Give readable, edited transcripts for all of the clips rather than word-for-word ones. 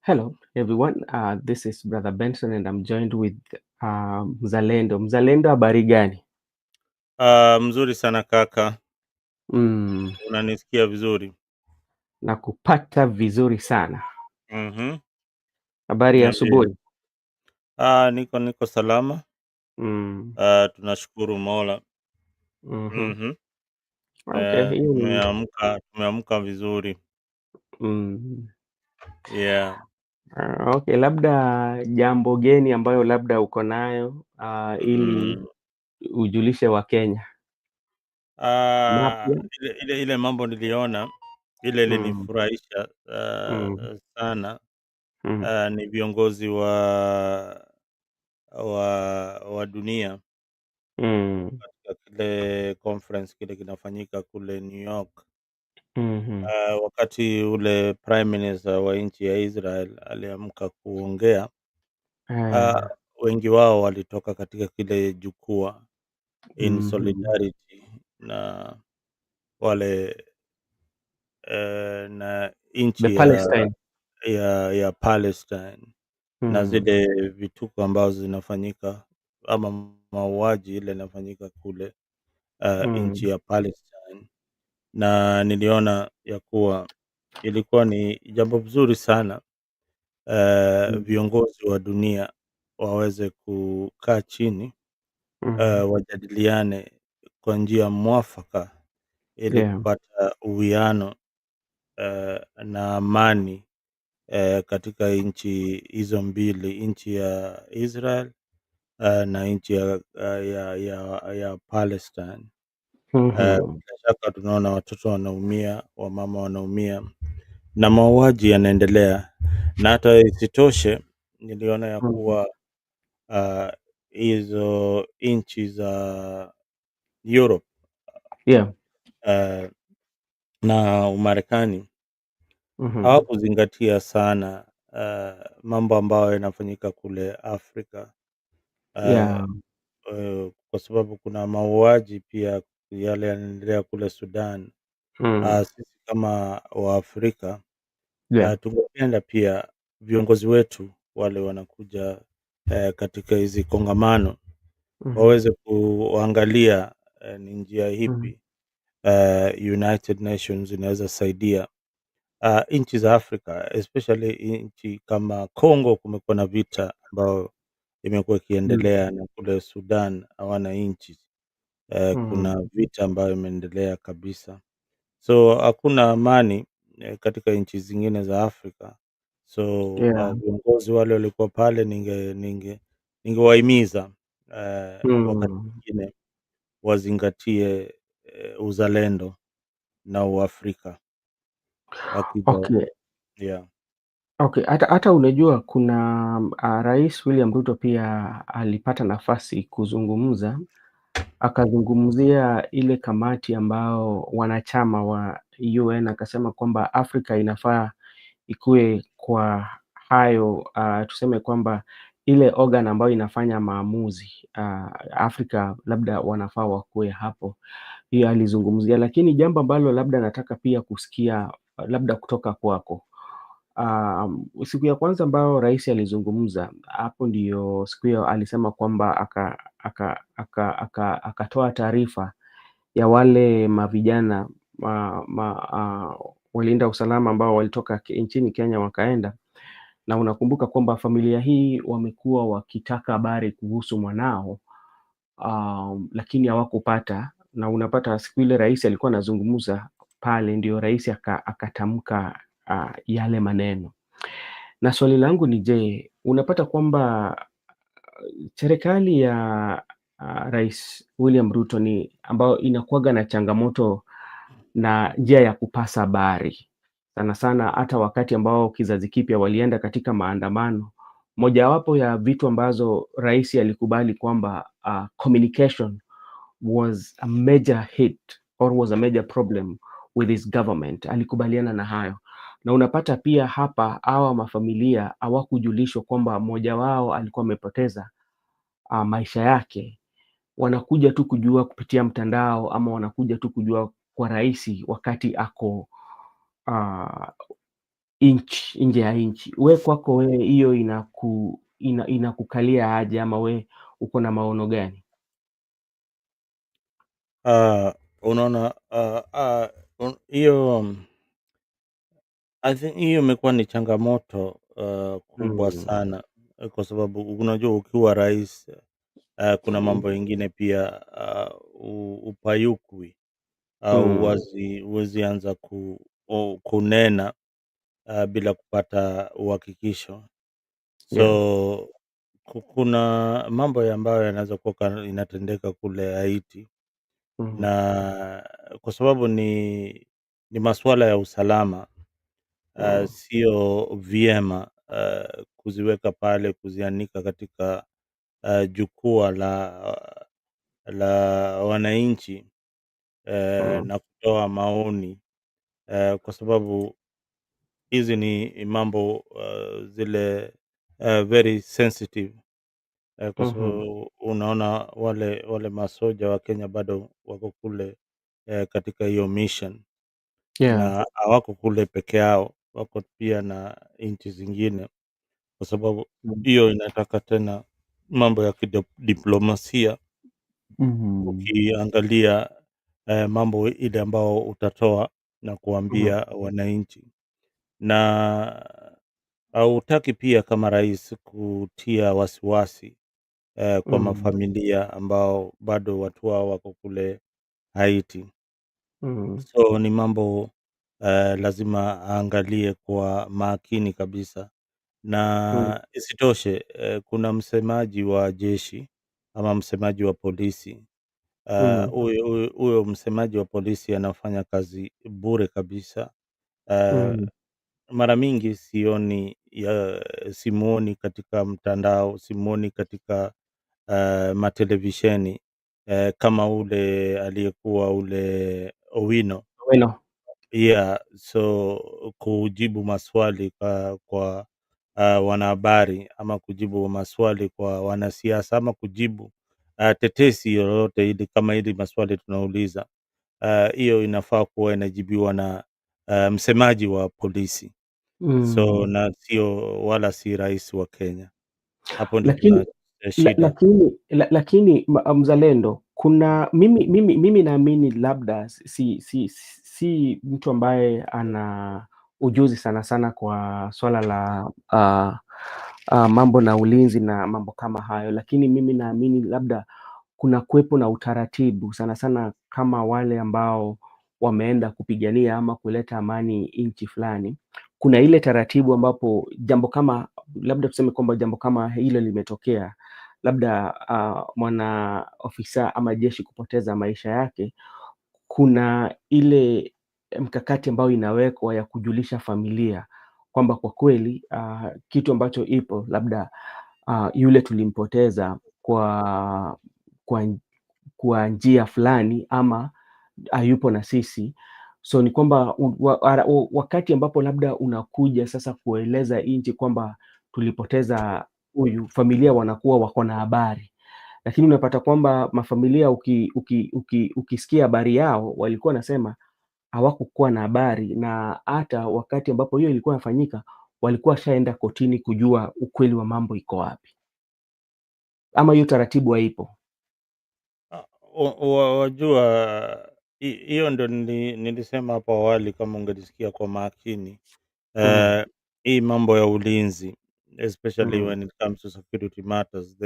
Hello, everyone. This is Brother Benson, and I'm joined with Mzalendo. Mzalendo, habari gani? Mzuri sana kaka, Mm, unanisikia vizuri? na kupata vizuri sana. Mhm. Habari ya Niambie. asubuhi. Niko salama. Mm, Tunashukuru Mola. mhm. Mhm. Okay, hiyo ni Tumeamka vizuri. mm, Yeah. okay, labda jambo geni ambayo labda uko nayo ili Mm. ujulishe Wakenya mapya. Ile mambo niliona ile Mm, ilinifurahisha mm, sana. mm, Ni viongozi wa wa dunia mm, katika kile conference kile kinafanyika kule New York. mhm, Wakati ule prime minister wa nchi ya Israel aliamka kuongea, ah, eh, wengi wao walitoka katika kile jukwaa in mhm. solidarity na wale na The nchi Palestine. ya Palestine na Mm, zile vituko ambazo zinafanyika ama mauaji ile inafanyika kule nchi mm, ya Palestine, na niliona ya kuwa ilikuwa ni jambo mzuri sana mm, viongozi wa dunia waweze kukaa chini, mm, wajadiliane kwa njia mwafaka ili yeah. kupata uwiano na amani katika nchi hizo mbili, nchi ya Israel na nchi ya Palestine. Mhm. Bila shaka tunaona watoto wanaumia, wamama wanaumia na mauaji yanaendelea, na hata isitoshe niliona ya Mhm. kuwa ah, hizo nchi za Europe Yeah. ah, na Umarekani Mhm. hawakuzingatia sana mambo ambayo yanafanyika kule Afrika, ah, Yeah. kwa sababu kuna mauaji pia yale yanaendelea kule Sudan. Mm. Sisi kama Waafrika Yeah. tungependa pia viongozi wetu wale wanakuja katika hizi kongamano Mhm. waweze kuangalia ni njia Mhm. ipi United Nations inaweza saidia nchi za Afrika, especially nchi kama Congo. Kumekuwa na vita ambayo imekuwa Mm. ikiendelea, na kule Sudan hawana nchi. Mm. Kuna vita ambayo imeendelea kabisa, so hakuna amani katika nchi zingine za Afrika. So Yeah. viongozi wale walikuwa pale, ningewahimiza wakati Mm. mwingine wazingatie uzalendo na uafrika wakija. Okay. Yeah. Okay. Hata unajua kuna Rais William Ruto pia alipata nafasi kuzungumza, akazungumzia ile kamati ambao wanachama wa UN, akasema kwamba Afrika inafaa ikue kwa hayo, tuseme kwamba ile organ ambayo inafanya maamuzi, Afrika labda wanafaa wakuwe hapo. Hiyo alizungumzia, lakini jambo ambalo labda nataka pia kusikia labda kutoka kwako. Siku ya kwanza ambayo rais alizungumza, hapo ndio siku hiyo alisema kwamba akatoa taarifa ya wale mavijana walinda usalama ambao walitoka nchini Kenya wakaenda, na unakumbuka kwamba familia hii wamekuwa wakitaka habari kuhusu mwanao, lakini hawakupata, na unapata siku ile rais alikuwa anazungumza pale, ndio rais akatamka yale maneno. Na swali langu ni je, unapata kwamba serikali ya Rais William Ruto ni ambayo inakuwaga na changamoto na njia ya kupasa habari. Sana sana hata wakati ambao kizazi kipya walienda katika maandamano, mojawapo ya vitu ambazo rais alikubali kwamba communication was a major hit or was a major problem with his government. Alikubaliana na hayo. Na unapata pia hapa hawa mafamilia hawakujulishwa kwamba mmoja wao alikuwa amepoteza maisha yake. Wanakuja tu kujua kupitia mtandao, ama wanakuja tu kujua kwa rais wakati ako nje ya nchi. We kwako wewe hiyo inakukalia aje, ama we uko na maono gani? Unaona, hiyo I think hiyo imekuwa ni changamoto kubwa Mm, sana, kwa sababu unajua ukiwa rais, kuna mm, mambo mengine pia, upayukwi au mm, huwezi anza kunena bila kupata uhakikisho. yeah. So kuna mambo ambayo yanaweza kuwa inatendeka kule Haiti, Mm, na kwa sababu ni masuala ya usalama, mm, sio vyema kuziweka pale, kuzianika katika jukwaa la wananchi, mm, na kutoa maoni, kwa sababu hizi ni mambo zile very sensitive, kwa mhm, sababu unaona wale masoja wa Kenya bado wako kule katika hiyo mission, yeah. na hawako kule peke yao, wako pia na nchi zingine, kwa sababu Mm, hiyo inataka tena mambo ya kidiplomasia. mhm, Ukiangalia mambo ile ambao utatoa na mhm, kuambia wananchi, na hautaki pia kama rais kutia wasiwasi kwa mhm, mafamilia ambao bado watu wao wako kule Haiti. mhm, So ni mambo lazima aangalie kwa makini kabisa, mm, na isitoshe kuna msemaji wa jeshi ama msemaji wa polisi. mm, Huyo msemaji wa polisi anafanya kazi bure kabisa. Uh, mm, Mara mingi simuoni katika mtandao, simuoni katika matelevisheni kama ule aliyekuwa ule Owino. bueno. Yeah, so kujibu maswali kwa wanahabari, ama kujibu maswali kwa wanasiasa, ama kujibu tetesi yoyote ile, kama hili maswali tunauliza, hiyo inafaa kuwa inajibiwa na msemaji wa polisi, so Mm. na sio, wala si rais wa Kenya. Hapo ndio kuna Lakini shida. mzalendo, kuna mimi naamini labda si mtu ambaye ana ujuzi sana sana kwa swala la mambo na ulinzi na mambo kama hayo, lakini mimi naamini labda kuna kuwepo na utaratibu sana sana, kama wale ambao wameenda kupigania ama kuleta amani nchi fulani. Kuna ile taratibu ambapo jambo kama, labda tuseme kwamba jambo kama hilo limetokea, labda mwana ofisa ama jeshi kupoteza maisha yake, kuna ile mkakati ambayo inawekwa ya kujulisha familia kwamba kwa kweli kitu ambacho ipo labda yule tulimpoteza kwa kwa njia fulani, ama hayupo na sisi. So ni kwamba wakati ambapo labda unakuja sasa kueleza nchi kwamba tulipoteza huyu, familia wanakuwa wako na habari, lakini unapata kwamba mafamilia ukisikia habari yao walikuwa nasema hawakukuwa na habari, na hata wakati ambapo hiyo ilikuwa inafanyika walikuwa washaenda kotini kujua ukweli wa mambo iko wapi, ama hiyo taratibu haipo. Wajua, hiyo ndo nilisema hapo awali, kama ungelisikia kwa makini. Mm, Hii mambo ya ulinzi, especially mm, when it comes to security matters,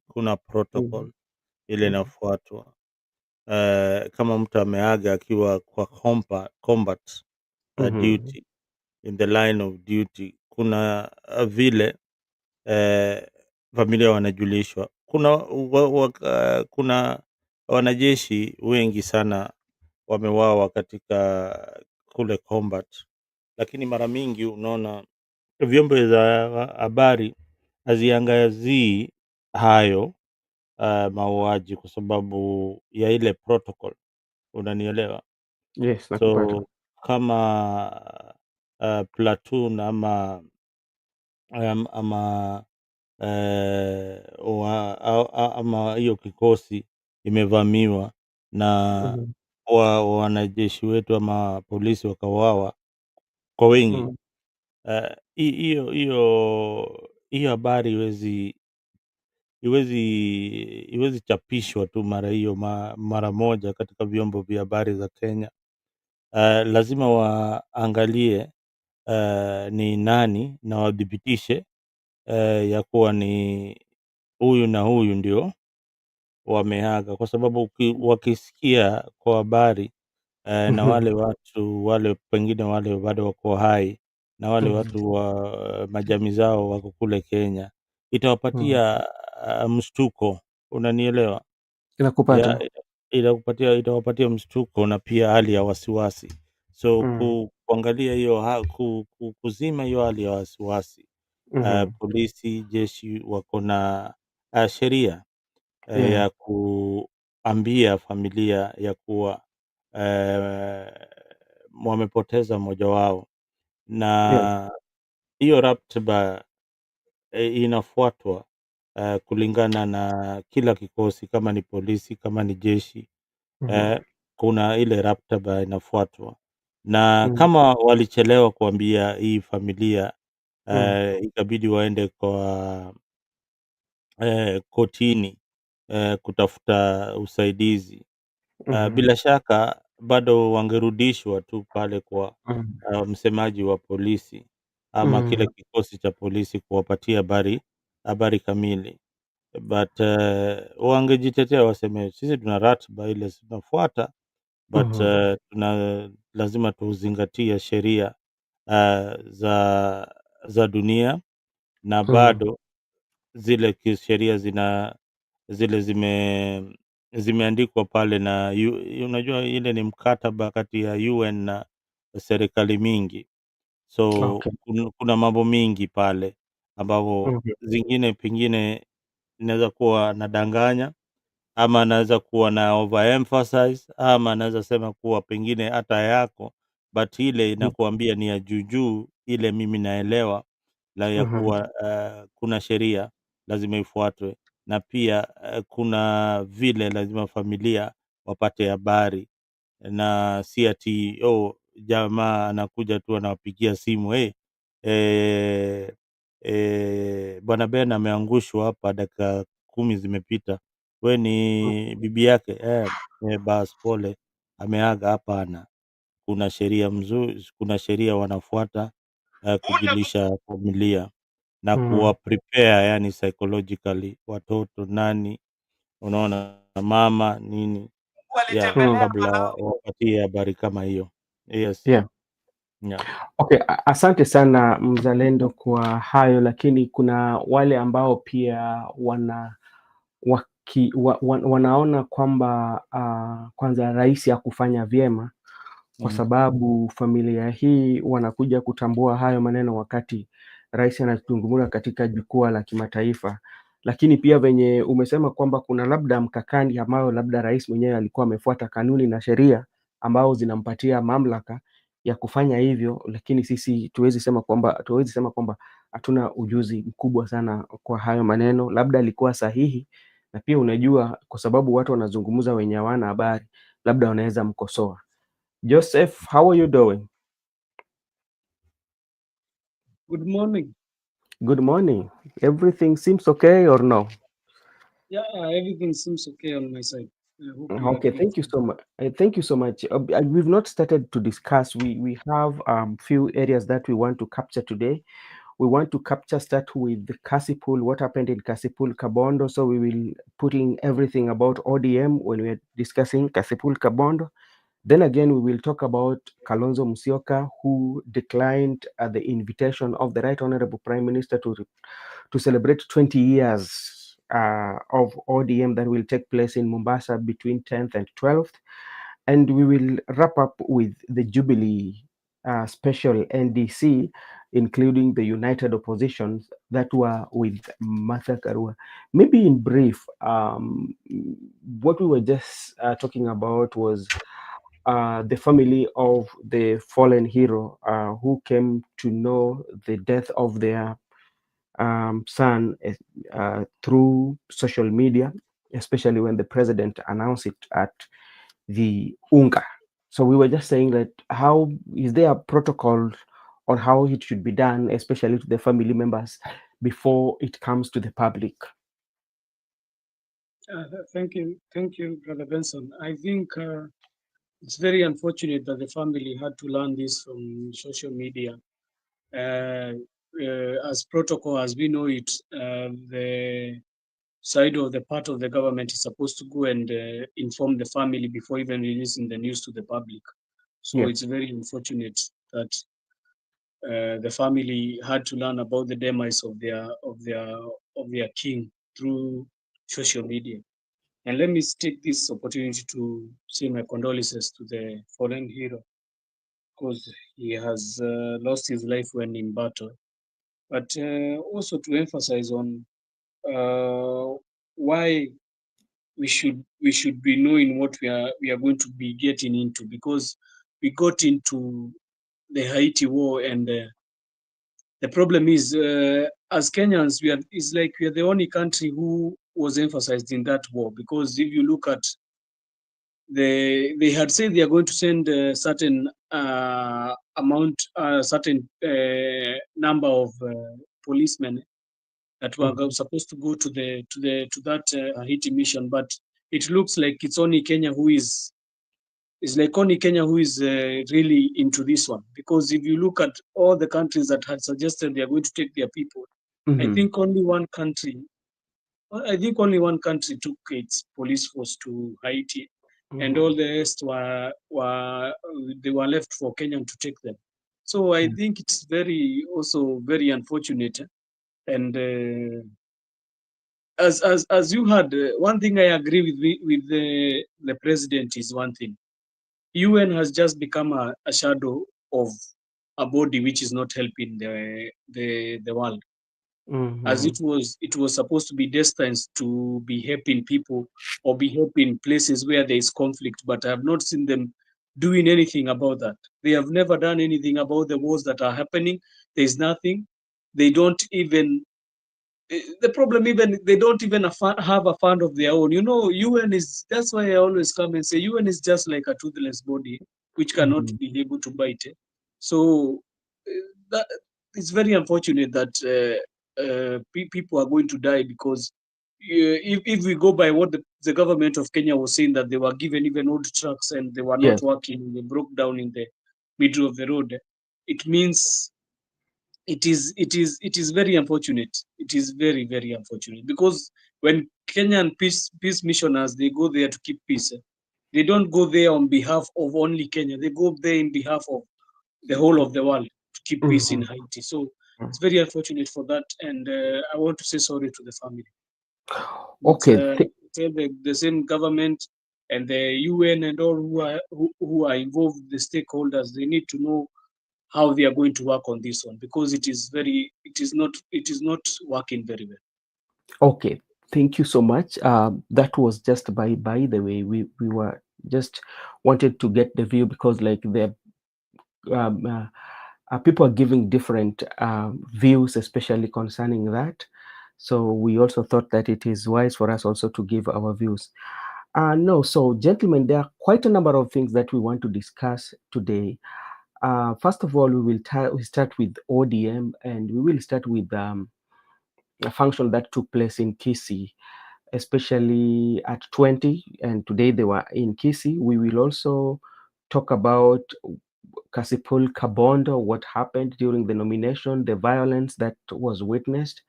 kuna mm, protocol ile mm, inafuatwa. Kama mtu ameaga akiwa kwa combat mhm, duty, in the line of duty, kuna vile eh, familia wanajulishwa. Kuna wanajeshi wengi sana wameuawa katika kule combat, lakini mara mingi unaona vyombo za habari haziangazii hayo mauaji, kwa sababu ya ile protocol, unanielewa? yes, nakupata. So kama platoon ama ama hiyo kikosi imevamiwa na Mhm, wanajeshi wetu ama polisi wakauawa kwa wingi, mm, hiyo habari iwezi chapishwa tu mara moja katika vyombo vya habari za Kenya. Lazima waangalie ni nani na wadhibitishe ya kuwa ni huyu na huyu ndio wameaga, kwa sababu wakisikia kwa habari na wale watu wale pengine wale bado wako hai na wale watu wa majamii zao wako kule Kenya, itawapatia mshtuko, unanielewa? Inakupata. Itawapatia mshtuko na pia hali ya wasiwasi. So kuangalia hiyo kuzima hiyo hali ya wasiwasi, polisi, jeshi wako na sheria ya kuambia familia ya kuwa wamepoteza mmoja wao, Yeah. na hiyo ratiba inafuatwa kulingana na kila kikosi, kama ni polisi, kama ni jeshi, kuna ile ratiba inafuatwa, na kama walichelewa kuambia hii familia ikabidi waende kwa kotini kutafuta usaidizi. Bila shaka bado wangerudishwa tu pale kwa msemaji wa polisi ama kile kikosi cha polisi kuwapatia habari kamili, but wangejitetea waseme sisi tuna ratiba ile tunafuata, but lazima tuzingatie sheria za dunia, na bado zile kisheria zile zimeandikwa pale na unajua ile ni mkataba kati ya UN na serikali mingi, so Okay. kuna mambo mingi pale ambapo zingine pengine inaweza kuwa nadanganya, ama anaweza kuwa na overemphasize, ama anaweza sema kuwa pengine hata yako, but ile inakuambia ni ya juu ile mimi naelewa la ya kuwa kuna sheria lazima ifuatwe, na pia kuna vile lazima familia wapate habari, na si ati jamaa anakuja tu anawapigia simu bwana Ben ameangushwa hapa, dakika 10 zimepita, we ni bibi yake? Bas pole, ameaga. Hapana, kuna sheria wanafuata kujulisha familia na kuwa prepare, yani psychologically, watoto nani, unaona, mama nini, kabla wapatie habari kama hiyo. Yes. Yeah. Yeah. Okay, asante sana mzalendo kwa hayo, lakini kuna wale ambao pia wanaona kwamba kwanza rais hakufanya vyema kwa sababu familia hii wanakuja kutambua hayo maneno wakati rais anazungumza katika jukwaa la kimataifa, lakini pia venye umesema kwamba kuna labda mkakati ambao labda rais mwenyewe alikuwa amefuata kanuni na sheria ambao zinampatia mamlaka ya kufanya hivyo, lakini sisi tuwezi sema kwamba hatuna ujuzi mkubwa sana kwa hayo maneno. Labda alikuwa sahihi, na pia unajua, kwa sababu watu wanazungumza wenye hawana habari, labda wanaweza mkosoa. Joseph, how are you doing? Good morning. Good morning. Everything seems okay or no? Yeah, everything seems okay on my side. I hope you are Okay, good. thank you so much. Thank you so much. We've not started to discuss. We have few areas that we want to capture today. We want to start with the Kasipul, what happened in Kasipul Kabondo. So we will putting everything about ODM when we're discussing Kasipul Kabondo. Then again, we will talk about Kalonzo Musyoka, who declined the invitation of the Right Honorable Prime Minister to celebrate 20 years of ODM that will take place in Mombasa between 10th and 12th. And we will wrap up with the Jubilee special NDC, including the United Oppositions that were with Martha Karua. Maybe in brief, what we were just talking about was the family of the fallen hero who came to know the death of their son through social media, especially when the president announced it at the Unga. So we were just saying that how is there a protocol on how it should be done, especially to the family members, before it comes to the public? Thank you, Brother Benson. I think it's very unfortunate that the family had to learn this from social media. As protocol, as we know it, the side of the part of the government is supposed to go and inform the family before even releasing the news to the public. So Yeah. it's very unfortunate that the family had to learn about the demise of their king through social media. And let me take this opportunity to say my condolences to the fallen hero, because he has lost his life when in battle. But also to emphasize on why we should be knowing what we are going to be getting into, because we got into the Haiti war, and the problem is, as Kenyans, we are the only country who was emphasized in that war, because if you look at they had said they are going to send a certain amount, certain number of policemen that were Mhm. supposed to go to that Haiti mission, but it looks like it's only Kenya who is. It's like only Kenya who is really into this one, because if you look at all the countries that had suggested they are going to take their people, I Mhm. think only one country. I think only one country took its police force to Haiti, and Mhm. all the rest were they were left for Kenya to take them. So I Yeah. think it's also very unfortunate. And as you had, one thing I agree with the president is one thing. UN has just become a shadow of a body which is not helping the world, as Mhm. it was supposed to be destined to be helping people or be helping places where there is conflict, but I have not seen them doing anything about that. They have never done anything about the wars that are happening. There is nothing. They don't even the problem, even they don't even have a fund of their own. UN is, that's why I always come and say UN is just like a toothless body which cannot Mhm. be able to bite. So that it's very unfortunate that people are going to die, because if we go by what the government of Kenya was saying, that they were given even old trucks and they were not Yes. working, they broke down in the middle of the road, it means it is very unfortunate. It is very, very unfortunate, because when Kenyan peace missioners, they go there to keep peace, they don't go there on behalf of only Kenya. They go there in behalf of the whole of the world to keep peace in Mhm. Haiti. So it's very unfortunate for that, and I want to say sorry to the family. But Okay. tell the same government and the UN and all who are involved, the stakeholders, they need to know how they are going to work on this one, because it is not working very well. Okay. Thank you so much. That was just by the way, we were just wanted to get the view, because like the um, people are giving different views, especially concerning that. So we also thought that it is wise for us also to give our views. No, so gentlemen, there are quite a number of things that we want to discuss today. First of all, we start with ODM, and we will start with a function that took place in Kisii, especially at 20, and today they were in Kisii. We will also talk about Kasipul Kabondo, what happened during the nomination, the violence that was witnessed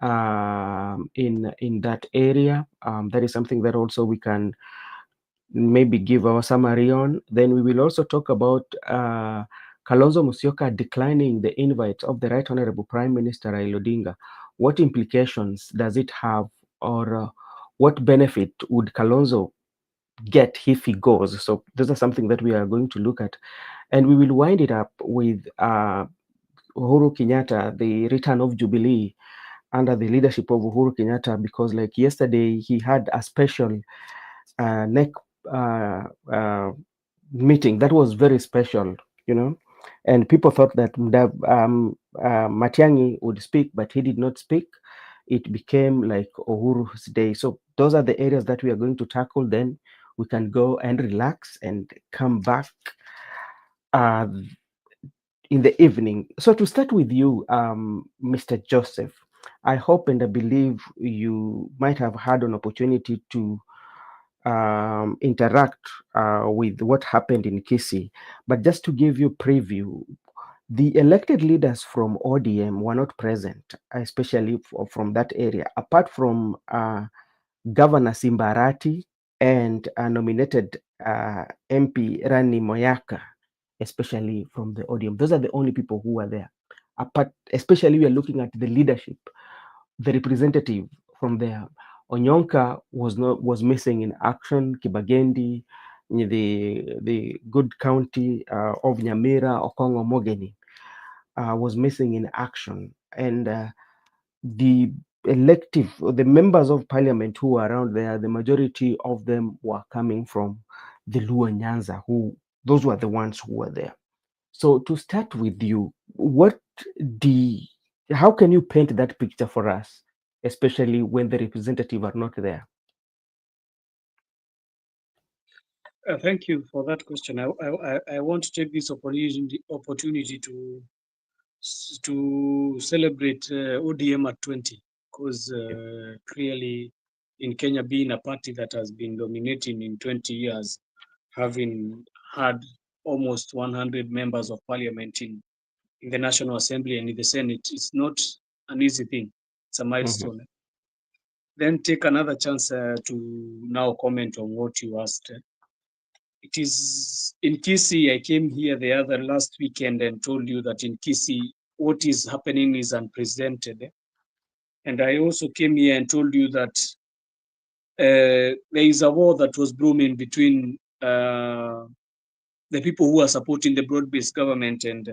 in that area. That is something that also we can maybe give our summary on. Then we will also talk about Kalonzo Musyoka declining the invite of the Right Honorable Prime Minister Raila Odinga. What implications does it have, or what benefit would Kalonzo get if he goes? So those are something that we are going to look at. And we will wind it up with Uhuru Kenyatta, the return of Jubilee under the leadership of Uhuru Kenyatta, because like yesterday he had a special neck uh, uh, meeting that was very special, you know, and people thought that Matiang'i would speak, but he did not speak. It became like Uhuru's day. So those are the areas that we are going to tackle. Then we can go and relax and come back uh, in the evening. So to start with you, Mr. Joseph, I hope and I believe you might have had an opportunity to interact with what happened in Kisii. But just to give you preview, the elected leaders from ODM were not present, especially from that area, apart from Governor Simbarati and nominated MP Rani Moyaka, especially from the ODM. Those are the only people who were there. Apart, especially we are looking at the leadership, the representative from there. Onyonka was missing in action. Kibagendi, the good county of Nyamira, Okongo Mogeni was missing in action, and the the members of parliament who were around there, the majority of them were coming from the Luo Nyanza, those were the ones who were there. So to start with you, how can you paint that picture for us, especially when the representative are not there? Thank you for that question. I want to take this opportunity to celebrate ODM at 20, because clearly in Kenya, being a party that has been dominating in 20 years, having had almost 100 members of parliament in the National Assembly and in the Senate, it's not an easy thing. It's a milestone. Then take another chance to now comment on what you asked. It is in Kisii. I came here the other last weekend and told you that in Kisii, what is happening is unprecedented. And I also came here and told you that there is a war that was brewing between the people who are supporting the broad-based government and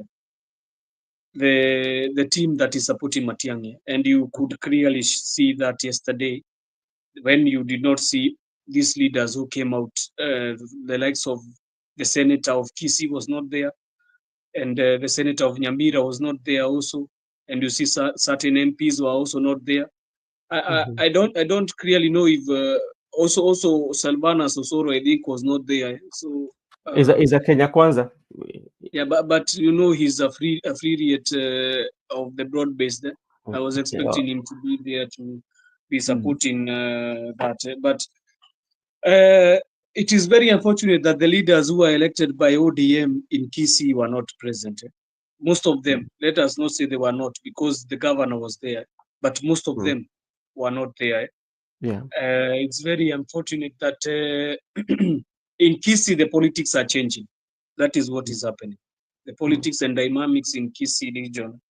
the team that is supporting Matiang'i. And you could clearly see that yesterday when you did not see these leaders who came out, the likes of the senator of Kisii was not there, and the senator of Nyamira was not there also, and you see certain MPs were also not there. I don't clearly know if also Salvana Sosoro, I think, was not there. So Is a Kenya Kwanza? yeah, but you know, he's a affiliate of the broad-based. I was expecting him to be there to be supporting that, but it is very unfortunate that the leaders who were elected by ODM in Kisii were not present. Most of them, let us not say they were not, because the governor was there, but most of them were not there. Yeah. It's very unfortunate that in Kisii the politics are changing. That is what is happening. The politics and dynamics in Kisii region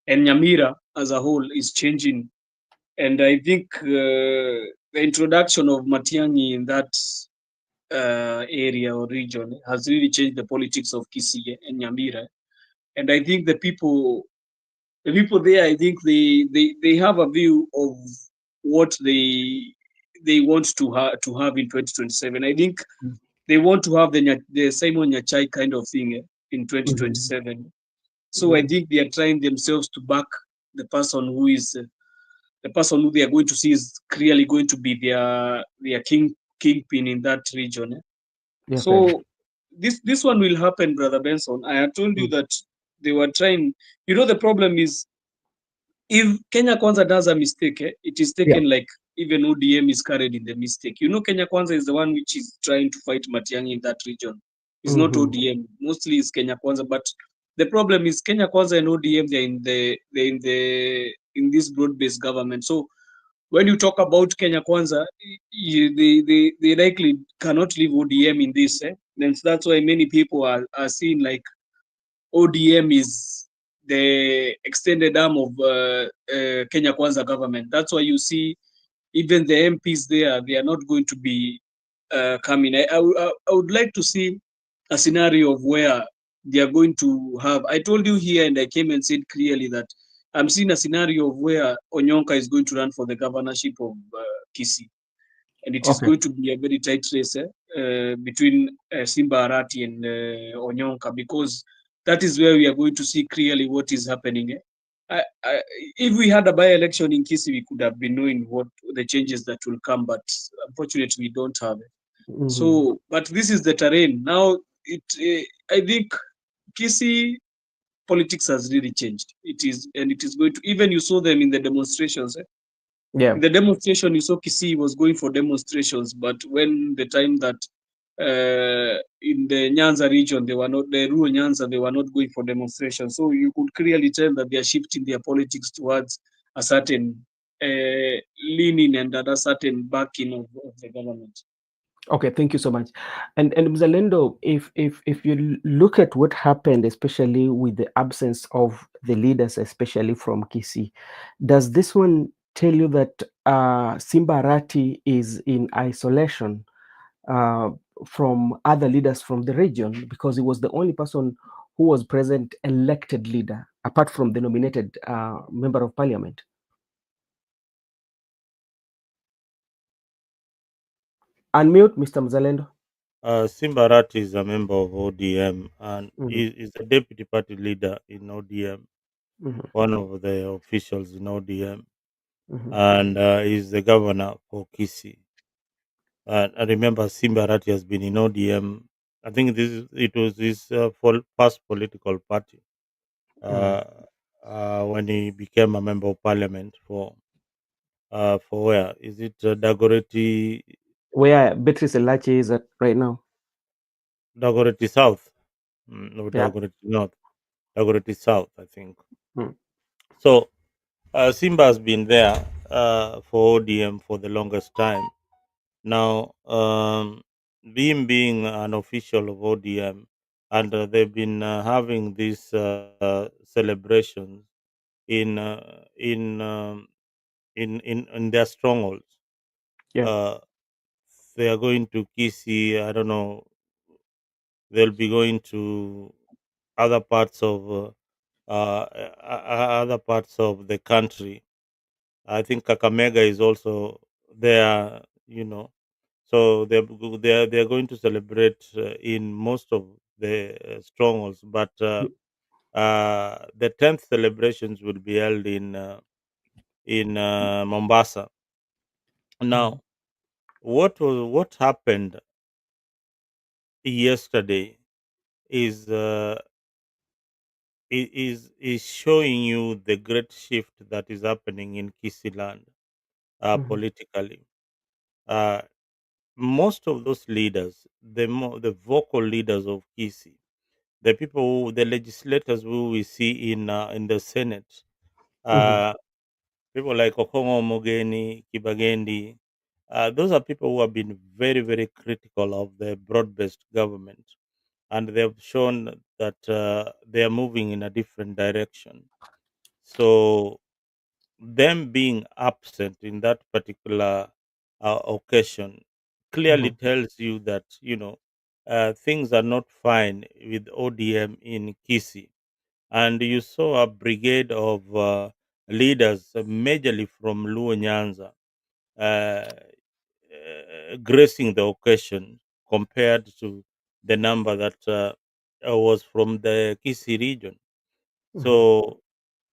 and Nyamira as a whole is changing. And I think the introduction of Matiang'i in that area or region has really changed the politics of Kisii and Nyamira. And I think the people there, I think they have a view of what they want to have in 2027. I think they want to have the Simon Nyachai kind of thing in 2027. So I think they are trying themselves to back the person who is the person who they are going to see is clearly going to be their kingpin in that region. Yeah, So this one will happen, Brother Benson. I had told you that they were trying. You know, the problem is if Kenya Kwanza does a mistake, it is taken like even ODM is carried in the mistake. You know, Kenya Kwanza is the one which is trying to fight Matiang'i in that region. It's not ODM. Mostly it's Kenya Kwanza. But the problem is Kenya Kwanza and ODM, they're in this broad-based government. So when you talk about Kenya Kwanza, they likely cannot leave ODM in this. Then that's why many people are seeing like ODM is the extended arm of Kenya Kwanza government. That's why you see even the MPs there, they are not going to be coming. I would like to see a scenario of where they are going to have. I told you here and I came and said clearly that I'm seeing a scenario of where Onyonka is going to run for the governorship of Kisii. And it is going to be a very tight race between Simba Arati and Onyonka, because that is where we are going to see clearly what is happening. If we had a by-election in Kisii, we could have been knowing what the changes that will come, but unfortunately, we don't have it. So, but this is the terrain. Now, I think Kisii politics has really changed. It is going to, even you saw them in the demonstrations. Yeah. In the demonstration, you saw Kisii was going for demonstrations, but when the time that in the Nyanza region, they were not, the rural Nyanza, they were not going for demonstrations. So you could clearly tell that they are shifting their politics towards a certain leaning and a certain backing of the government. Okay, thank you so much. And Mzalendo, if you look at what happened, especially with the absence of the leaders, especially from Kisii, does this one tell you that Simba Arati is in isolation uh, from other leaders from the region, because he was the only person who was present elected leader apart from the nominated member of parliament? Unmute, Mr. Mzalendo. Simbarat is a member of ODM and Mhm, is the deputy party leader in ODM, mhm, one of the officials in ODM, mhm. and is the governor for Kisii. I remember Simbarat has been in ODM. I think it was his first political party Mhm. uh, when he became a member of parliament for where is it Dagoretti Where Beatrice Elachi is at right now. Dagoretti South, no Yeah. Dagoretti North, Dagoretti South, I think. Mm. So Simba has been there for ODM for the longest time. Now, being an official of ODM, and they've been having these celebrations in uh, in, um, in their strongholds. Yeah. Uh, they are going to Kisii. I don't know. They'll be going to other parts of other parts of the country. I think Kakamega is also there. So they're going to celebrate in most of the strongholds, but the 10th celebrations will be held in Mombasa. Mhm. Now, what happened yesterday is is showing you the great shift that is happening in Kisiland Mhm. politically. Uh, Most of those leaders, the vocal leaders of Kisi, the legislators who we see in the Senate, Mhm. uh, people like Okongo Mogeni, Kibagendi, those are people who have been very, very critical of the broad-based government, and they have shown that they are moving in a different direction. So them being absent in that particular occasion clearly Mhm. tells you that things are not fine with ODM in Kisi, and you saw a brigade of leaders, majorly from Luo Nyanza, uh, gracing the occasion compared to the number that was from the Kisi region. Mhm. So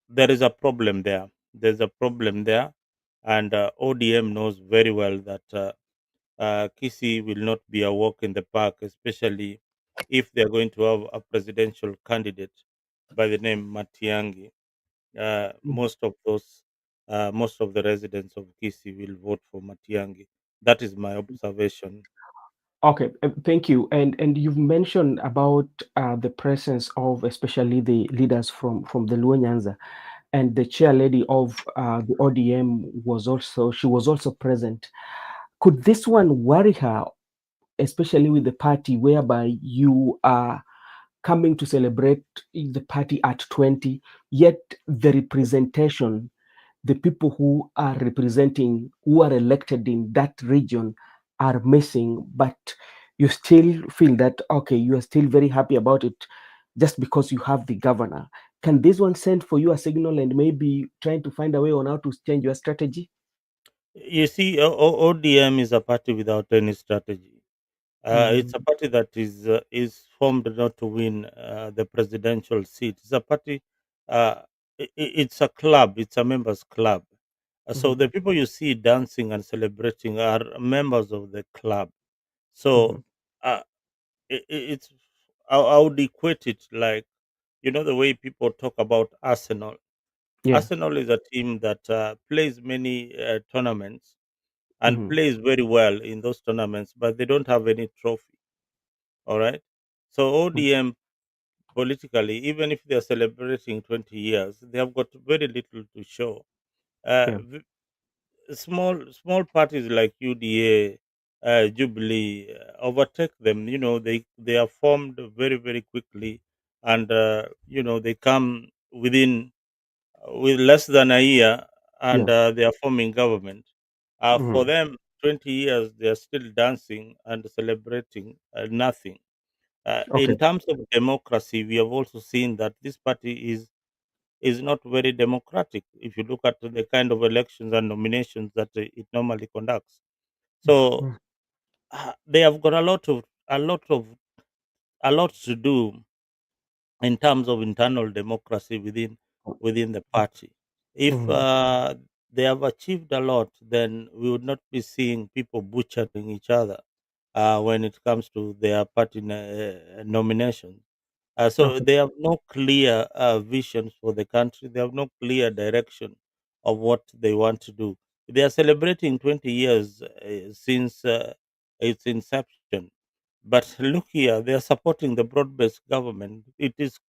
there is a problem there. There's a problem there, and ODM knows very well that Kisi will not be a walk in the park, especially if they are going to have a presidential candidate by the name Matiangi. Mhm. Most of the residents of Kisi will vote for Matiangi. That is my observation. Okay, thank you. And you've mentioned about the presence of especially the leaders from the Luo Nyanza, and the chair lady of the ODM was also present. Could this one worry her, especially with the party whereby you are coming to celebrate the party at 20, yet the representation, the people who are representing, who are elected in that region are missing, but you still feel that, okay, you are still very happy about it just because you have the governor? Can this one send for you a signal and maybe trying to find a way on how to change your strategy? You see, ODM is a party without any strategy. Mm, It's a party that is formed not to win the presidential seat. It's a party. It's a club. It's a members club. So mhm, the people you see dancing and celebrating are members of the club. mhm, So uh, it's I would equate it like You know the way people talk about Arsenal. Yeah. Arsenal is a team that plays many tournaments and Hmm. plays very well in those tournaments, but they don't have any trophy. All right. So ODM politically, even if they are celebrating 20 years, they have got very little to show. Uh, Yeah. v- small parties like UDA, Jubilee overtake them. You know, they are formed very quickly, and they come within with less than a year, and Yeah. they are forming government. For Hmm. them, 20 years they are still dancing and celebrating nothing. In Okay. terms of democracy, we have also seen that this party is not very democratic. If you look at the kind of elections and nominations that it normally conducts, so Mm. they have got a lot to do in terms of internal democracy within the party. If Mhm. they have achieved a lot, then we would not be seeing people butchering each other when it comes to their party nominations. So Okay. they have no clear visions for the country. They have no clear direction of what they want to do. They are celebrating 20 years since its inception. But look here, they are supporting the broad-based government. It's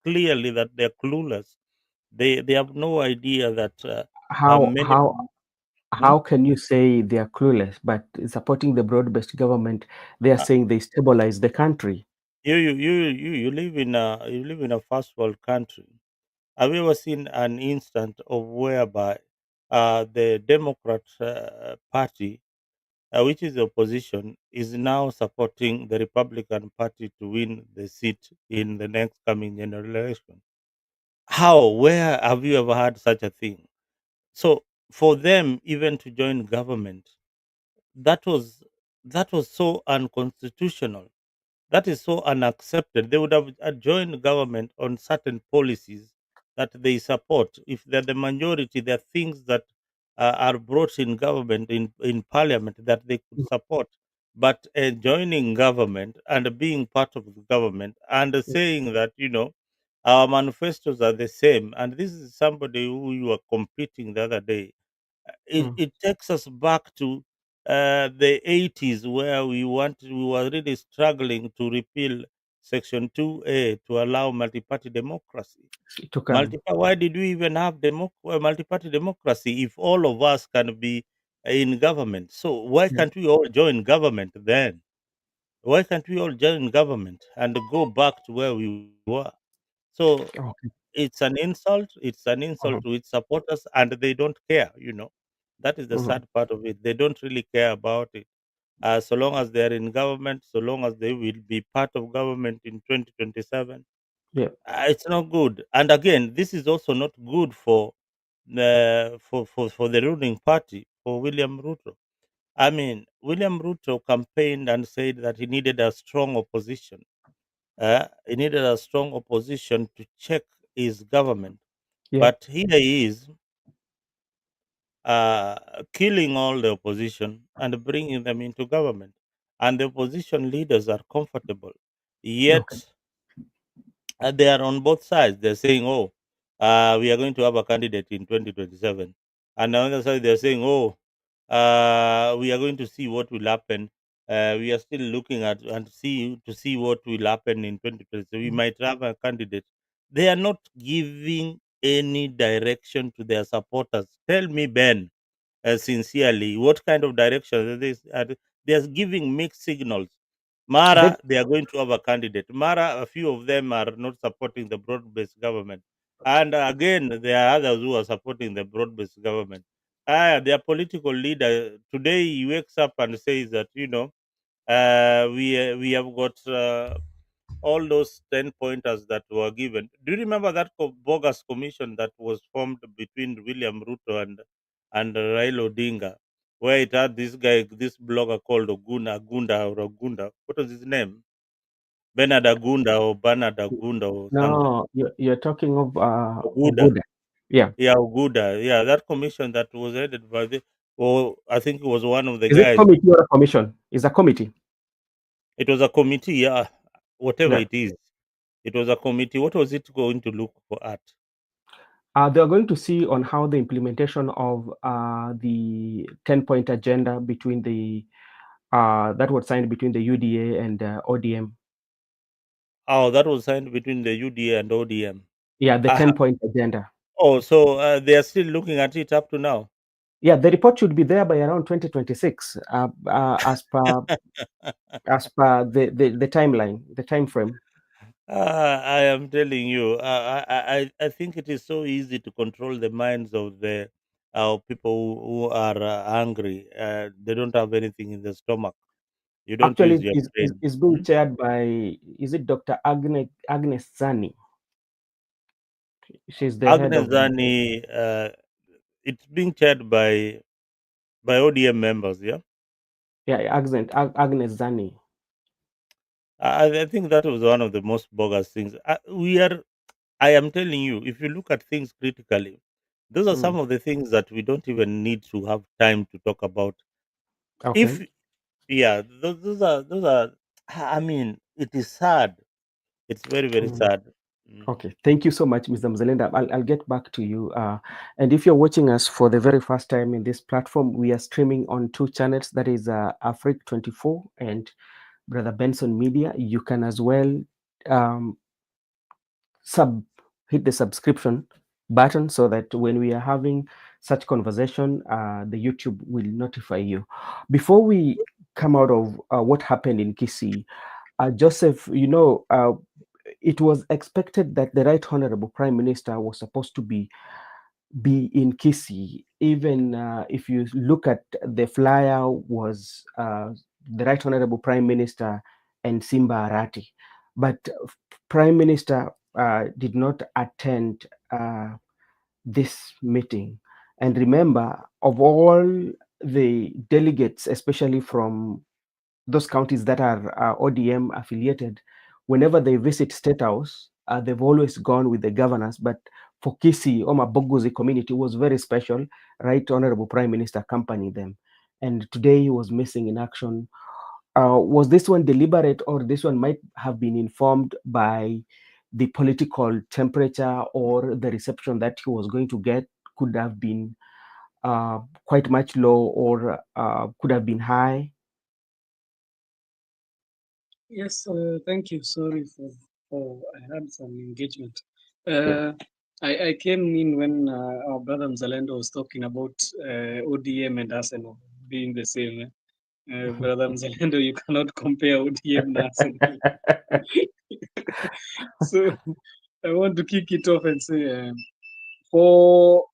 clearly that they are clueless. They have no idea that How many. how Hmm? how can you say they are clueless, but supporting the broad-based government, they are Uh, saying they stabilize the country? you live in a first world country. Have you ever seen an instant of whereby the Democrat Party, which is the opposition, is now supporting the Republican Party to win the seat in the next coming general election? How? Where have you ever had such a thing? So for them even to join government, that was that was so unconstitutional. That is so unaccepted. They would have joined government on certain policies that they support. If they're the majority, there are things that are brought in government, in parliament, that they could Mm. support. But joining government and being part of the government and saying that, our manifestos are the same, and this is somebody who you were competing the other day, it, Mm. it takes us back to the 80s, where we were really struggling to repeal section 2A to allow multi-party democracy. To come. Why did we even have multi-party democracy if all of us can be in government? So why Yeah. can't we all join government then? Why can't we all join government and go back to where we were? So Okay. it's an insult. It's an insult Mhm. to its supporters, and they don't care. That is the Mhm. sad part of it. They don't really care about it. So long as they're in government, so long as they will be part of government in 2027, Yeah. it's not good. And again, this is also not good for the ruling party, for William Ruto. I mean, William Ruto campaigned and said that he needed a strong opposition. He needed a strong opposition to check his government. Yeah. But here he is killing all the opposition and bringing them into government. And the opposition leaders are comfortable. Okay. Yet they are on both sides. They're saying, oh, we are going to have a candidate in 2027. And on the other side, they're saying, oh, we are going to see what will happen. We are still looking at and see what will happen in 2020. So we Mm. might have a candidate. They are not giving any direction to their supporters. Tell me, Ben, sincerely, what kind of direction are they? They are giving mixed signals. They Mara, they are going to have a candidate. Mara, a few of them are not supporting the broad-based government, and again, there are others who are supporting the broad-based government. Their political leader today he wakes up and says that we have got all those 10 pointers that were given. Do you remember that bogus commission that was formed between William Ruto and Raila Odinga, where it had this guy, this blogger called Ogunda? What was his name? Bernard Agunda or Bernard Agunda or something. No, you're talking of Oguda. Oguda. Yeah. Yeah, Oguda. Yeah, that commission that was headed by I think it was one of the Is it guys. committee or a commission? Is a committee. It was a committee, yeah, whatever Yeah. it is. It was a committee. What was it going to look for at? They are going to see on how the implementation of the 10-point agenda between the that was signed between the UDA and ODM. Oh, that was signed between the UDA and ODM. Yeah, the Uh, 10-point agenda. oh, so they are still looking at it up to now. Yeah, the report should be there by around 2026, as per the timeline, the time frame. I am telling you, I think it is so easy to control the minds of the people who are hungry. They don't have anything in the stomach. You don't use Actually, your brain. is being chaired by, is it Dr. Agnes Zani? She's the head Agnes of the, Zani, it's being chaired by ODM members. Yeah, yeah, Agnes Zani. I think that was one of the most bogus things. I am telling you, if you look at things critically, those are some Mm, of the things that we don't even need to have time to talk about. okay. If Yeah, those are. I mean, it is sad. It's very very Mm. sad. Mm. Okay, thank you so much, Mr. Mzalenda. I'll get back to you. And if you're watching us for the very first time in this platform, we are streaming on two channels. That is Afric 24 and Brother Benson Media. You can as well um, sub hit the subscription button so that when we are having such conversation, the YouTube will notify you. Before we come out of what happened in Kisii, Joseph, it was expected that the Right Honorable Prime Minister was supposed to be in Kisii. Even if you look at the flyer, was the Right Honorable Prime Minister and Simba Arati, but Prime Minister did not attend this meeting. And remember, of all the delegates, especially from those counties that are ODM affiliated, whenever they visit State House, they've always gone with the governors. But for Kisii, Oma Boguzi community was very special. Right Honorable Prime Minister accompanied them. And today he was missing in action. Was this one deliberate, or this one might have been informed by the political temperature, or the reception that he was going to get could have been quite much low, or could have been high? Yes, thank you. Sorry for I had some engagement. Yeah. I came in when our brother Mzalendo was talking about ODM and Arsenal being the same. Brother Mzalendo, you cannot compare ODM and Arsenal. So I want to kick it off and say, for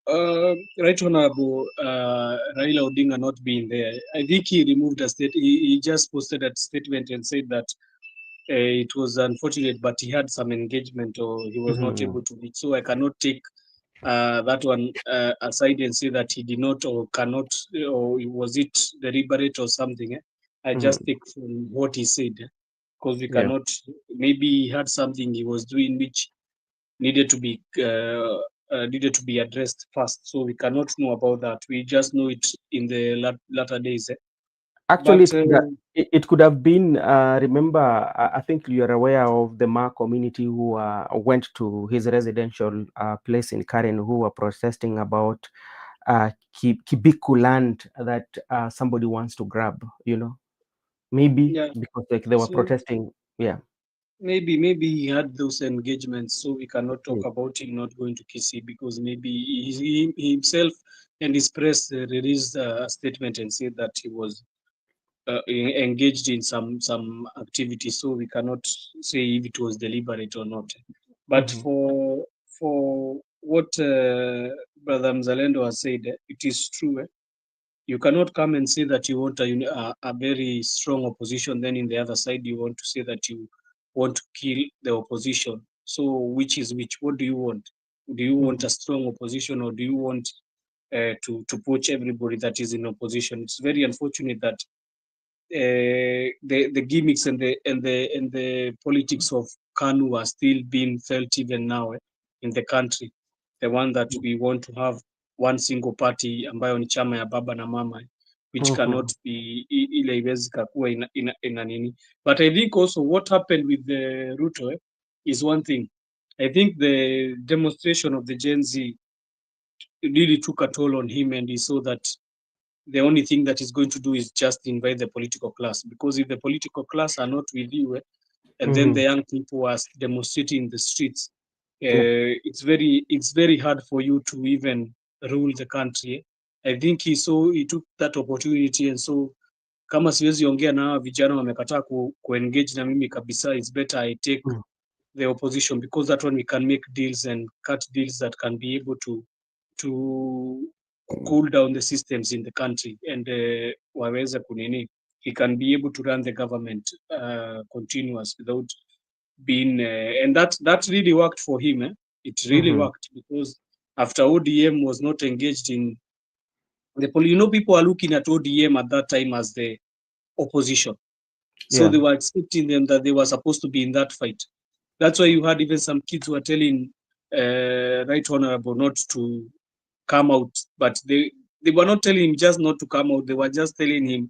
Right Honorable Raila Odinga not being there, I think he removed a state. He just posted a statement and said that it was unfortunate, but he had some engagement or he was not Mhm, able to meet. So I cannot take that one aside and say that he did not or cannot, or was it deliberate or something. I mhm. just take from what he said, because we Yeah. cannot, maybe he had something he was doing which needed to be addressed first. So we cannot know about that. We just know it in the latter days. Actually, But it could have been. Remember, I think you are aware of the Ma community who went to his residential place in Karen, who were protesting about Kibiku land that somebody wants to grab. Maybe yeah, because like they were so protesting. Yeah. maybe he had those engagements, so we cannot talk Mm. about him not going to Kisii because maybe he himself and his press released a statement and said that he was engaged in some activity. So we cannot say if it was deliberate or not. But Mhm, for what Brother Mzalendo has said, it is true. You cannot come and say that you want a very strong opposition, then in the other side you want to say that you want to kill the opposition. So which is which? What do you want? Do you want mhm, a strong opposition, or do you want to poach everybody that is in opposition? It's very unfortunate that the gimmicks and the politics of KANU are still being felt even now in the country. The one that we want to have one single party ambayo ni chama ya baba na mama. which cannot be ile iwezi kakuwa ina nini. But I think also what happened with the Ruto is one thing. I think the demonstration of the Gen Z really took a toll on him, and he saw that the only thing that he's going to do is just invite the political class, because if the political class are not with you, and then the young people are demonstrating in the streets, it's very hard for you to even rule the country. I think he took that opportunity, and so kama siwezi ongea na hawa vijana wamekataa ku-engage na mimi kabisa, it's better I take the opposition, because that one we can make deals and cut deals that can be able to cool down the systems in the country, and waweze kunini, he can be able to run the government continuous without being and that really worked for him. It really worked, because after ODM was not engaged in the people are looking at ODM at that time as the opposition, so they were expecting them that they were supposed to be in that fight. That's why you had even some kids who were telling Right Honorable not to come out, but they were not telling him just not to come out. They were just telling him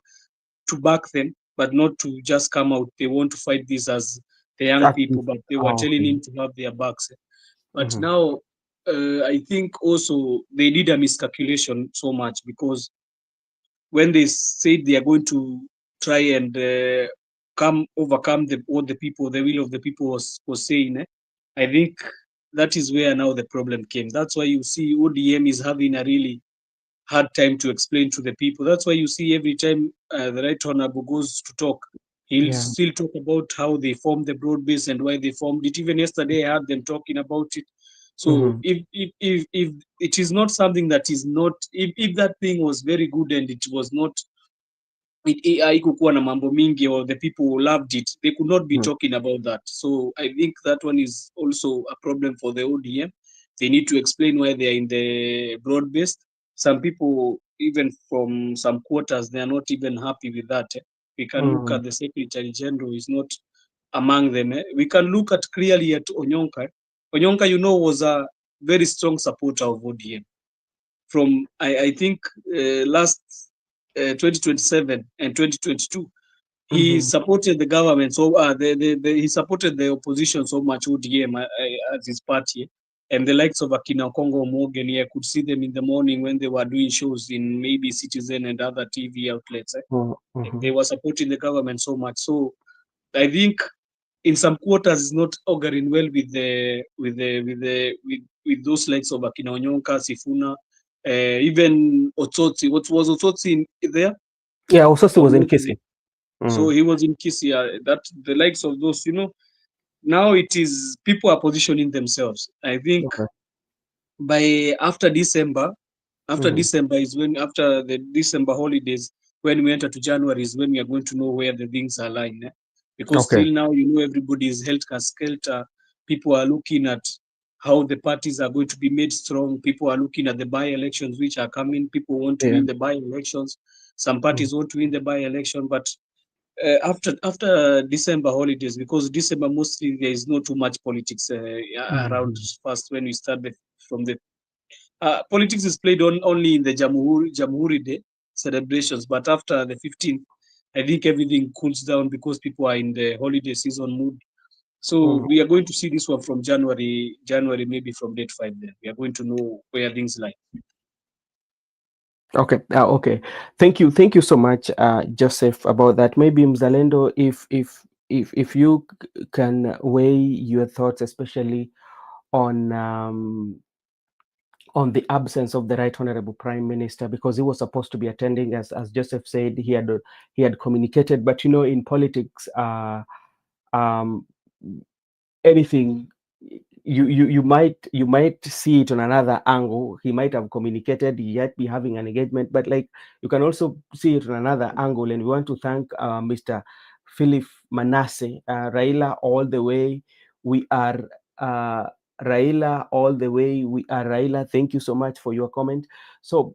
to back them, but not to just come out. They want to fight this as the young people, but they were telling him to have their backs. But now, I think also they did a miscalculation so much, because when they said they are going to try and overcome what the people, the will of the people was saying, I think that is where now the problem came. That's why you see ODM is having a really hard time to explain to the people. That's why you see every time the Right Honorable goes to talk, he'll still talk about how they formed the broad base and why they formed it. Even yesterday, I heard them talking about it. So if it is not something that is not, if that thing was very good and it was not, haikukuwa na mambo mingi, or the people who loved it, they could not be talking about that. So I think that one is also a problem for the ODM. They need to explain why they are in the broad based. Some people, even from some quarters, they are not even happy with that. We can look at the Secretary General is not among them. We can look at clearly at Onyonka. Onyonka, was a very strong supporter of ODM. From I think last 2027 and 2022, he supported the government. So he supported the opposition so much, ODM as his party. And the likes of Akina Kongo Morgan, I could see them in the morning when they were doing shows in maybe Citizen and other TV outlets. They were supporting the government so much. So I think in some quarters is not auguring well with those likes of Akina Onyonka, Sifuna, even Otsotsi. What was Otsotsi there? Yeah, Otsotsi was in Kisii. So he was in Kisii. That the likes of those, now it is people are positioning themselves. I think by after December is when, after the December holidays, when we enter to January is when we are going to know where the things are lying. Because still now, everybody is held skelter. People are looking at how the parties are going to be made strong. People are looking at the by-elections which are coming. People want to win the by-elections. Some parties want to win the by-election, but after December holidays, because December mostly there is not too much politics around. First, when we start from the politics is played only in the Jamhuri Day celebrations, but after the 15th, I think everything cools down because people are in the holiday season mood. So we are going to see this one from January, maybe from date 5 then. We are going to know where things lie. Okay. Okay. Thank you so much, Joseph, about that. Maybe Mzalendo, if you can weigh your thoughts, especially on the absence of the Right Honorable Prime Minister, because he was supposed to be attending, as Joseph said, he had communicated. But in politics, anything, you might see it on another angle. He might have communicated, yet be having an engagement, but like you can also see it on another angle. And we want to thank Mr. Philip Manasseh, Raila all the way. We are Raila all the way. We are Raila. Thank you so much for your comment. So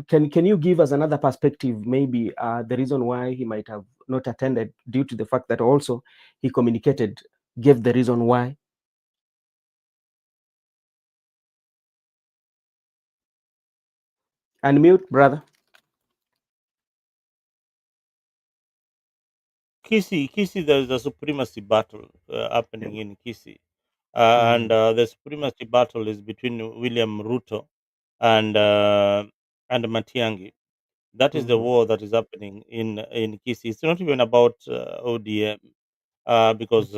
can you give us another perspective, maybe the reason why he might have not attended, due to the fact that also he communicated, gave the reason why? Unmute, brother. Kisii, there's a supremacy battle Yeah. happening in Kisii, and Mm, the supremacy battle is between William Ruto and Matiang'i. That is the mhm, war that is happening in Kisii. It's not even about ODM, because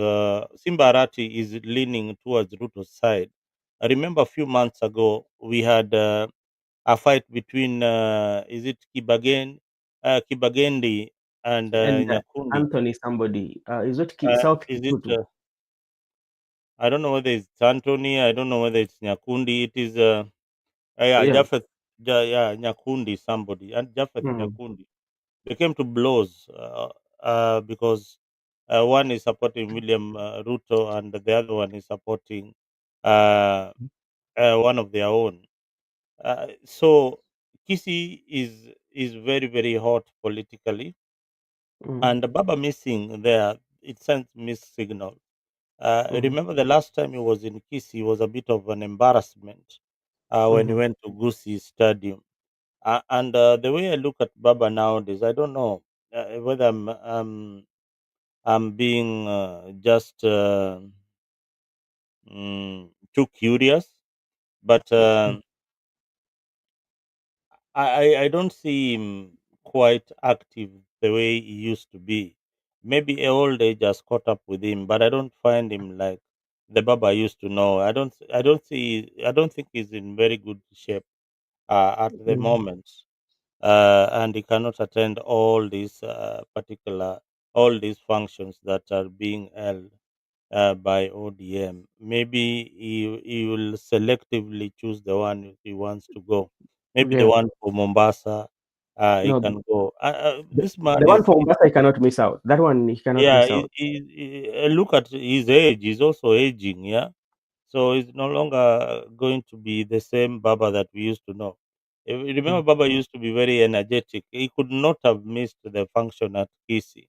Simba Arati is leaning towards Ruto's side. I remember a few months ago we had a fight between is it Kibagendi and and Nyakundi. Anthony somebody, is it South Is it? Kikutu? I don't know whether it's Anthony. I don't know whether it's Nyakundi. It is. Yeah, Yeah. Japheth. Yeah, Nyakundi. Somebody and Japheth Mm, Nyakundi. They came to blows because one is supporting William Ruto and the other one is supporting uh, one of their own. So Kisi is very very hot politically, mm, and Baba missing there, it sends missed signal. I mm, remember the last time he was in Kisi was a bit of an embarrassment when he mhm. went to Gusii Stadium. And the way I look at Baba nowadays, I don't know whether I'm being just too curious, but I don't see him quite active the way he used to be. Maybe old age has caught up with him, but I don't find him like the Baba I used to know. I don't think he's in very good shape at the Mm. moment, and he cannot attend all these functions that are being held by ODM. Maybe he will selectively choose the one he wants to go. Maybe the Yeah. one for Mombasa, he No, can go. the, This man the one is, for Mombasa I cannot miss out. That one he cannot yeah. miss out. Look at his age. He's also aging. Yeah, so he's no longer going to be the same Baba that we used to know. If you remember, Mm, Baba used to be very energetic. He could not have missed the function at Kisi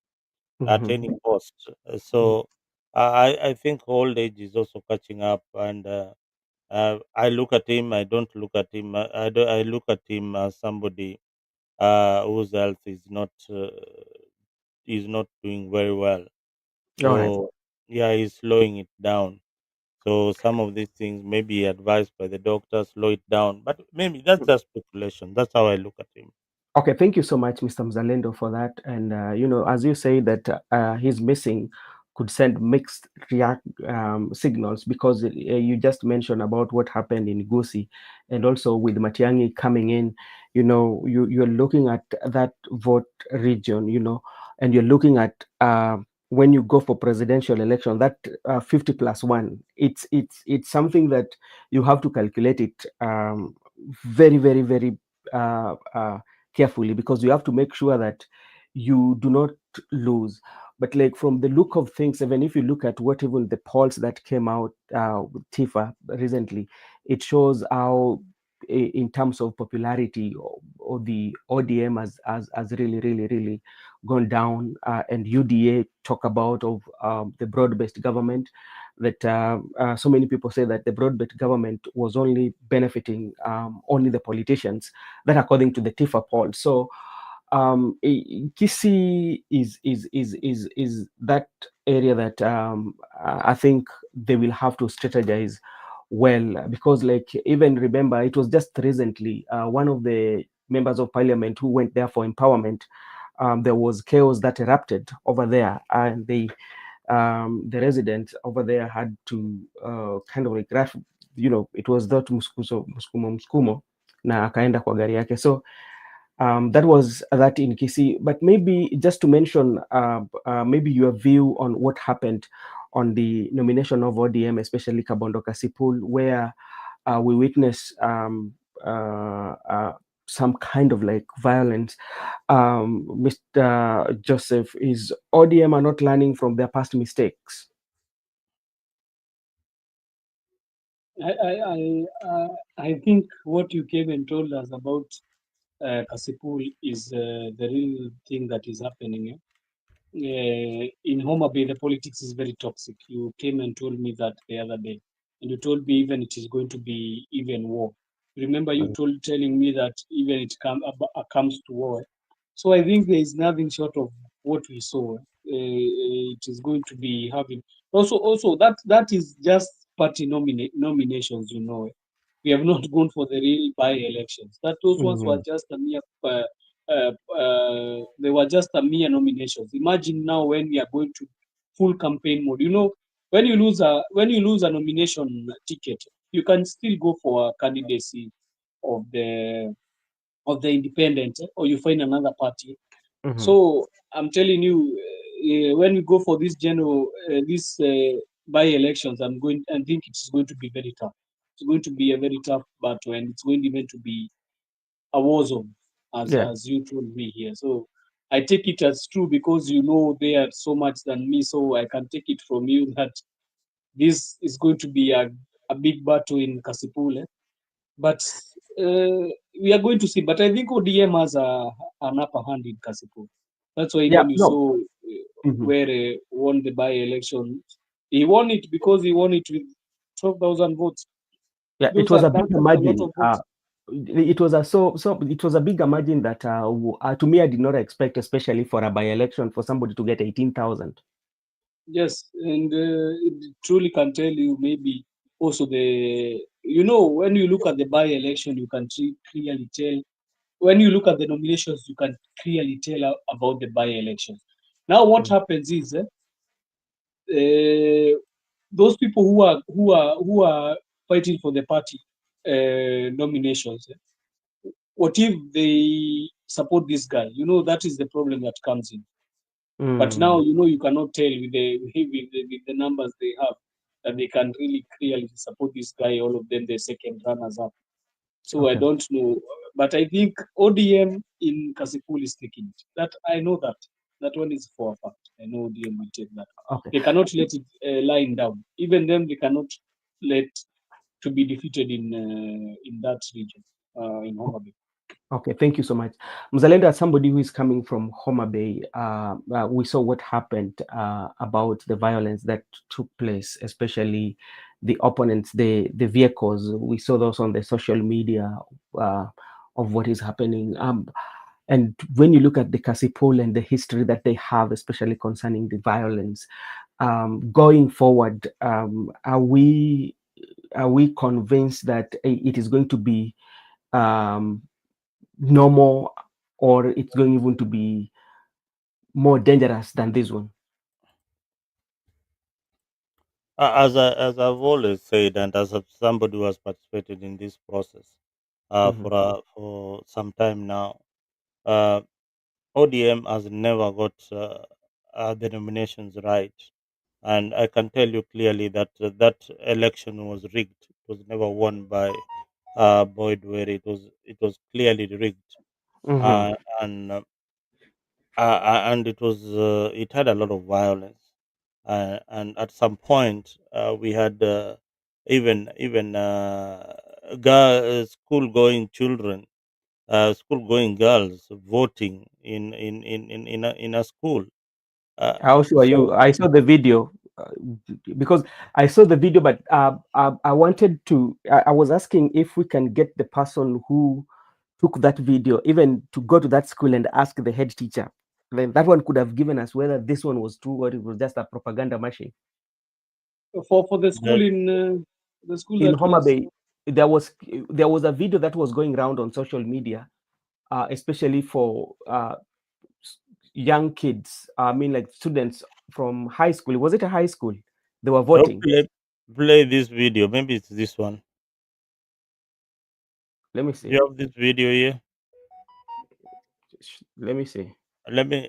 at mhm, any cost. mm, So I think old age is also catching up, and I look at him. I don't look at him. I look at him as somebody whose health is not doing very well. all right. So yeah, he's slowing it down. So some of these things may be advised by the doctor, slow it down. But maybe that's just speculation. That's how I look at him. Okay, thank you so much, Mr. Mzalendo, for that. And as you say that his missing could send mixed react signals, because you just mentioned about what happened in Gusi, and also with Matiangi coming in. You're looking at that vote region, and you're looking at when you go for presidential election, that 50+1. It's something that you have to calculate it very, very, very. Carefully, because you have to make sure that you do not lose. But like from the look of things, even if you look at what even the polls that came out with Tifa recently, it shows how in terms of popularity, or the ODM has really, really, really gone down, and UDA talk about of the broad-based government, that so many people say that the broad-based government was only benefiting only the politicians, that according to the Tifa poll. So Kisi is that area that I think they will have to strategize well, because like, even remember, it was just recently one of the members of parliament who went there for empowerment. There was chaos that erupted over there, and the resident over there had to kind of like it was that msukumo na akaenda kwa gari yake. So that was that in Kisii. But maybe just to mention, maybe your view on what happened on the nomination of ODM, especially Kabondo Kasipul, where we witnessed some kind of like violence. Mr. Joseph, is ODM are not learning from their past mistakes? I think what you came and told us about Kasipul is the real thing that is happening. In Homa Bay, the politics is very toxic. You came and told me that the other day, and you told me even it is going to be even war. Remember, you telling me that even it comes to war. So I think there is nothing short of what we saw. it is going to be having. Also that is just party nominations. We have not gone for the real by-elections. That those ones were just a mere. They were just a mere nominations. Imagine now when we are going to full campaign mode. When you lose a nomination ticket, you can still go for a candidacy of the independent, or you find another party. So I'm telling you, when we go for this by-elections, I think it's going to be very tough. It's going to be a very tough battle, and it's going even to be a war zone, as Yeah. as you told me here. So I take it as true because they are so much than me. So I can take it from you that this is going to be a big battle in Kasipul. But we are going to see. But I think ODM has an upper hand in Kasipul. That's why Yeah. even you No. saw where won the by-election. He won it because he won it with 12,000 votes. Yeah. It Those was are a bigger that's a lot margin. of votes. It was it was a bigger margin that to me I did not expect, especially for a by-election, for somebody to get 18,000. Yes, and it truly can tell you maybe also when you look at the by-election, you can clearly tell. When you look at the nominations, you can clearly tell about the by-elections. Now, what happens is those people who are fighting for the party nominations. What if they support this guy? That is the problem that comes in. But now you cannot tell with the numbers they have that they can really clearly support this guy. All of them, the second runners up. So I Okay. don't know, but I think ODM in Kasipul is taking it. That I know that. That one is for a fact. I know ODM will take that. Okay. They cannot let it lying down. Even them, they cannot let to be defeated in that region, in Homa Bay. Okay, thank you so much. Mzalendo, as somebody who is coming from Homa Bay, we saw what happened about the violence that took place, especially the opponents, the vehicles. We saw those on the social media of what is happening. And when you look at the Kasipul and the history that they have, especially concerning the violence, going forward, are we convinced that it is going to be normal, or it's going even to be more dangerous than this one? As I've always said, and somebody who has participated in this process for some time now, uh, ODM has never got the nominations right, and I can tell you clearly that that election was rigged. It was never won by Boyd Were. It was clearly rigged, uh, and uh, and it had a lot of violence, and at some point we had even school going children, school going girls voting in a school. How sure are So you? I saw the video, because I saw the video, but I wanted to. I was asking if we can get the person who took that video, even to go to that school and ask the head teacher. Then that one could have given us whether this one was true or it was just a propaganda machine. For the school that the school In that Homa was Bay, there was a video that was going around on social media, especially for young kids. I mean, like students from high school. Was it a high school? They were oh, voting. play this video. Maybe it's this one. Let me see. You have this video here. Let me see. Let me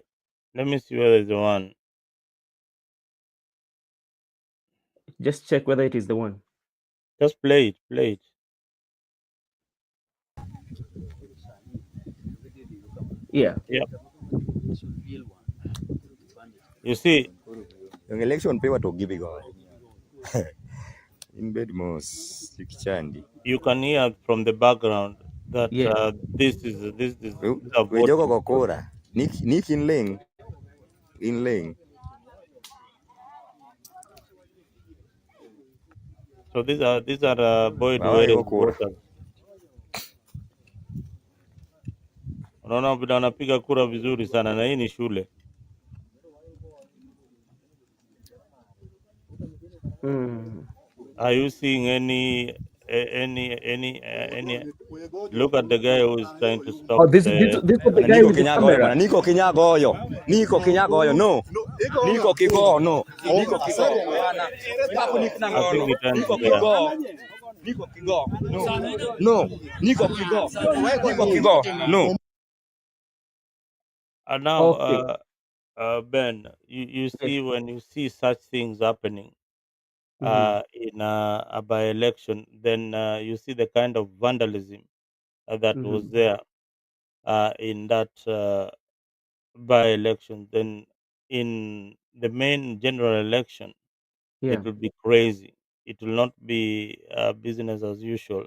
let me see whether it's the one. Just check whether it is the one. Just play it. Play it. Yeah. Yeah. You see, Yung election paper to give it in Bedmos, Chikichandi. you can hear from the background that Yeah. these are We jogo voting. kokora. Nick in Ling. So these are Boyd Bawaye Were kokora. voters. Unaona vile wanapiga kura vizuri sana, na hii ni shule. Mm. Are you seeing any? Look at the guy who is trying to stop Oh, the. this was the Bana guy Niko with the Kinyaga oyo, camera. bana Niko Kinyaga oyo. Niko Kinyaga oyo, no. Niko Kigo, no. Niko Kigo, bana. Hapo Niko I think Nangolo. it ends Niko there. Kigo. Niko Kigo, no. No. Niko Kigo. Niko Kigo, no. And now, Okay. Ben, you Yes. see when you see such things happening Mm-hmm. in a by-election, then you see the kind of vandalism that was Mm-hmm. there in that by-election. Then in the main general election, Yeah. it will be crazy. It will not be business as usual.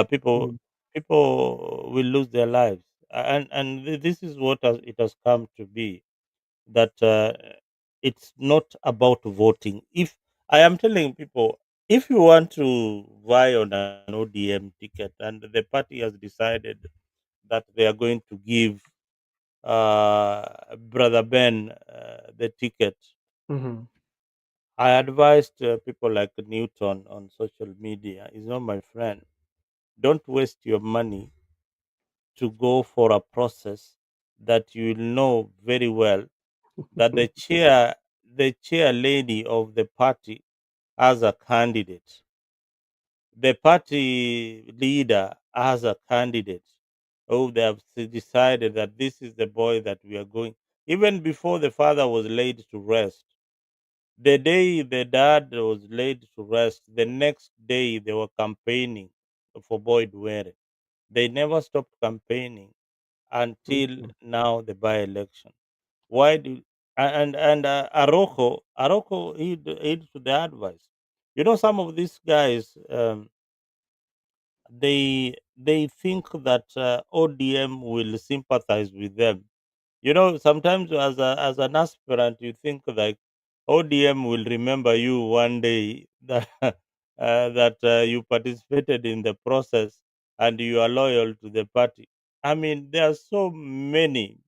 People Mm. people will lose their lives, and this is what it has come to be, that it's not about voting. If I am telling people, if you want to vie on an ODM ticket and the party has decided that they are going to give Brother Ben the ticket, Mm-hmm. I advised people like Newton on social media, he's not my friend. Don't waste your money to go for a process that you will know very well that the chair lady of the party as a candidate, the party leader as a candidate. Oh, they have decided that this is the boy that we are going. Even before the father was laid to rest, the day the dad was laid to rest, the next day they were campaigning for Boyd Were. They never stopped campaigning until Mm-hmm. now, the by-election. Why do and Aroko heed to the advice. You know, some of these guys, they think that ODM will sympathize with them. You know, sometimes as an aspirant, you think like ODM will remember you one day that you participated in the process and you are loyal to the party. I mean, there are so many,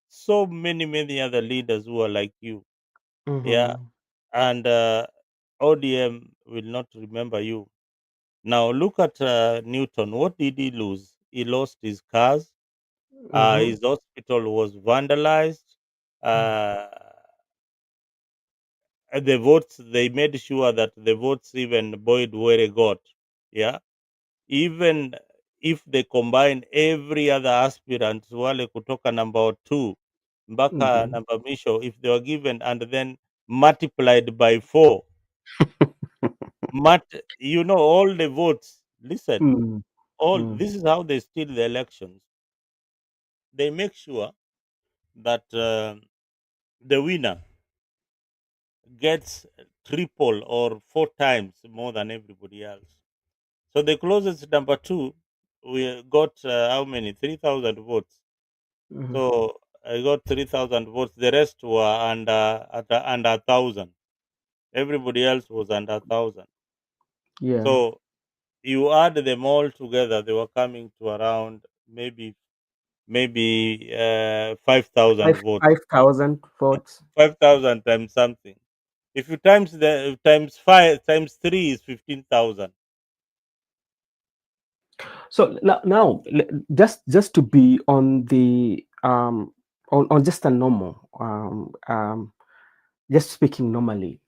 so many other leaders who are like you. Yeah, Mm-hmm. and ODM will not remember you. Now look at Newton. What did he lose? He lost his cars. Mm-hmm. His hospital was vandalized. Uh, and the votes, they made sure that the votes even Boyd Were got. Yeah. Even if they combine every other aspirant, wale kutoka number 2 mpaka Mm-hmm. number misho, if they were given and then multiplied by 4, all the votes. Listen, all Mm-hmm. this is how they steal the elections. They make sure that the winner gets triple or 4 times more than everybody else. So the closest number 2, we got how many? 3,000 votes. Mm-hmm. So I got 3,000 votes. The rest were under 1,000. Everybody else was under 1,000. Yeah. So you add them all together, they were coming to around maybe 5,000 votes. 5,000 votes. 5,000 times something. If you times 5 times 3 is 15,000. So now just to be on the on just a normal just speaking normally,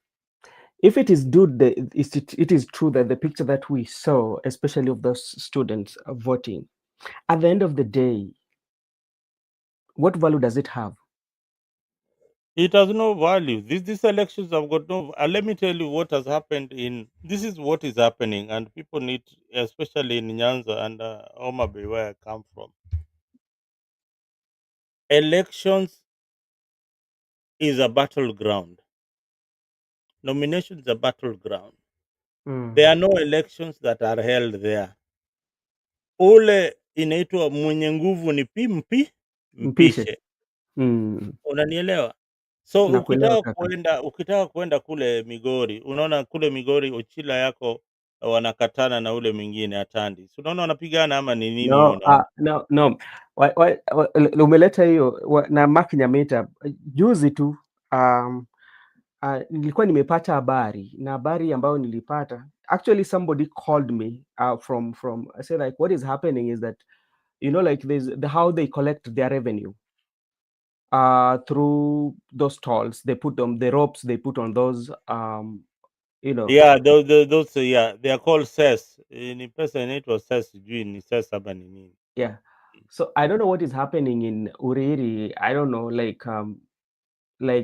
if it is it is true that the picture that we saw, especially of those students voting, at the end of the day, what value does it have? It has no value. These elections have got no. Let me tell you what has happened in. This is what is happening, and people need, especially in Nyanza and Homa Bay, where I come from. Elections is a battleground. Nomination is a battleground. There Mm. are no elections that are held there. Ule inaitwa mwenye nguvu ni Mpishe. mpishe. Mm. Unanielewa? So Nakuelewa ukitaka kaka. kwenda kule Migori, unaona kule Migori Ochila yako wanakatana na ule mwingine Atandi. Si unaona wanapigana ama ni nini hiyo No, unaona? no. Umeleta hiyo na Mark Nyamita juzi tu. nilikuwa nimepata habari, na habari ambayo nilipata, actually somebody called me from I said, like, what is happening is that, like there's how they collect their revenue through those tolls. They put them, the ropes they put on those, Yeah, those yeah, they are called ses. Ni pesa inaitwa ses, sijui ni ses hapa ni nini. yeah. So I don't know what is happening in Uriri. I don't know, like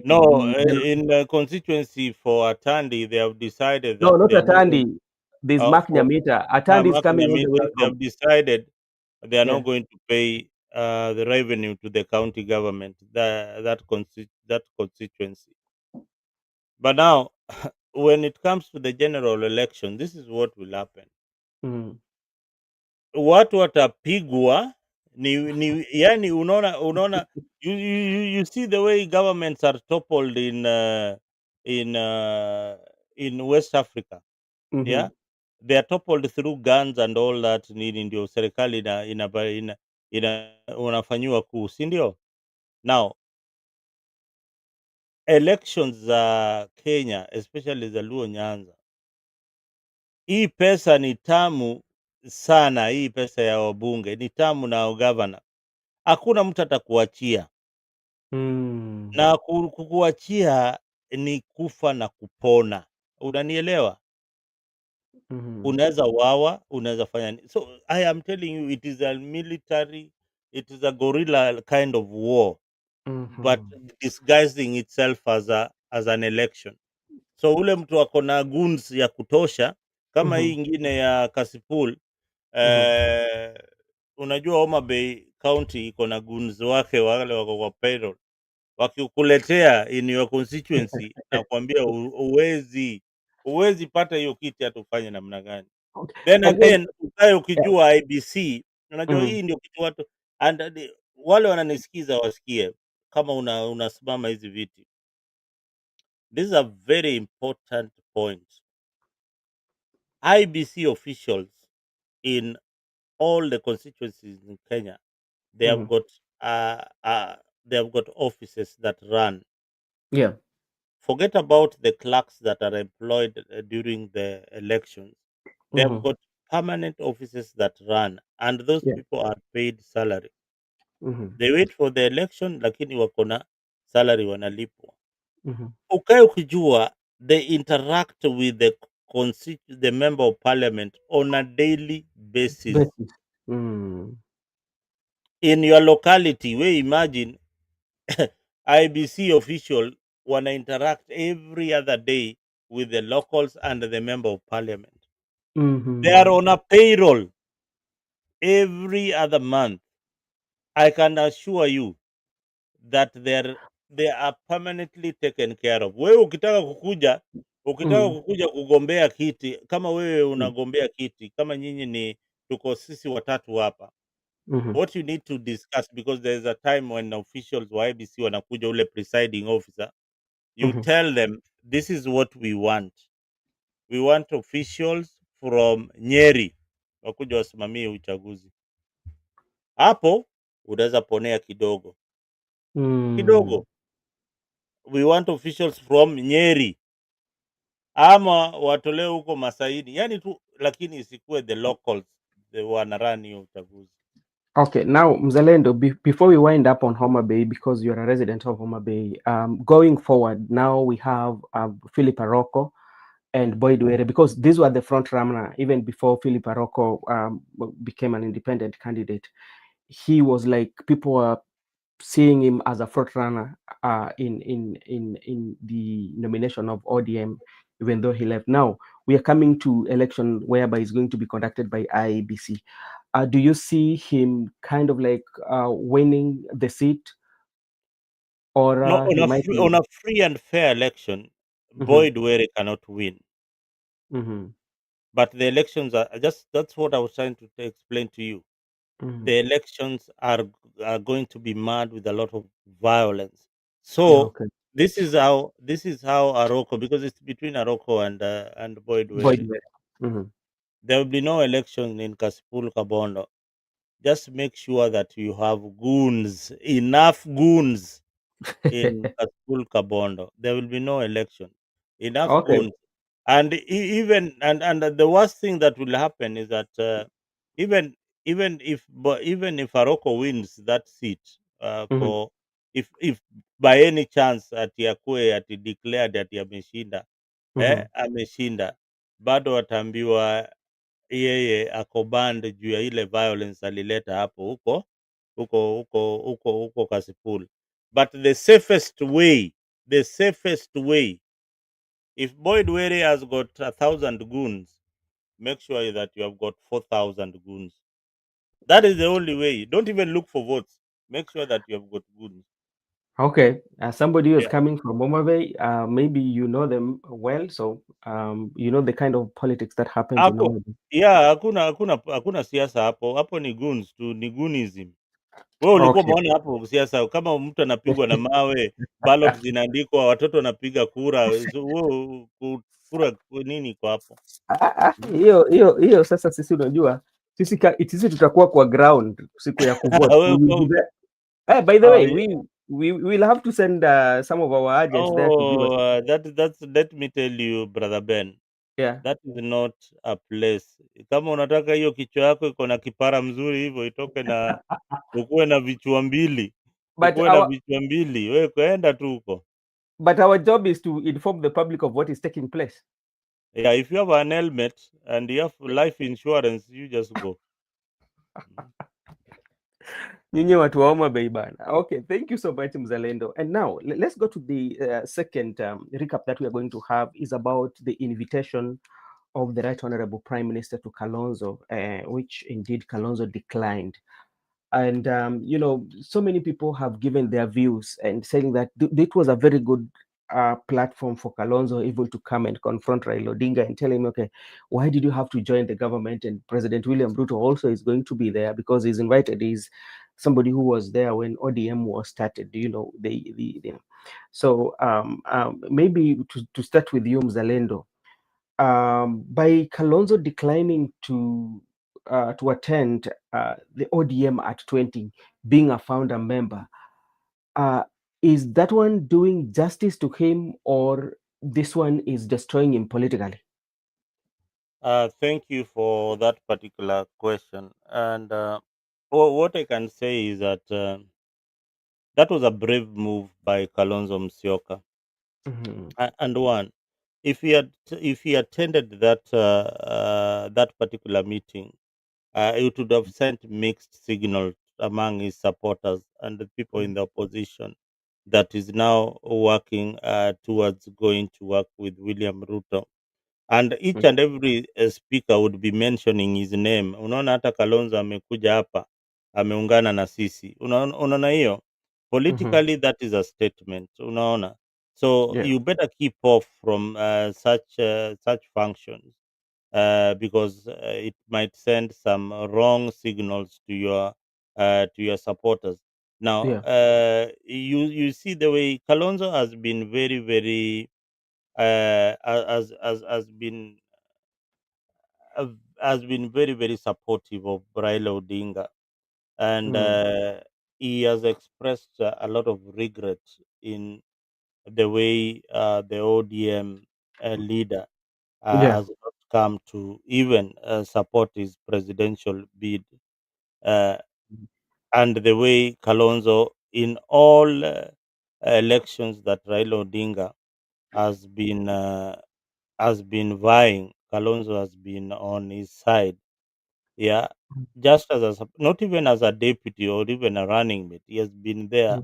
No, the in the constituency for Atandi, they have decided no, that not they are not going Atandi. There's Mark for Nyamita. Atandi is Mark coming all the way Nyamita, they from, have decided they are yeah. not going to pay the revenue to the county government, that constituency. But now, when it comes to the general election, this is what will happen. Mm. Watu watapigwa yani, unaona you see the way governments are toppled in in West Africa. Yeah, Mm-hmm. they are toppled through guns and all that, nini ndio serikali ina unafanyiwa kuu, si ndio? Now elections za Kenya, especially za Luo Nyanza, hii pesa ni tamu sana. Hii pesa ya wabunge ni tamu, na governor hakuna mtu atakuachia, Mm. na kukuachia ni kufa na kupona, unanielewa? Mm-hmm. Unaweza wawa, unaweza fanya so I am telling you, it is a military, it is a guerrilla kind of war, but Mm-hmm. disguising itself as an election. So ule mtu ako na goons ya kutosha, kama hii Mm-hmm. ingine ya Kasipul. Mm-hmm. Unajua Homa Bay County iko na goons wake, wale wako kwa payroll, wakikuletea in your constituency na kuambia uwezi pata hiyo kiti, hata ufanye namna gani. Okay. Then And then, again ukae yeah. ukijua IBC, unajua Mm-hmm. hii ndio kitu watu wale wananisikiza wasikie, kama unasimama hizi viti. This is a very important point. IBC officials in all the constituencies in Kenya, they have Mm-hmm. got they have got offices that run. Yeah. Forget about the clerks that are employed during the elections. They have Mm-hmm. got permanent offices that run, and those Yeah. people are paid salary. Mm-hmm. They wait for the election, lakini wako na salary, wanalipwa. Mm-hmm. Ukae ukijua they interact with the member of parliament on a daily basis. Basis. Mm. In your locality, we imagine IBC official wana interact every other day with the locals and the member of parliament. They are Mm-hmm. on a payroll every other month. I can assure you that they are permanently taken care of. Wewe ukitaka Mm-hmm. kukuja kugombea kiti, kama wewe unagombea kiti, kama nyinyi tuko sisi watatu hapa, Mm-hmm. what you need to discuss, because there is a time when officials wa IBC wanakuja, ule presiding officer, you Mm-hmm. tell them this is what we want. We want officials from Nyeri wakuja wasimamie uchaguzi. Hapo unaweza ponea kidogo Mm. kidogo. We want officials from Nyeri, ama watolewe huko Masaini, yani tu, lakini isikuwe the locals wanarani hiyo uchaguzi. Okay, now Mzalendo, before we wind up on Homa Bay, because you're a resident of Homa Bay, going forward, now we have Philip Aroko and Boyd Were, because these were the front runner even before Philip Aroko became an independent candidate. He was like, people were seeing him as a front runner in the nomination of ODM, even though he left. Now we are coming to election whereby it's going to be conducted by IEBC. Do you see him kind of like winning the seat, or No, he might lose? on a free and fair election, Mm-hmm. Boyd Were cannot win. Mm-hmm. But the elections are that's what I was trying to explain to you. Mm-hmm. The elections are going to be mad with a lot of violence. Yeah, So okay. this is how Aroko, because it's between Aroko and Boyd Were. Boyd Were. Mm-hmm. There will be no election in Kasipul Kabondo. Just make sure that you have goons, enough goons in Kasipul Kabondo. There will be no election. Enough Okay. goons. And even and the worst thing that will happen is that even even if Aroko wins that seat Mhm, for if by any chance ati akue ati declared ati ameshinda mhm. ameshinda, bado ataambiwa yeye ako banned juu ya ile violence alileta hapo huko Kasipul. But the safest way, if Boyd Were has got 1,000 goons, make sure that you have got 4,000 goons. That is the only way. Don't even look for votes. Make sure that you have got goons. Okay. Somebody who is Yeah. coming from Homa Bay, maybe you know them well, so you know the kind of politics that happens in Hapo Homa Bay. yeah, hakuna siasa hapo. Hapo ni goons tu, ni goonism. Wewe ulikuwa Okay. umeona hapo siasa, kama mtu anapigwa na mawe, ballot zinaandikwa, watoto wanapiga kura, so wewe kura nini kwa hapo? Hiyo sasa sisi unajua sisi tutakuwa kwa ground siku ya kuvote. We Wewe will be there. By the oh, way, yeah. we will have to send some of our agents there to give us. Oh, that's let me tell you brother Ben, Yeah. that is not a place. Kama unataka hiyo kichwa yako iko na kipara mzuri hivyo itoke na ukuwe na vichwa mbili, But our wewe kwenda tu huko. but our job is to inform the public of what is taking place. Yeah, if you have an helmet and you have life insurance, you just go. Nyinyi watu wa Homa Bay bana. Okay, thank you so much Mzalendo. And now let's go to the second recap that we are going to have is about the invitation of the Right Honorable Prime Minister to Kalonzo, which indeed Kalonzo declined. And you know, so many people have given their views and saying that it was a very good platform for Kalonzo able to come and confront Raila Odinga and tell him, okay, why did you have to join the government? And President William Ruto also is going to be there because he's invited. He's somebody who was there when ODM was started. You know, so maybe to start with you, Mzalendo, by Kalonzo declining to attend the ODM at 20, being a founder member, uh, is that one doing justice to him, or this one is destroying him politically? Thank you for that particular question. And what I can say is that that was a brave move by Kalonzo Musyoka. Mhm. And one, if he attended that particular meeting, it would have sent mixed signals among his supporters and the people in the opposition that is now working towards going to work with William Ruto. And each and every speaker would be mentioning his name. Unaona hata Kalonzo amekuja hapa ameungana na sisi. Unaona hiyo? Mhm. Politically that is a statement. Unaona? So Yeah. you better keep off from such functions because it might send some wrong signals to your supporters. Now, Yeah. you see the way Kalonzo has been very uh, has been very supportive of Raila Odinga, and Mm. he has expressed a lot of regret in the way the ODM leader Yeah. has not come to even support his presidential bid, uh, and the way Kalonzo in all elections that Raila Odinga has been uh, has been vying, Kalonzo has been on his side. Yeah, just as not even as a deputy or even a running mate, he has been there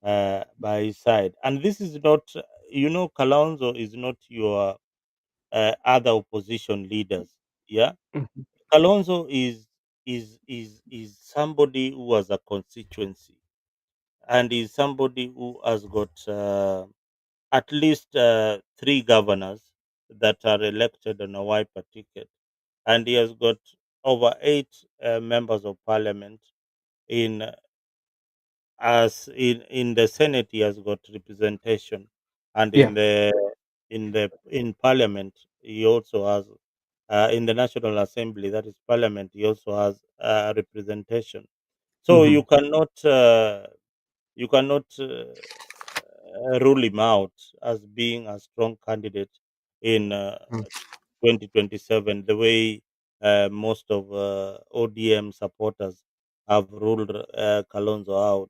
Mm. by his side. And this is not, Kalonzo is not your other opposition leaders. Yeah, Mhm. Kalonzo is somebody who has a constituency and is somebody who has got at least three governors that are elected on a wiper ticket, and he has got over eight members of parliament in as in the Senate. He has got representation, and Yeah. in Parliament he also has in the National Assembly, that is Parliament, he also has representation. So Mhm. you cannot rule him out as being a strong candidate in Mm, 2027, the way most of ODM supporters have ruled Kalonzo out.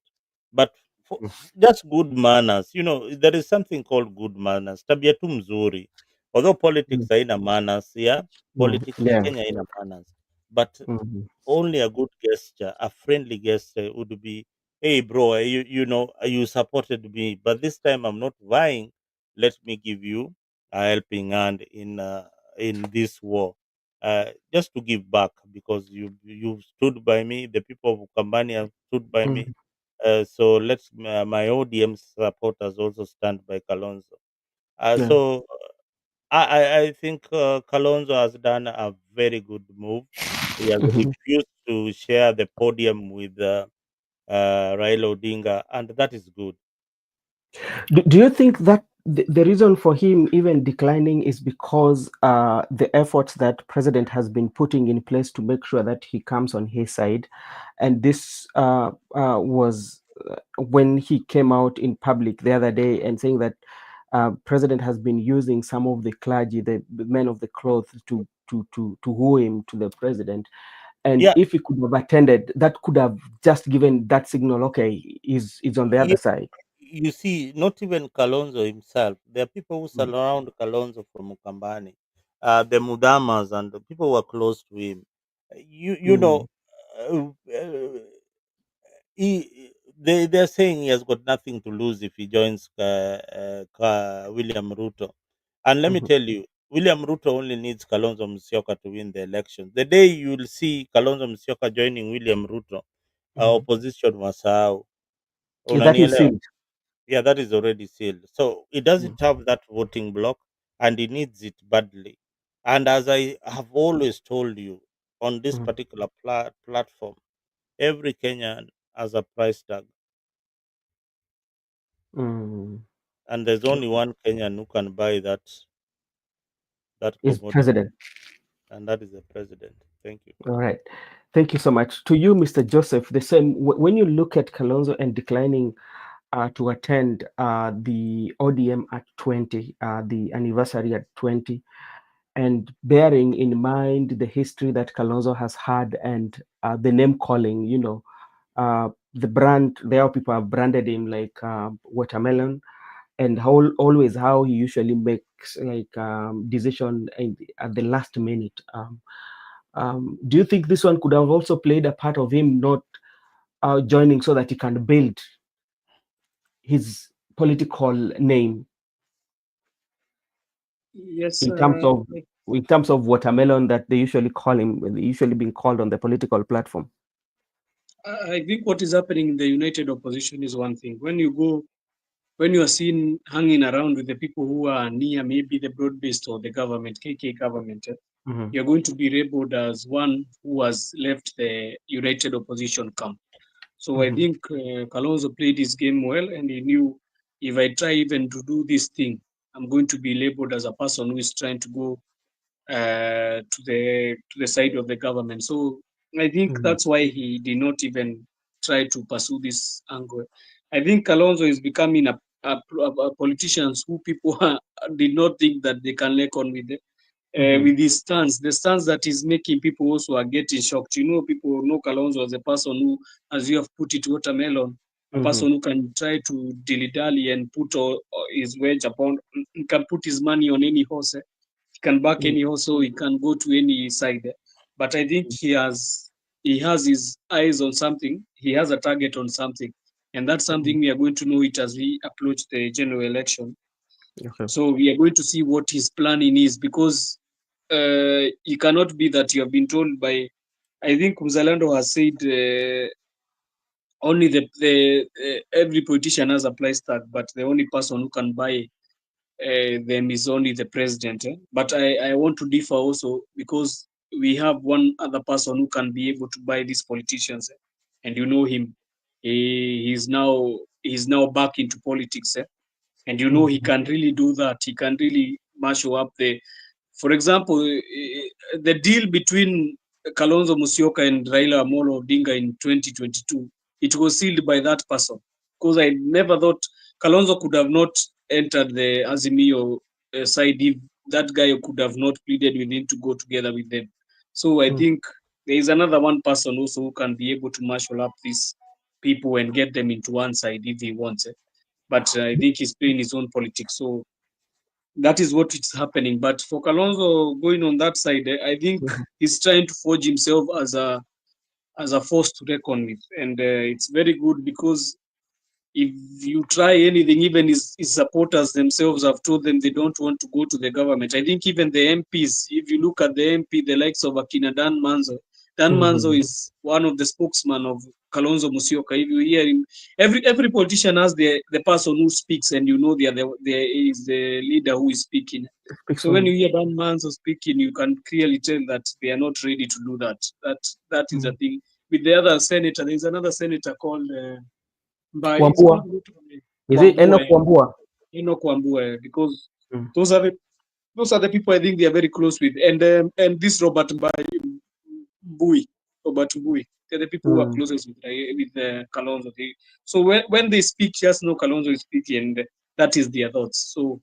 But for, mm, just good manners, there is something called good manners. Tabia tu mzuri. Although politics mm, haina manners, yeah, politics ya yeah. Kenya haina manners. But Mhm, only a good gesture, a friendly gesture would be, hey bro, you supported me, but this time I'm not vying. Let me give you a helping hand in this war. Just to give back because you stood by me, the people of Ukambani have stood by me. mhm, So let's my ODM supporters also stand by Kalonzo. yeah. So I think Kalonzo has done a very good move. He has Mhm. refused to share the podium with Raila Odinga, and that is good. Do you think that the reason for him even declining is because the efforts that president has been putting in place to make sure that he comes on his side, and this was when he came out in public the other day and saying that president has been using some of the clergy, the men of the cloth, to woo him to the president. And Yeah, if he could have attended, that could have just given that signal, okay, he's on the other you, side. you see, not even Kalonzo himself. There are people who Mm, surround Kalonzo from Mukambani, the Mudamas, and the people who are close to him. You know, mm, uh, uh, they're saying he has got nothing to lose if he joins William Ruto. And let me mhm, tell you, William Ruto only needs Kalonzo Musyoka to win the election. The day you will see Kalonzo Musyoka joining William Ruto, mhm. opposition wasahau. Is that his Unanielewa? seat? Yeah, that is already sealed. So he Mm, doesn't have that voting block, and he needs it badly. And as I have always told you on this mm, particular platform, every Kenyan has a price tag, mm. and there's only one Kenyan who can buy that Is commodity, president. and that is the president. Thank you. All right. Thank you so much. To you, Mr. Joseph, the same. When you look at Kalonzo and declining to attend the ODM at 20, the anniversary at 20, and bearing in mind the history that Kalonzo has had and the name calling, the brand, there are people have branded him like watermelon, and how always how he usually makes like decision at the last minute. Do you think this one could have also played a part of him not joining so that he can build his political name Yes, in terms of watermelon that they usually call him, usually being called on the political platform? I think what is happening in the united opposition is one thing. When you are seen hanging around with the people who are near maybe the broad-based or the government, KK government, Mm-hmm. you're going to be labeled as one who has left the united opposition camp. So I Mm-hmm. think Kalonzo played his game well, and he knew if I try even to do this thing, I'm going to be labeled as a person who is trying to go to the side of the government. So I think Mm-hmm. that's why he did not even try to pursue this angle. I think Kalonzo is becoming a politicians who people did not think that they can link on Mm-hmm. with his stance. The stance that is making people also are getting shocked. People know Kalonzo as a person who, as you have put it, watermelon, a Mm-hmm. person who can try to dilly-dally and put his wedge upon, he can put his money on any horse. He can back any horse, so he can go to any side. But I think he has his eyes on something. He has a target on something, and that's Mm-hmm. something we are going to know it as we approach the general election. Okay. So we are going to see what his planning is, because it cannot be that you have been told by, I think Mzalando has said only every politician has a price tag, but the only person who can buy them is only the president. But I want to differ also, because we have one other person who can be able to buy these politicians, and you know him. He's now back into politics, and he Mm-hmm. can really do that. He can really marshal up for example, the deal between Kalonzo Musyoka and Raila Amolo Odinga in 2022, it was sealed by that person, because I never thought Kalonzo could have not entered the Azimio side if that guy could have not pleaded with him to go together with them. So I Mm. think there is another one person also who can be able to marshal up these people and get them into one side if he wants it. But I think he's playing his own politics. So that is what is happening. But for Kalonzo going on that side, I think Mhm. he's trying to forge himself as a force to reckon with, and it's very good because if you try anything, even his supporters themselves have told them they don't want to go to the government. I think even the MPs, if you look at the MP, the likes of Akina Dan Manzo Mhm. is one of the spokesman of Kalonzo Musyoka. If you hear him, every politician has the person who speaks, and you know there is the leader who is speaking. Speaks So for when you him. hear Dan Manzo speaking, you can clearly tell that they are not ready to do that. That is a Mm. thing. With the other senator, there is another senator called. But it's Wambua. called Is it Wambua, Enoch Wambua? Enoch Wambua, because Mm. those are the those are the people I think they are very close with, and this Mbui, Robert Mbui, they're the people who are Mm. closest with Kalonzo. So when they speak, just know Kalonzo is speaking, and that is their thoughts. So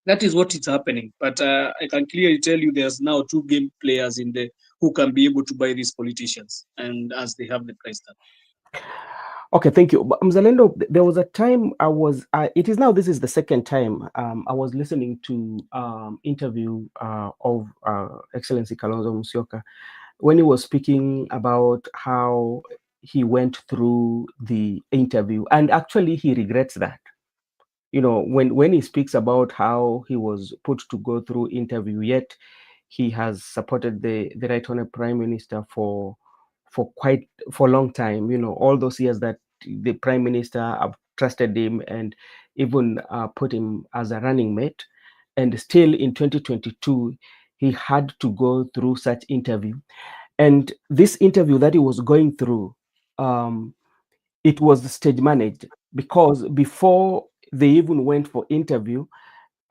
that is what is happening. But I can clearly tell you, there's now two game players in there who can be able to buy these politicians, and as they have the price tag. Okay, thank you. But, Mzalendo, there was a time it is now, this is the second time I was listening to interview of Excellency Kalonzo Musyoka when he was speaking about how he went through the interview, and actually he regrets that. When he speaks about how he was put to go through interview, yet he has supported the right honorable prime minister for a long time, all those years that the prime minister have trusted him and even put him as a running mate, and still in 2022 he had to go through such interview. And this interview that he was going through, um, it was stage managed, because before they even went for interview,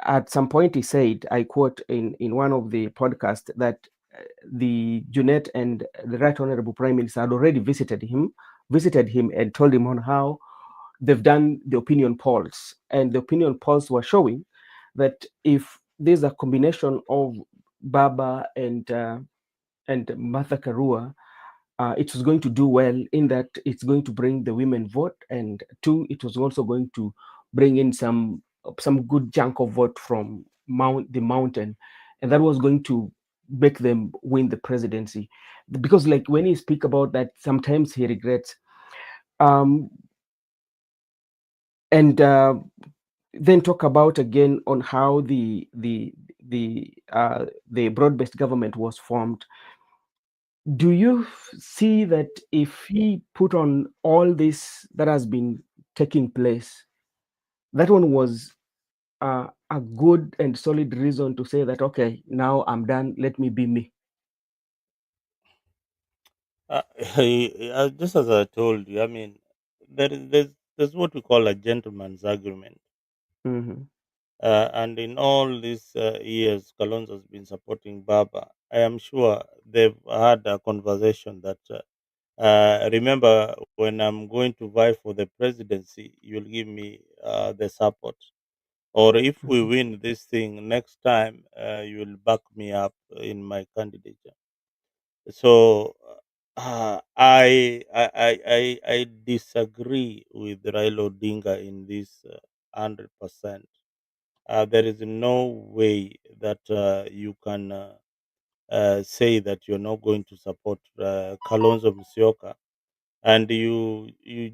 at some point he said, I quote in one of the podcasts, that the Junet and the Right Honorable Prime Minister had already visited him and told him on how they've done the opinion polls, and the opinion polls were showing that if there's a combination of Baba and Martha Karua, it was going to do well, in that it's going to bring the women vote, and two, it was also going to bring in some good chunk of vote from the mountain, and that was going to make them win the presidency. Because, like, when he speak about that, sometimes he regrets. Um, and then talk about again on how the broad-based government was formed. Do you see that if he put on all this that has been taking place, that one was a good and solid reason to say that, okay, now I'm done, let me be me? Uh, just as I told you, I mean, there's what we call a gentleman's agreement. Mm-hmm. And in all these years, Kalonzo has been supporting Baba. I am sure they've had a conversation that, remember, when I'm going to vie for the presidency, you'll give me the support. Or if we win this thing next time, you'll back me up in my candidature. So I disagree with Raila Odinga in this 100%. There is no way that you can say that you're not going to support Kalonzo Musyoka, and you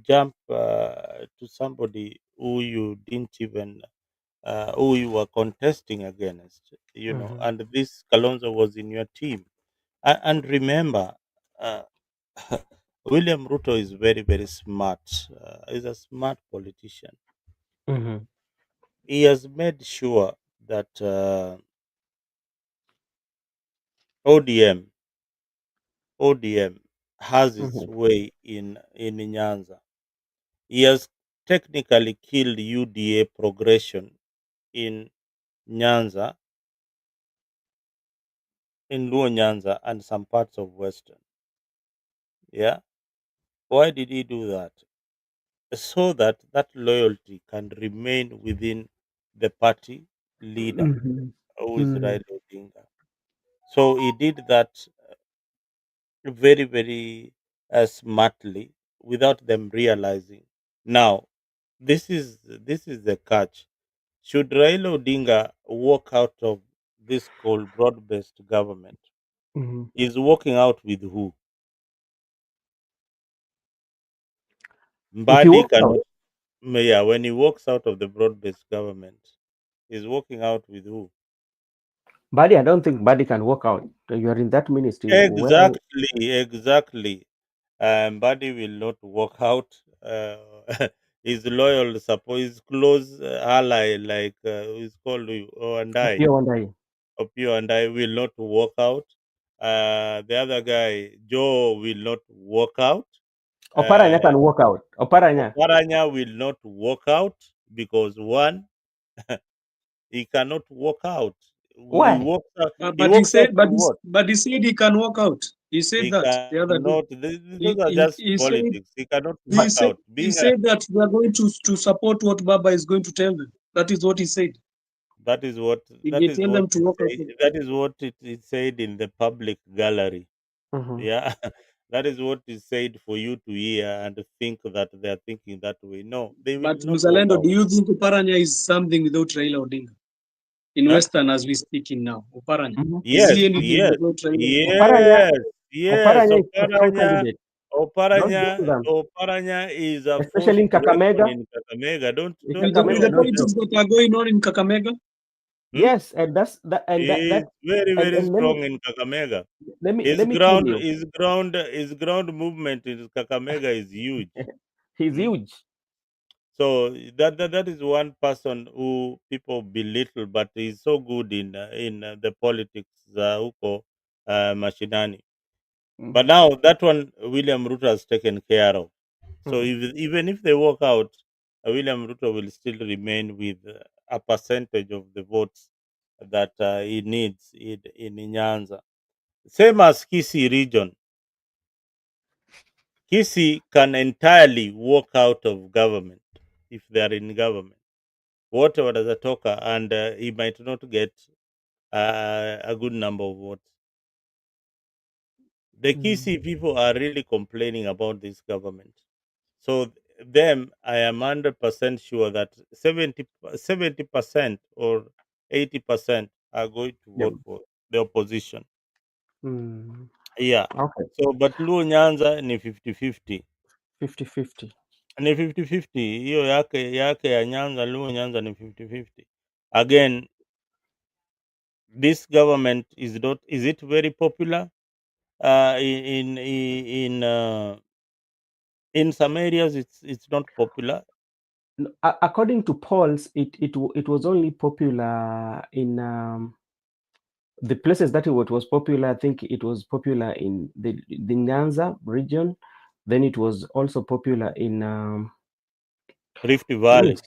jump to somebody who you didn't even who you were contesting against, Mm-hmm. and this Kalonzo was in your team. And remember, uh, William Ruto is very, very smart. He's a smart politician. Mm-hmm. He has made sure that ODM ODM has its Mm-hmm. way in Nyanza. He has technically killed UDA progression in Nyanza, in Luo Nyanza, and some parts of Western. Yeah. Why did he do that? so that that loyalty can remain within the party leader, Mhm. who is Mm. Raila Odinga. So he did that very, very smartly without them realizing. Now, this is the catch. Should Raila Odinga walk out of this called broad-based government, Mhm. is walking out with who? If he Mbadi walks out, cannot. Yeah, when he walks out of the broad-based government, he's walking out with who? Buddy, I don't think Buddy can walk out. You are in that ministry. Where Exactly, exactly. Mbadi will not walk out. His loyal support, his close ally, like who's called Opiyo Wandayi. Opio and I will not walk out. The other guy, Joe, will not walk out. Uh, Oparanya can walk out. Oparanya. Oparanya will not walk out because one, he cannot walk out. He Why? walks out. He But he walks out said, to what? but he said he can walk out. He said He that the other day. cannot. Those are just He said politics. He cannot he walk But said out. he Being a said that we are going to support what Baba is going to tell them. That is what he said. that is what He that may is tell what them to it walk out. say, that is what it said in the public gallery. mhm. Yeah, that is what is said for you to hear and think that they are thinking that way. No, they will But not walk Muzalendo, out. do you think Uparanya is something without Raila Odinga? In Huh? Western, as we speaking now, Uparanya. Mhm. Is Yes, he anything yes, without Raila Odinga? Oparanya, yes, yes. Oparanya is a strong candidate. Don't joke with them, Oparanya is a force especially in to reckon Kakamega. in Kakamega. In With Kakamega, the don't politics joke. that are going on in Kakamega, Hmm? Yes, and that's that, and that He is that, very, very and strong in Kakamega. let me tell you, His ground movement in Kakamega is huge. he's Hmm? huge. So that is one person who people belittle, but he's so good in the politics huko mashinani. But Mhm. now that one William Ruto has taken care of. So Mhm. even if they walk out, William Ruto will still remain with a percentage of the votes that he needs in Nyanza. Same as Kisii region. Kisii can entirely walk out of government if they are in government. Whatever does a talker, and he might not get a good number of votes. The Mhm. Kisii people are really complaining about this government. So them, I am 100% sure that 70% or 80% are going to Yep. vote for the opposition. Mm. Yeah. Okay. So but Luo Nyanza ni 50-50. 50-50. Ni 50-50. Hiyo yake ya Nyanza, Luo Nyanza ni 50-50. Again, this government is not, is it very popular? In some areas it's not popular. According to polls, it was only popular in the places that it was popular. I think it was popular in the Nyanza region. Then it was also popular in Rift Valley, which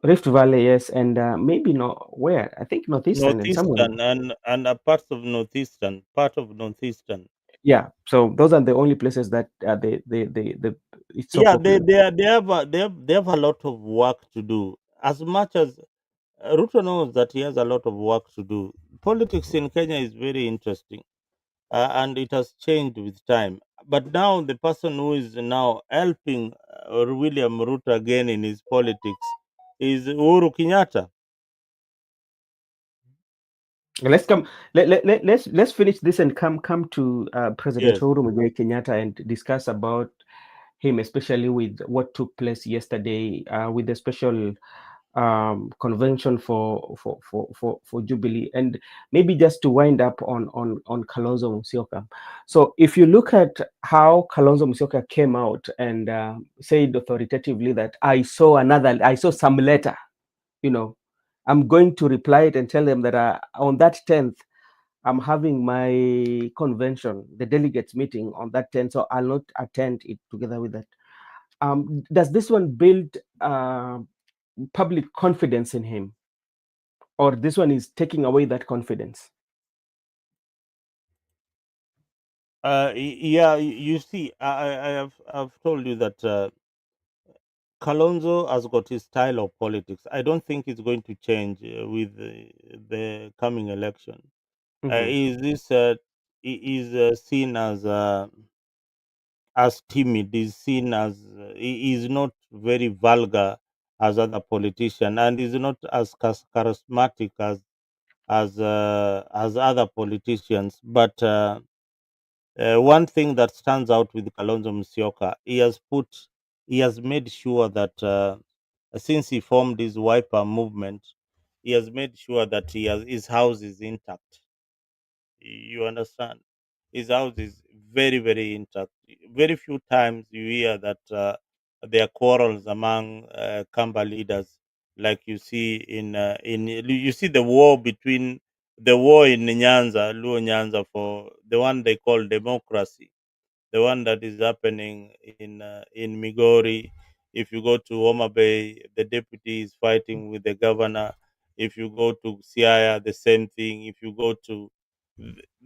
Rift Valley, yes, and maybe not where. I think northeastern and somewhere. northeastern, and a part of northeastern. Yeah, so those are the only places that it's so Yeah, popular. they have a lot of work to do. As much as Ruto knows that he has a lot of work to do. Politics in Kenya is very interesting, and it has changed with time. But now the person who is now helping William Ruto again in his politics is Uhuru Kenyatta. Let's come. Let's finish this and come to President Yes. Uhuru Muigai Kenyatta and discuss about him, especially with what took place yesterday with the special convention for Jubilee, and maybe just to wind up on Kalonzo Musyoka. So if you look at how Kalonzo Musyoka came out and said authoritatively that I saw some letter, you know, I'm going to reply it and tell them that on that 10th I'm having my convention, the delegates meeting on that 10th, so I'll not attend it together with that. Does this one build public confidence in him, or this one is taking away that confidence? Yeah, you see, I've told you that Kalonzo has got his style of politics. I don't think it's going to change with the coming election. Mm-hmm. He is seen as timid. He's seen as he is not very vulgar as other politicians, and is not as charismatic as other politicians. But one thing that stands out with Kalonzo Musyoka, he has made sure that since he formed his Wiper movement, he has made sure that his house is intact. You understand? His house is very, very intact. Very few times you hear that there are quarrels among Kamba leaders, like you see in you see the war in Nyanza, Luo Nyanza, for the one they call democracy, the one that is happening in Migori. If you go to Homa Bay, the deputy is fighting with the governor. If you go to Siaya, the same thing. If you go to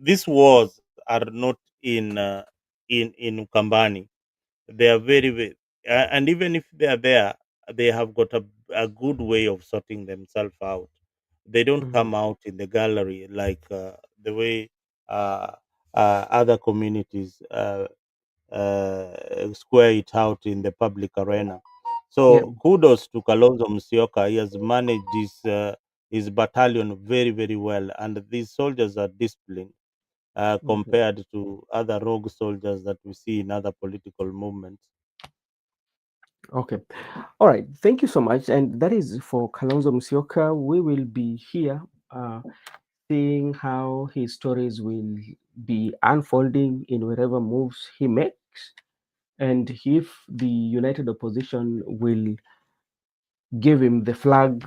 these wars are not in Ukambani. They are and even if they are there, they have got a good way of sorting themselves out. They don't Mm-hmm. come out in the gallery like the way uh, other communities square it out in the public arena. Yeah. So kudos to Kalonzo Musyoka. He has managed his battalion very, very well, and these soldiers are disciplined Mm-hmm. compared to other rogue soldiers that we see in other political movements. Okay. All right. Thank you so much. And that is for Kalonzo Musyoka. We will be here seeing how his stories will be unfolding in wherever moves he makes, and if the united opposition will give him the flag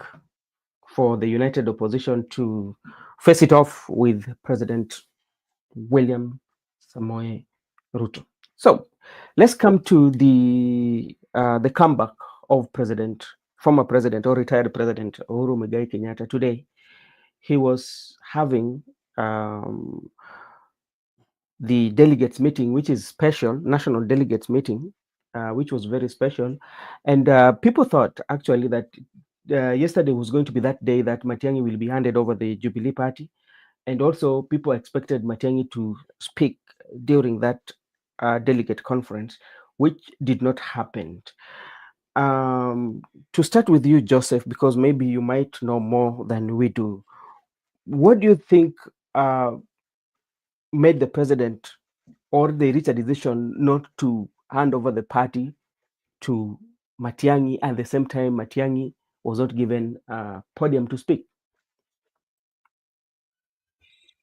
for the united opposition to face it off with President William Samoei Ruto. So let's come to the comeback of former president or retired president Uhuru Muigai Kenyatta today. He was having um, the delegates meeting, which is special, national delegates meeting, which was very special. And people thought actually that yesterday was going to be that day that Matiang'i will be handed over the Jubilee Party. And also, people expected Matiang'i to speak during that delegate conference, which did not happen. Um, to start with you, Joseph, because maybe you might know more than we do. What do you think made the president, or they reached a decision not to hand over the party to Matiang'i, at the same time Matiang'i was not given a podium to speak?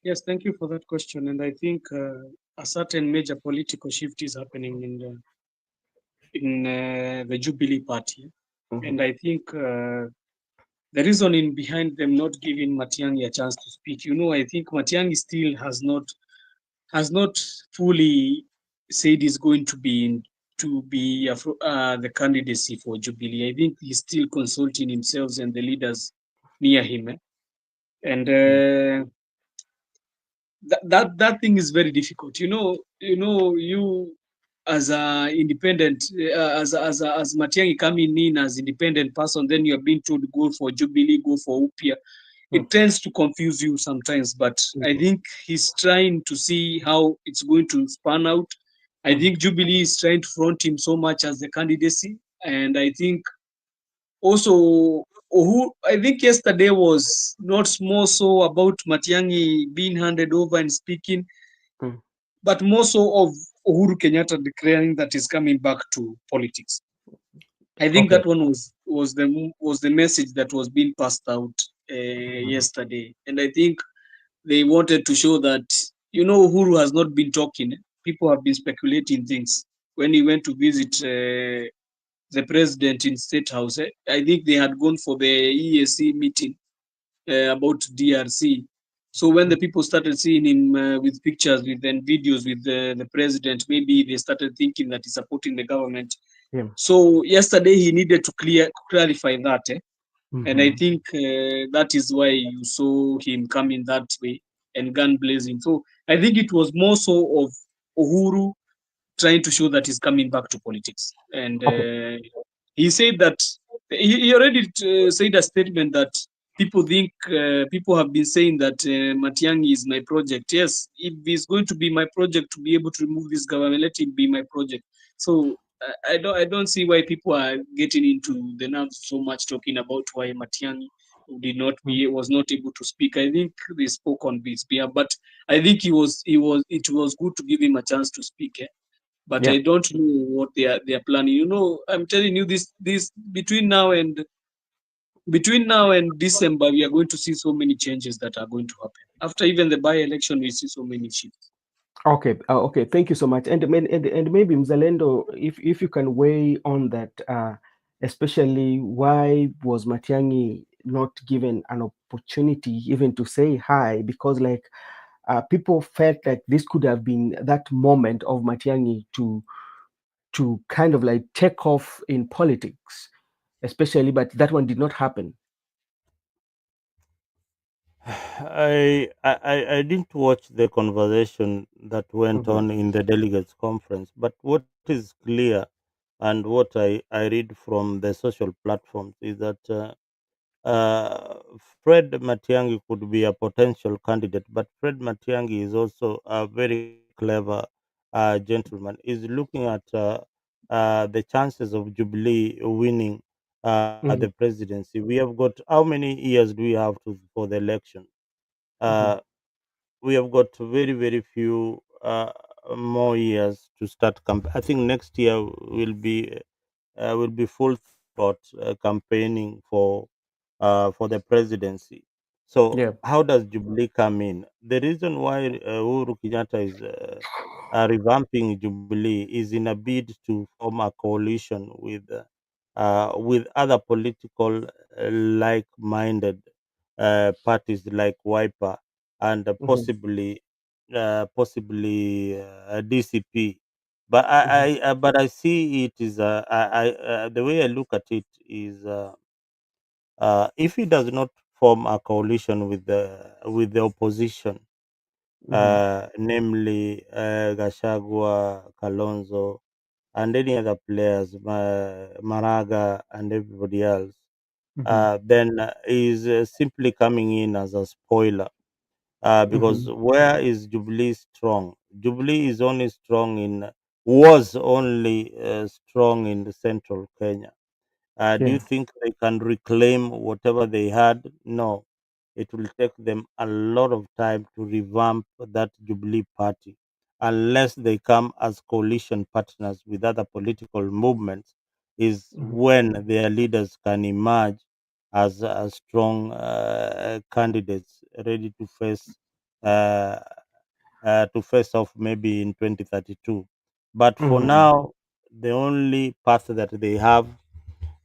Yes, thank you for that question. And I think a certain major political shift is happening in the Jubilee Party. Mhm. And I think the reason in behind them not giving Matiang'i a chance to speak, I think Matiang'i still has not fully said he's going to be the candidacy for Jubilee. I think he's still consulting himself and the leaders near him. And that thing is very difficult. You as a independent, as Matiang'i coming in as independent person, then you're being told go for Jubilee, go for Upia. Mhm. It tends to confuse you sometimes, but I Mhm. think he's trying to see how it's going to span out. I Mhm. think Jubilee is trying to front him so much as the candidacy, and I think also who I think yesterday was not more so about Matiang'i being handed over and speaking, Mhm. but more so of Uhuru Kenyatta declaring that he's coming back to politics. I think Okay. that one was the message that was being passed out Mhm. yesterday, and I think they wanted to show that Uhuru has not been talking. People have been speculating things when he went to visit the president in State House. I think they had gone for the EAC meeting about DRC. So when the people started seeing him with pictures, with then videos with the president, maybe they started thinking that he's supporting the government. Yeah. So yesterday he needed to clarify that, and I Mhm. think that is why you saw him coming that way and gun blazing. So I think it was more so of Uhuru trying to show that he's coming back to politics, and Okay. He said that he already said a statement that people have been saying that Matiang'i is my project. Yes, if he's going to be my project to be able to remove this government, let it be my project. So I don't see why people are getting into the nerves so much talking about why Matiang'i was not able to speak. I think they spoke on his behalf, but I think it was good to give him a chance to speak. But Yeah. I don't know what they are planning. I'm telling you this between now and December, we are going to see so many changes that are going to happen. After even the by-election, we see so many shifts. Okay. Okay. Thank you so much. And maybe Mzalendo, if you can weigh on that, especially why was Matiang'i not given an opportunity even to say hi? Because like people felt like this could have been that moment of Matiang'i to kind of like take off in politics, especially, but that one did not happen. I didn't watch the conversation that went Mhm. on in the delegates conference, but what is clear and what I read from the social platforms is that Fred Matiang'i could be a potential candidate, but Fred Matiang'i is also a very clever gentleman. Is looking at the chances of Jubilee winning the Mhm. presidency. We have got how many years do we have for the election? Mhm. Uh, we have got very few more years to start. I think next year will be full throat campaigning for the presidency. So Yeah. how does Jubilee come in? The reason why Uhuru Kenyatta is revamping Jubilee is in a bid to form a coalition with other political like-minded parties like Wiper and Mhm. possibly DCP. But Mhm. I see it is the way I look at it is if he does not form a coalition with the opposition, Mhm. namely Gashagwa, Kalonzo, and any other players, Maraga, and everybody else, Mhm. then is simply coming in as a spoiler. Because Mhm. where is Jubilee strong? Jubilee is only strong in was only strong in the central Kenya. Do you Yeah. think they can reclaim whatever they had? No. It will take them a lot of time to revamp that Jubilee party unless they come as coalition partners with other political movements, is Mhm. when their leaders can emerge as strong candidates ready uh, to face off maybe in 2032. But for Mhm. now, the only path that they have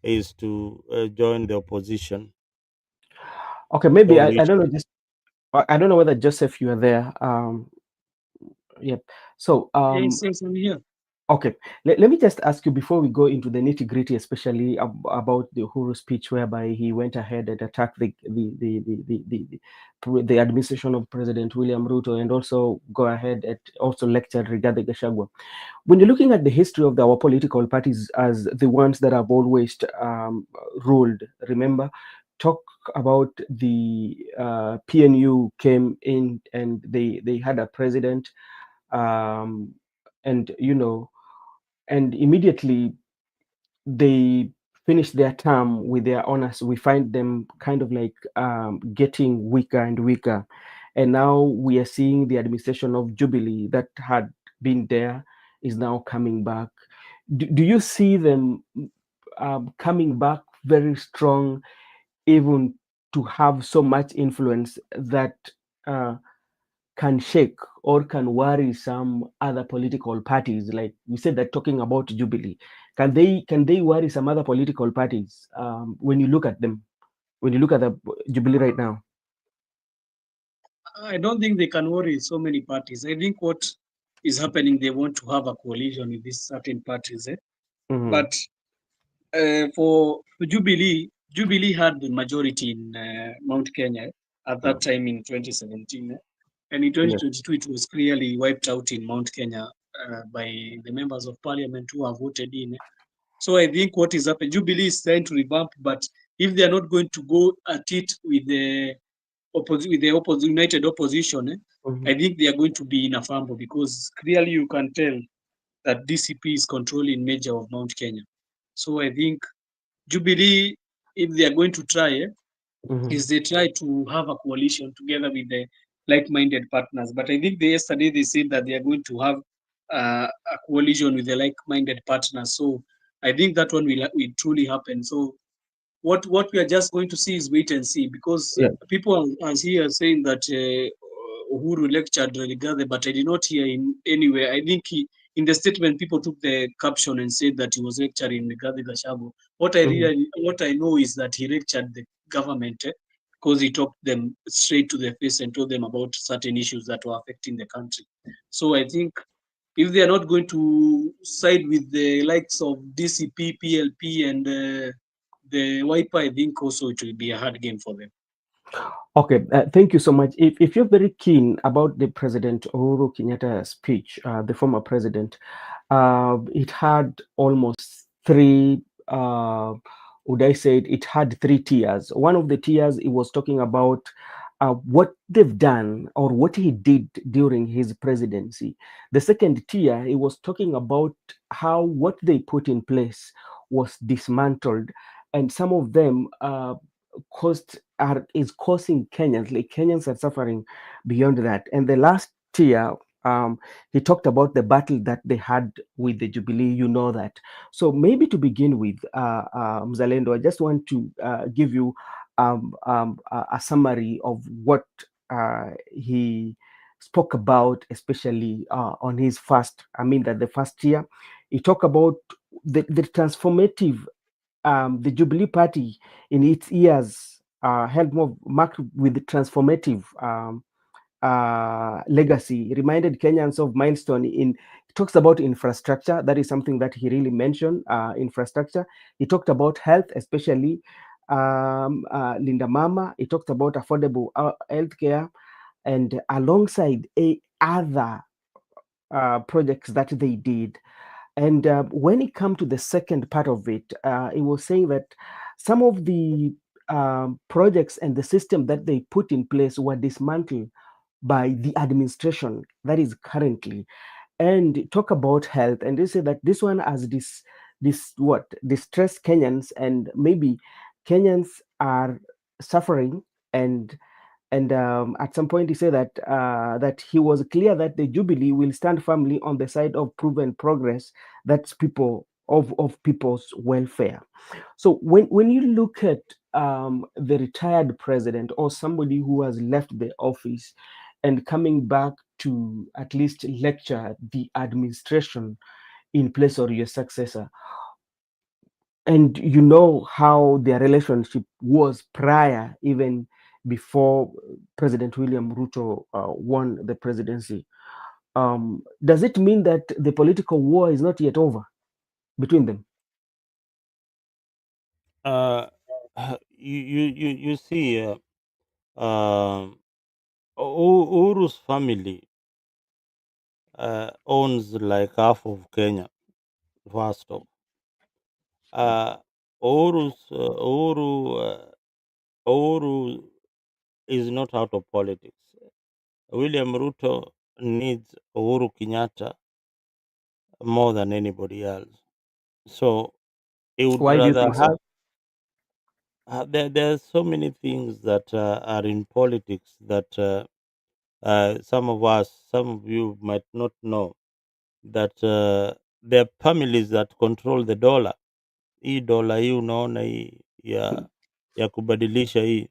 is to join the opposition Okay, maybe I don't know. coalition. Just I don't know whether Joseph you are there. Yep. So Yes, yes, I'm here. okay, let me just ask you before we go into the nitty gritty, especially about the Uhuru speech, whereby he went ahead and attacked the administration of President William Ruto, and also go ahead and also lectured regarding Gachagua. When you're looking at the history of our political parties as the ones that have always ruled, remember, talk about the PNU came in and they had a president, um, and and immediately they finish their term with their honors. We find them kind of like getting weaker and weaker, and now we are seeing the administration of Jubilee that had been there is now coming back. Do you see them coming back very strong, even to have so much influence that uh, can shake or can worry some other political parties? Like we said, that talking about Jubilee, can they worry some other political parties when you look at them, when you look at the Jubilee right now? I don't think they can worry so many parties. I think what is happening, they want to have a coalition with these certain parties. Hmm. But for Jubilee had the majority in Mount Kenya at that time in 2017. And in Yeah. 2022, it was clearly wiped out in Mount Kenya by the members of parliament who have voted in. So I think what is happening, Jubilee is trying to revamp, but if they are not going to go at it with the united opposition, Mhm. I think they are going to be in a fumble, because clearly you can tell that DCP is controlling major of Mount Kenya. So I think Jubilee, if they are going to try, Mhm. is they try to have a coalition together with the like-minded partners. But I think yesterday they said that they are going to have a coalition with the like-minded partners. So I think that one will truly happen. So what we are just going to see is wait and see, because Yeah. people are here saying that Uhuru lectured Rigathi, but I did not hear him anywhere. I think in the statement, people took the caption and said that he was lecturing Rigathi Gachagua. Mhm. What I know is that he lectured the government, because he talked them straight to their face and told them about certain issues that were affecting the country. So I think if they are not going to side with the likes of DCP, PLP, and the Wiper, I think also it will be a hard game for them. Okay, thank you so much. If you're very keen about the President Uhuru Kenyatta speech, the former president, it had almost three, would I say it had three tiers. One of the tiers, it was talking about what they've done or what he did during his presidency. The second tier, he was talking about how what they put in place was dismantled, and some of them is causing Kenyans, like Kenyans are suffering beyond that. And the last tier, he talked about the battle that they had with the Jubilee, you know that. So maybe to begin with, Mzalendo, I just want to give you a summary of what he spoke about, especially on his first, that the first year, he talked about the transformative, the Jubilee Party in its years held more marked with transformative legacy, reminded Kenyans of milestone in. He talks about infrastructure. That is something that he really mentioned. Infrastructure. He talked about health, especially Linda Mama. He talked about affordable healthcare, and alongside other projects that they did. And when it comes to the second part of it, it was saying that some of the projects and the system that they put in place were dismantled by the administration that is currently. And talk about health, and they say that this one has this what distressed Kenyans, and maybe Kenyans are suffering. And at some point, he said that he was clear that the Jubilee will stand firmly on the side of proven progress, that's people of people's welfare. So when you look at the retired president or somebody who has left the office and coming back to at least lecture the administration in place or your successor, and you know how their relationship was prior, even before President William Ruto won the presidency. Does it mean that the political war is not yet over between them? Uh, you see, um, Uru's family owns like half of Kenya. First off, Uru's Uru is not out of politics. William Ruto needs Uhuru Kenyatta more than anybody else. So he would Why do you rather think so? have. There are so many things that are in politics that some of you might not know, that there are families that control the dollar. Hii dola hii unaona hii ya kubadilisha hii,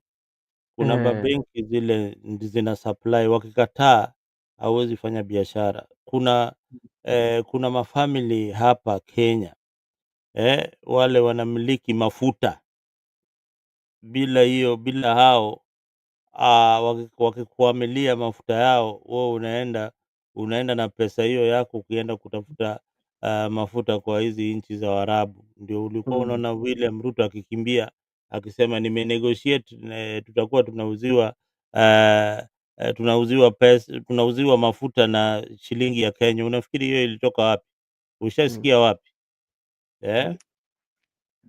kuna Uh, mabenki zile zina supply, wakikataa hauwezi fanya biashara. Kuna mafamili hapa Kenya, wale wanamiliki mafuta. Bila hao wakikuamilia mafuta yao, wewe unaenda na pesa hiyo yako ukienda kutafuta mafuta kwa hizi nchi za Waarabu. Ndio ulikuwa mm, unaona William Ruto akikimbia akisema nimenegotiate, tutakuwa tunauziwa mafuta na shilingi ya Kenya. Unafikiri hiyo ilitoka wapi? mm. Ushasikia wapi? Eh?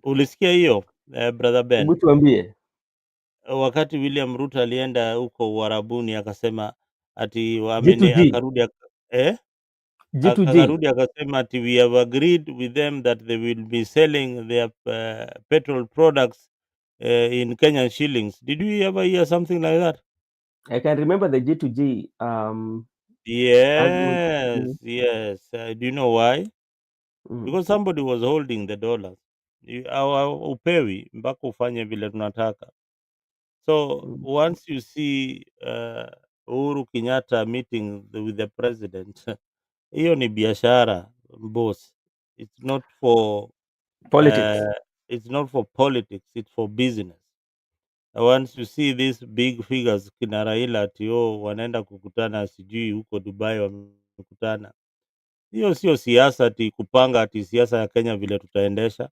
Ulisikia hiyo brother Ben? Hebu tuambie. Wakati William Ruto alienda huko Uarabuni akasema ati G2G. G2G. akarudi akasema ati we have agreed with them that they will be selling their petrol products in Kenyan shillings. Did you ever hear something like that? I can remember the G2G agreement. Yes, yes. Do you know why? Mm, Because somebody was holding the dollars. Upewi mpaka ufanye vile tunataka. So mm, once you see Uhuru Kenyatta meeting with the president, hiyo ni biashara boss. It's not for politics. uh, it's not for politics, it's for business. Once you see these big figures kina Raila ati wanaenda kukutana sijui huko Dubai wamekutana. Hiyo sio siasa ati kupanga ati siasa ya Kenya vile tutaendesha.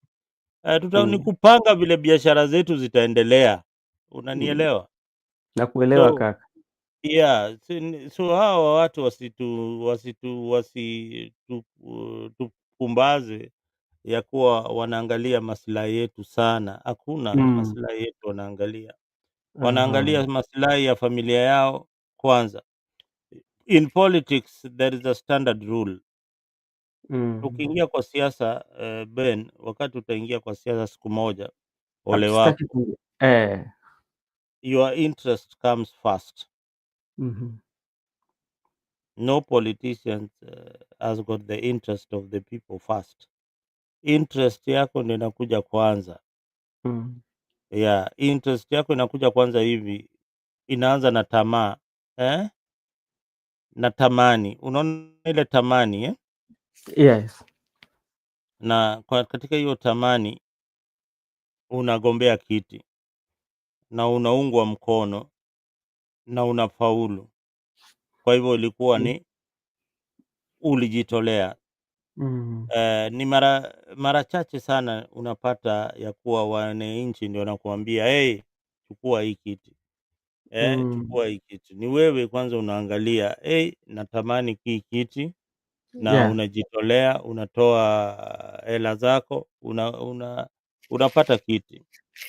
Ni Mm, kupanga vile biashara zetu zitaendelea. mm. Unanielewa? Na kuelewa So kaka. yeah, so hawa watu tupumbaze ya kuwa wanaangalia maslahi yetu sana. Hakuna Mm. maslahi yetu wanaangalia. Aha. Wanaangalia maslahi ya familia yao kwanza. In politics there is a standard rule. Mm. Ukiingia kwa siasa Ben, wakati utaingia kwa siasa siku moja, ole Hatustaki wako. ku Your interest comes first. Mhm. No politician has got the interest of the people first. Interest yako ndio inakuja kwanza. Mm. Yeah, interest yako inakuja kwanza hivi, inaanza na tamaa na tamani. Unaona ile tamani Yes. na katika hiyo tamani unagombea kiti na unaungwa mkono na unafaulu. Kwa hivyo ilikuwa Mm. ni ulijitolea. Mm. Ni mara chache sana unapata ya kuwa wananchi ndio wanakuambia hey, chukua hii kiti Mm. chukua hii kiti. Ni wewe kwanza unaangalia hey, natamani hii kiti na Yeah. unajitolea, unatoa hela zako, unapata kiti.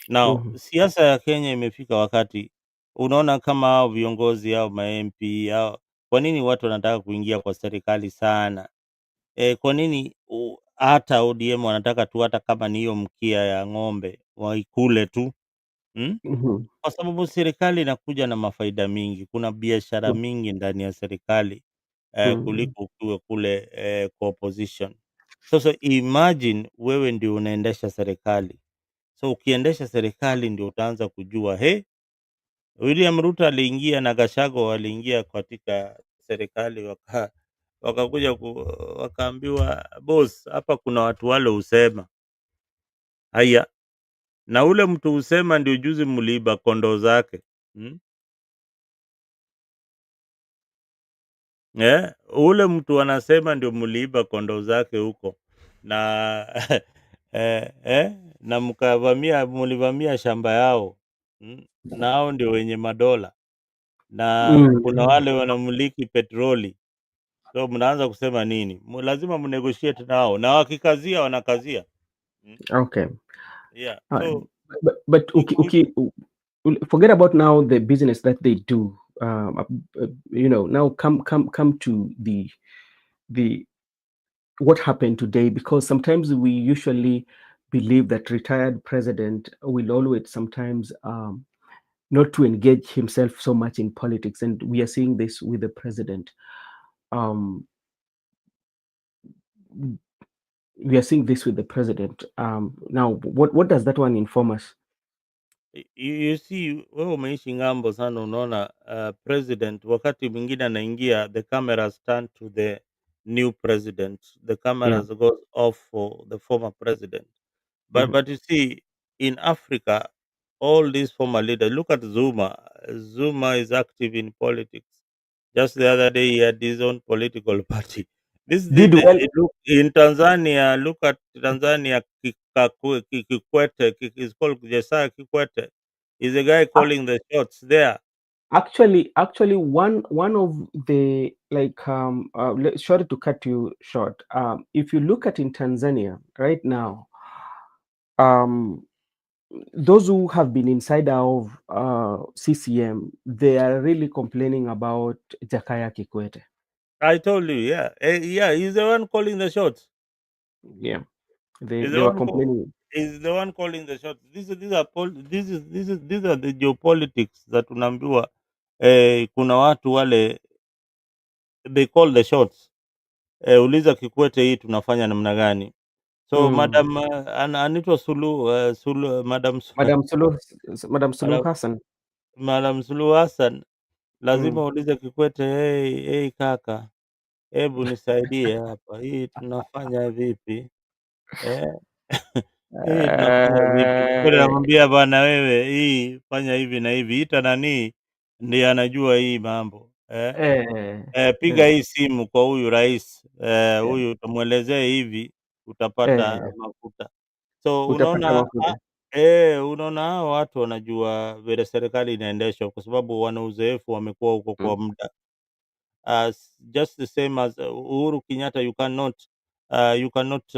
Now Mhm. siasa ya Kenya imefika wakati unaona kama hao viongozi au ma-MP au kwa nini watu wanataka kuingia kwa serikali sana? Kwa nini hata ODM wanataka tu hata kama ni hiyo mkia ya ng'ombe waikule tu? Hmm? Mhm. Kwa sababu serikali inakuja na mafaida mingi. Kuna biashara Mm. mingi ndani ya serikali Mm. kuliko ukiwa kule kwa opposition. Sasa imagine wewe ndio unaendesha serikali. So ukiendesha serikali ndio utaanza kujua William Ruto aliingia na Gachagua waliingia katika serikali wakakuja wakaambiwa boss, hapa kuna watu wale husema haya, na ule mtu husema ndio juzi mliiba kondoo zake. Hmm? Ule mtu anasema ndio mliiba kondoo zake huko na na mlivamia shamba yao. Na hao ndio wenye madola na kuna Mm. wale wanamiliki petroli. So mnaanza kusema nini? Lazima mnegotiate nao na wakikazia wanakazia. Okay. Yeah. Uh, So but forget about now the business that they do. Now come to the what happened today, because sometimes we usually believe that retired president will always sometimes not to engage himself so much in politics, and we are seeing this with the president. Um, we are seeing this with the president. Now, what does that one inform us? you see, wewe umeishi ng'ambo sana, unaona president wakati mwingine anaingia, the cameras turn to the new president, the Yeah. cameras goes off for the former president. But Mhm. but you see, in Africa, all these former leaders, look at Zuma. Zuma is active in politics. Just the other day, he had his own political party. This is Did well. look in Tanzania. Look at Tanzania. Kikwete is called Jesa Kikwete. Is a guy calling the shots there. Actually, one of the sorry to cut you short. If you look at in Tanzania right now, those who have been inside of CCM, they are really complaining about Jakaya Kikwete. I told you, yeah. Yeah, he's the one calling the shots. Yeah, He's they the were one complaining. is the one calling the shots. These are the geopolitics that unaambiwa. Kuna watu wale they call the shots. Uliza Kikwete, hii tunafanya namna gani? So madam anaitwa Madam Suluhu madam Hassan. Madam Suluhu Hassan lazima Mm. uulize Kikwete, hey kaka, hebu nisaidie hapa, hii tunafanya vipi? Eh, hii tunafanya vipi? Kikwete Uh, anamwambia bana, wewe hii fanya hivi na hivi, ita nani ndiye anajua hii mambo eh, piga eh, hii simu kwa huyu rais yeah, huyu utamwelezea hivi, utapata eh, mafuta. So utapata mafuta. unaona hao watu wanajua vile serikali inaendeshwa, kwa sababu wana uzoefu, wamekuwa huko kwa Mm. muda. Just the same as Uhuru Kenyatta, you cannot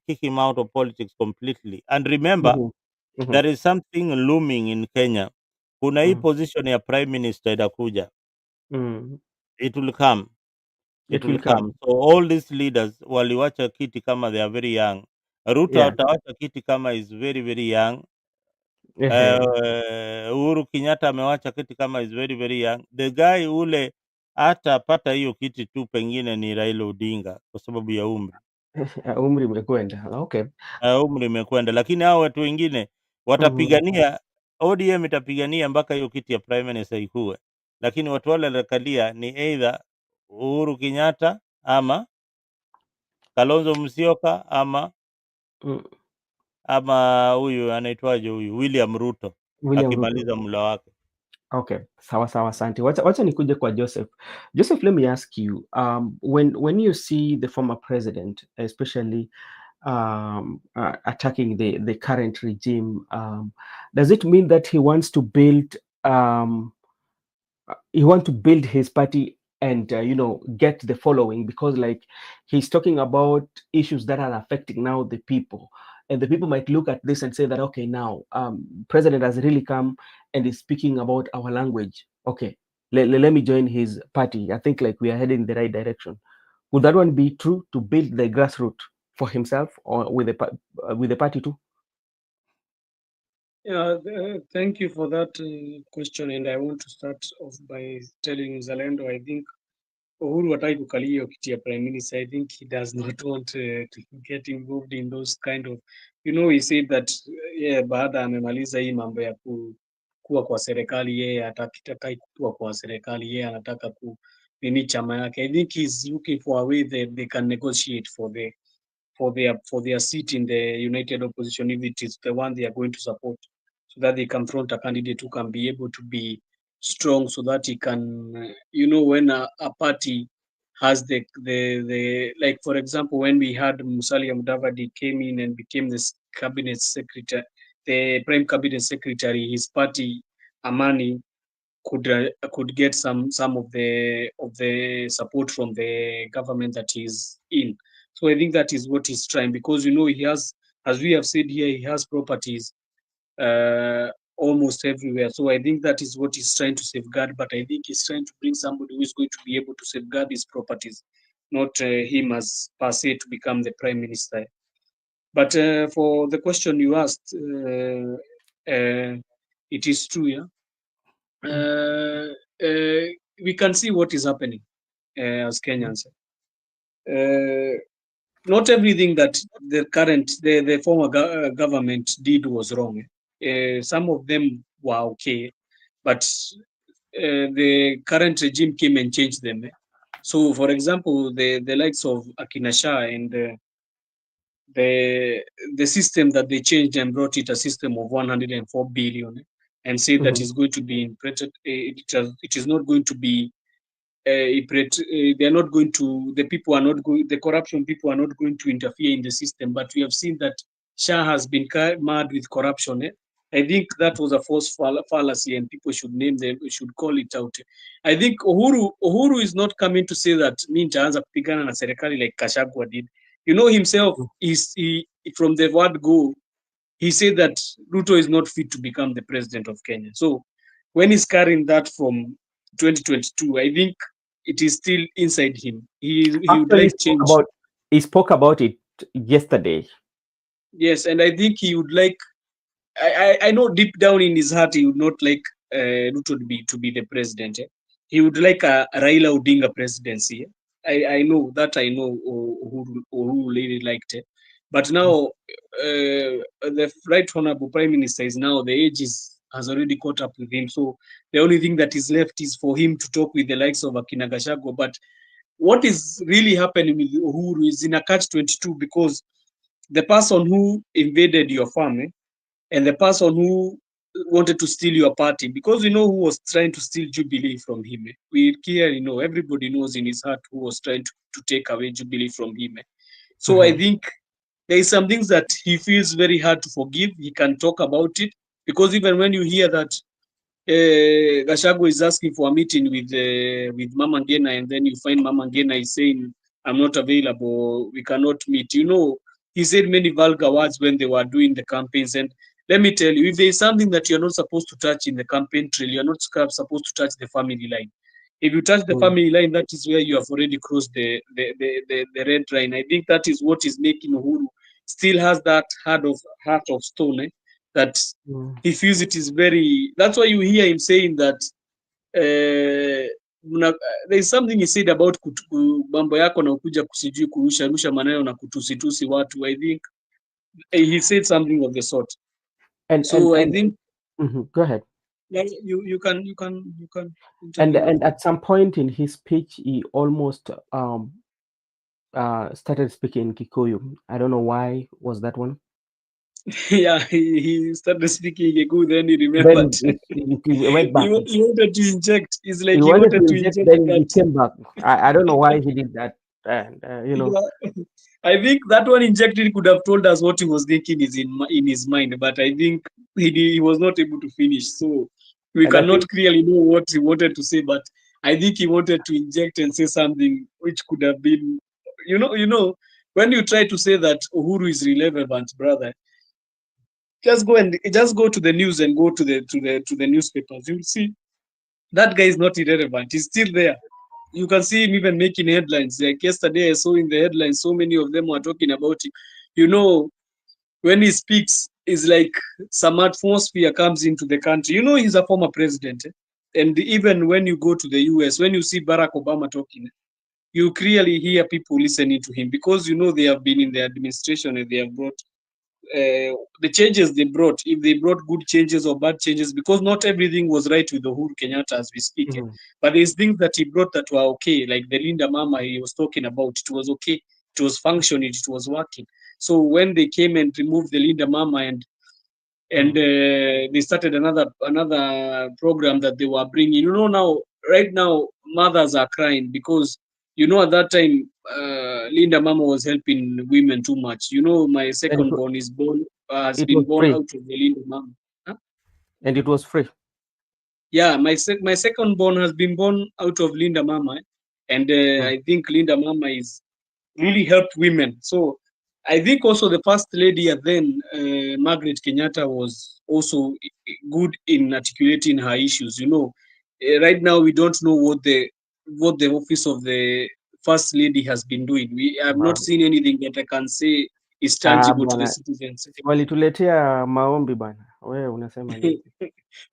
kick him out of politics completely. And remember, Mhm, mhm, there is something looming in Kenya. Kuna hii mm, position ya prime minister itakuja, mm. it will come, it It will will come. come. So all these leaders waliwacha kiti kama they are very young. Ruto Yeah. atawacha kiti kama is very very young. Ehe. Uhuru Kenyatta amewacha kiti kama is very very young. The guy ule hatapata hiyo kiti tu, pengine ni Raila Odinga kwa sababu ya umri. Umri umekwenda. Okay. Umri imekwenda, lakini hao watu wengine Mhm, watapigania, ODM itapigania mpaka hiyo kiti ya prime minister ikuwe, lakini watu wale walikalia ni either Uhuru Kenyatta ama Kalonzo Musyoka mm. ama huyu anaitwaje huyu William Ruto William Ruto. akimaliza muda wake. Okay. Sawa sawa, asante. Wacha nikuje kwa Joseph. Joseph, let me ask you, when you see the former president, especially attacking the current regime, does it mean that he want to build his party and get the following? Because like he's talking about issues that are affecting now the people, and the people might look at this and say that, okay, now president has really come and is speaking about our language. Okay, let me join his party. I think like we are heading in the right direction. Would that one be true, to build the grassroots for himself or with the party too? Yeah, thank you for that question, and I want to start off by telling Zalendo, I think Uhuru hataki kukalia hiyo kiti ya prime minister. I think he does not want to get involved in those kind of, he said that baada amemaliza hii mambo ya kuwa kwa serikali, yeye hataki kuwa kwa serikali, yeye anataka nini chama yake. I think he's looking for a way that they can negotiate for their seat in the united opposition, if it is the one they are going to support, so that they can front a candidate who can be able to be strong, so that he can, when a party has the like, for example, when we had Musalia Mudavadi came in and became the cabinet secretary, the prime cabinet secretary, his party Amani could get some of the support from the government that he's in. So I think that is what he's trying, because he has, as we have said here, he has properties almost everywhere. So I think that is what he's trying to safeguard. But I think he's trying to bring somebody who is going to be able to safeguard his properties, not him as per se to become the prime minister. But for the question you asked, it is true, yeah. We can see what is happening as Kenyans. Not everything that the former government did was wrong. Some of them were okay, but the current regime came and changed them. So, for example, the likes of Akina Shah and the system that they changed and brought it a system of 104 billion, and said that Mhm. is going to be implemented. It is not going to be they are not going to, the people are not going, the corruption people are not going to interfere in the system. But we have seen that Shah has been mad with corruption. I think that was a false fallacy, and people should name them, should call it out. I think Uhuru is not coming to say that mi nitaanza kupigana na serikali like Kashagwa did. Himself is from the word go. he said that Ruto is not fit to become the president of Kenya. So when he's carrying that from 2022, I think it is still inside him. He would Actually like change. he spoke about it yesterday. Yes, and I think he would like. I know deep down in his heart he would not like Ruto to be the president. He would like a Raila Odinga presidency. I know that. I know who really liked it. But now the right honorable prime minister is now, the age has already caught up with him. So the only thing that is left is for him to talk with the likes of Akina Gachagua. But what is really happening with Uhuru is in a catch-22, because the person who invaded your farm, and the person who wanted to steal your party, because you know who was trying to steal Jubilee from him. We clearly know, everybody knows in his heart who was trying to take away Jubilee from him. So I think there is some things that he feels very hard to forgive. He can talk about it, because even when you hear that Gachagua is asking for a meeting with Mama Ngina, and then you find Mama Ngina is saying, "I'm not available. We cannot meet." You know, he said many vulgar words when they were doing the campaigns. And let me tell you, if there is something that you're not supposed to touch in the campaign trail, you're not supposed to touch the family line. If you touch the family line, that is where you have already crossed the red line. I think that is what is making Uhuru still has that heart of stone, that he feels it is very. That's why you hear him saying that there is something he said about mambo yako na ukuja kusijui kurusha maneno na kutusitusi watu. I think he said something of the sort. I think go ahead. You can And at some point in his speech, he almost started speaking Kikuyu. I don't know why was that one. Yeah, he started speaking Kikuyu, then he remembered. Then he went back. He wanted to inject. It's like he wanted to inject, then he came back. I don't know why he did that. And you know, I think that one injected could have told us what he was thinking is in his mind, but I think he was not able to finish. So we cannot clearly know what he wanted to say, but I think he wanted to inject and say something which could have been, you know, when you try to say that Uhuru is irrelevant, brother, just go to the news and go to the newspapers. You'll see that guy is not irrelevant. He's still there. You can see him even making headlines. Like yesterday, I saw in the headlines, so many of them were talking about him. You know, when he speaks, it's like some atmosphere comes into the country. You know, he's a former president. And even when you go to the US, when you see Barack Obama talking, you clearly hear people listening to him, because, you know, they have been in the administration and they have brought the changes they brought, if they brought good changes or bad changes, because not everything was right with Uhuru Kenyatta as we speak. But there's things that he brought that were okay, like the Linda Mama he was talking about. It was okay, it was functioning, it was working. So when they came and removed the Linda Mama and they started another program that they were bringing, you know, now right now mothers are crying because, you know, at that time Linda Mama was helping women too much. You know, my second born has been born out of the Linda Mama. Huh? And it was free. Yeah, my second born has been born out of Linda Mama, and I think Linda Mama is really helped women. So I think also the first lady then, Margaret Kenyatta, was also good in articulating her issues. You know, right now we don't know what the office of the first lady has been doing. We have not seen anything that I can say is tangible to the citizens. Walituletea maombi bana. Wewe unasema nini?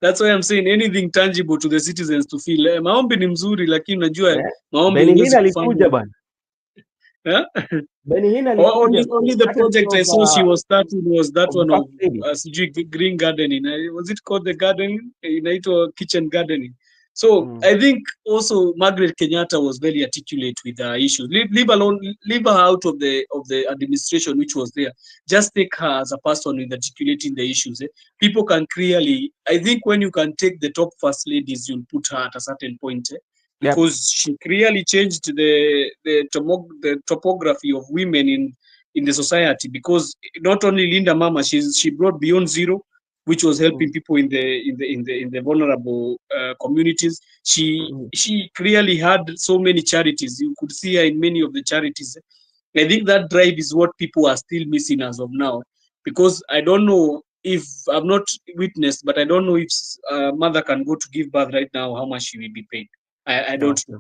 That's why I'm saying anything tangible to the citizens to feel. Maombi ni mzuri, lakini unajua maombi huwezi alikuja bana. Only the project I saw she was starting was that one of green gardening. Was it called the garden? Inaitwa kitchen gardening. So I think also Margaret Kenyatta was very articulate with her issues. Leave her out of the administration which was there. Just take her as a person with articulating the issues. People can clearly, I think when you can take the top first ladies, you'll put her at a certain point. Because she clearly changed the topography of women in the society. Because not only Linda Mama, she brought Beyond Zero, which was helping people in the vulnerable communities. She clearly had so many charities. You could see her in many of the charities. I think that drive is what people are still missing as of now. because I don't know if I've not witnessed, but I don't know if a mother can go to give birth right now, how much she will be paid. I don't know. Okay.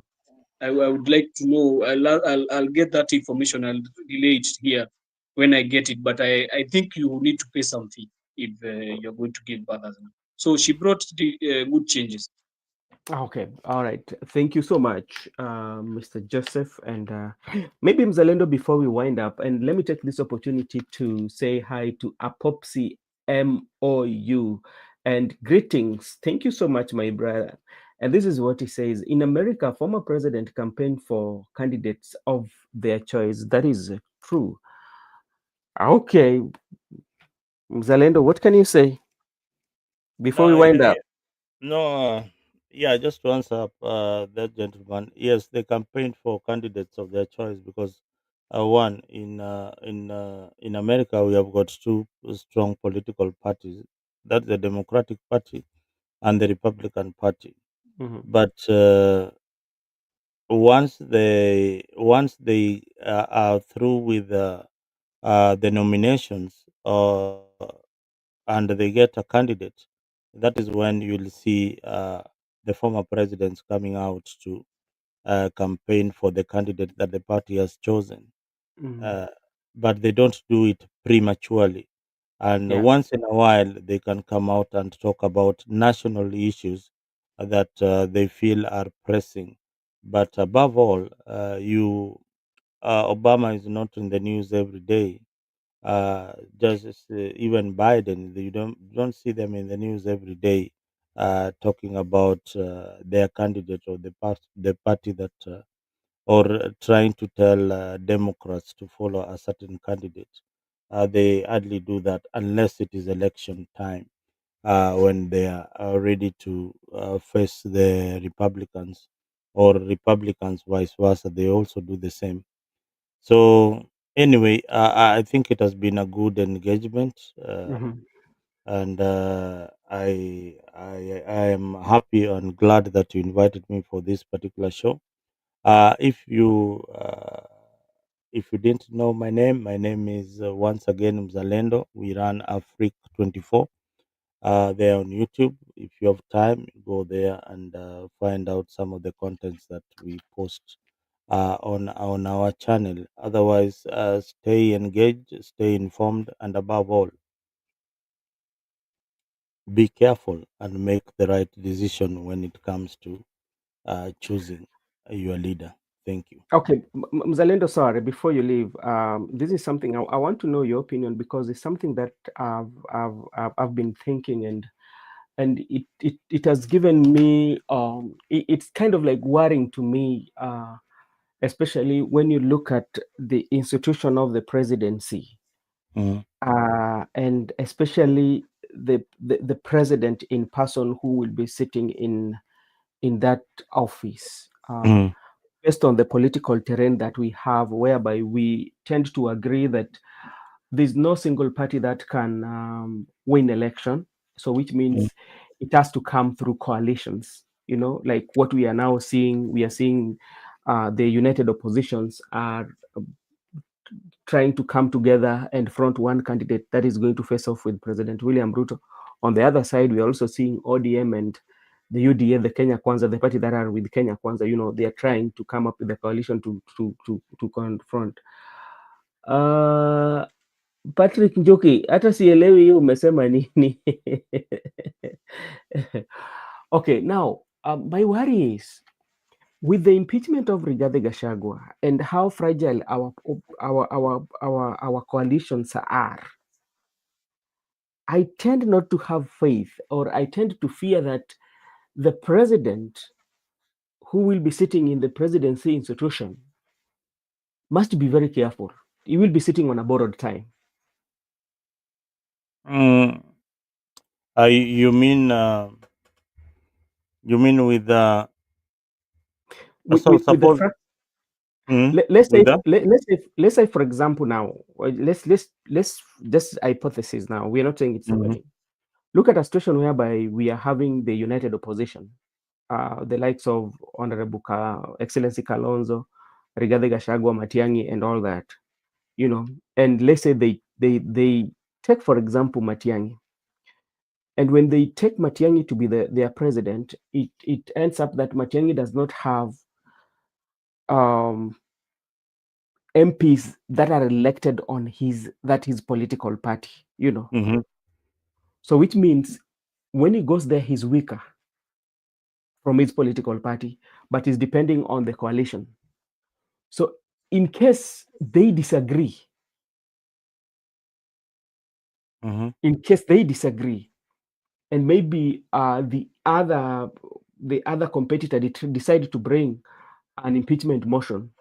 I would like to know. I'll get that information. I'll relay it here when I get it. But I think you need to pay something if you're going to give birth. So she brought the good changes. Okay, all right. Thank you so much, Mr. Joseph. And maybe Mzalendo, before we wind up, and let me take this opportunity to say hi to Apopsy MOU and greetings. Thank you so much, my brother. And this is what he says. In America, former president campaign for candidates of their choice. That is true. Okay, Mzalendo, what can you say before we No, wind up? no, yeah, just to answer up that gentleman, yes, they campaigned for candidates of their choice because one in America we have got two strong political parties. That's the Democratic Party and the Republican Party. Mhm, But once they are through with the nominations and they get a candidate, that is when you'll see the former presidents coming out to campaign for the candidate that the party has chosen. mhm. Uh, but they don't do it prematurely. And Yeah. once in a while, they can come out and talk about national issues that they feel are pressing. But above all, Obama is not in the news every day. Just even Biden, you don't see them in the news every day talking about their candidate or the party that or trying to tell Democrats to follow a certain candidate. They hardly do that unless it is election time when they are ready to face the Republicans, or Republicans vice versa. They also do the same. So anyway, I think it has been a good engagement, Mhm. and I am happy and glad that you invited me for this particular show. If you didn't know my name is once again Mzalendo. We run Afrique 24. They're on YouTube. If you have time, go there and find out some of the contents that we post on our channel. Otherwise, stay engaged, stay informed, and above all, be careful and make the right decision when it comes to choosing your leader. Thank you. Okay, Mzalendo, sorry, before you leave, this is something I want to know your opinion because it's something that I've been thinking, and it has given me it's kind of like worrying to me, especially when you look at the institution of the presidency, Mm, and especially the president in person who will be sitting in that office. mm, Based on the political terrain that we have, whereby we tend to agree that there's no single party that can win election. So, which mm, means it has to come through coalitions. Like what we are now seeing, we are seeing the united oppositions are trying to come together and front one candidate that is going to face off with President William Ruto. On the other side, we are also seeing ODM and the UDA, the Kenya Kwanza, the party that are with Kenya Kwanza. They are trying to come up with a coalition to confront. Uh, Patrick Njoki, hata sielewi hiyo umesema nini. Okay, now my worry is with the impeachment of Rigathi Gachagua and how fragile our coalitions are. I tend not to have faith, or I tend to fear that the president who will be sitting in the presidency institution must be very careful. He will be sitting on a borrowed time. mm. You mean with so With the suppose fact, mm, let's with say that? let's say for example now, let's just hypothesis now. We are not saying it's Mhm, happening. Look at a situation whereby we are having the united opposition, the likes of Honorable Excellency Kalonzo, Rigathi Gachagua, Matiang'i, and all that. And let's say they take for example Matiang'i. And when they take Matiang'i to be their president, it ends up that Matiang'i does not have MPs that are elected on his political party, Mm-hmm. So which means when he goes there, he's weaker from his political party, but is depending on the coalition. So in case they disagree, Mm-hmm. and maybe the other competitor decided to bring an impeachment motion,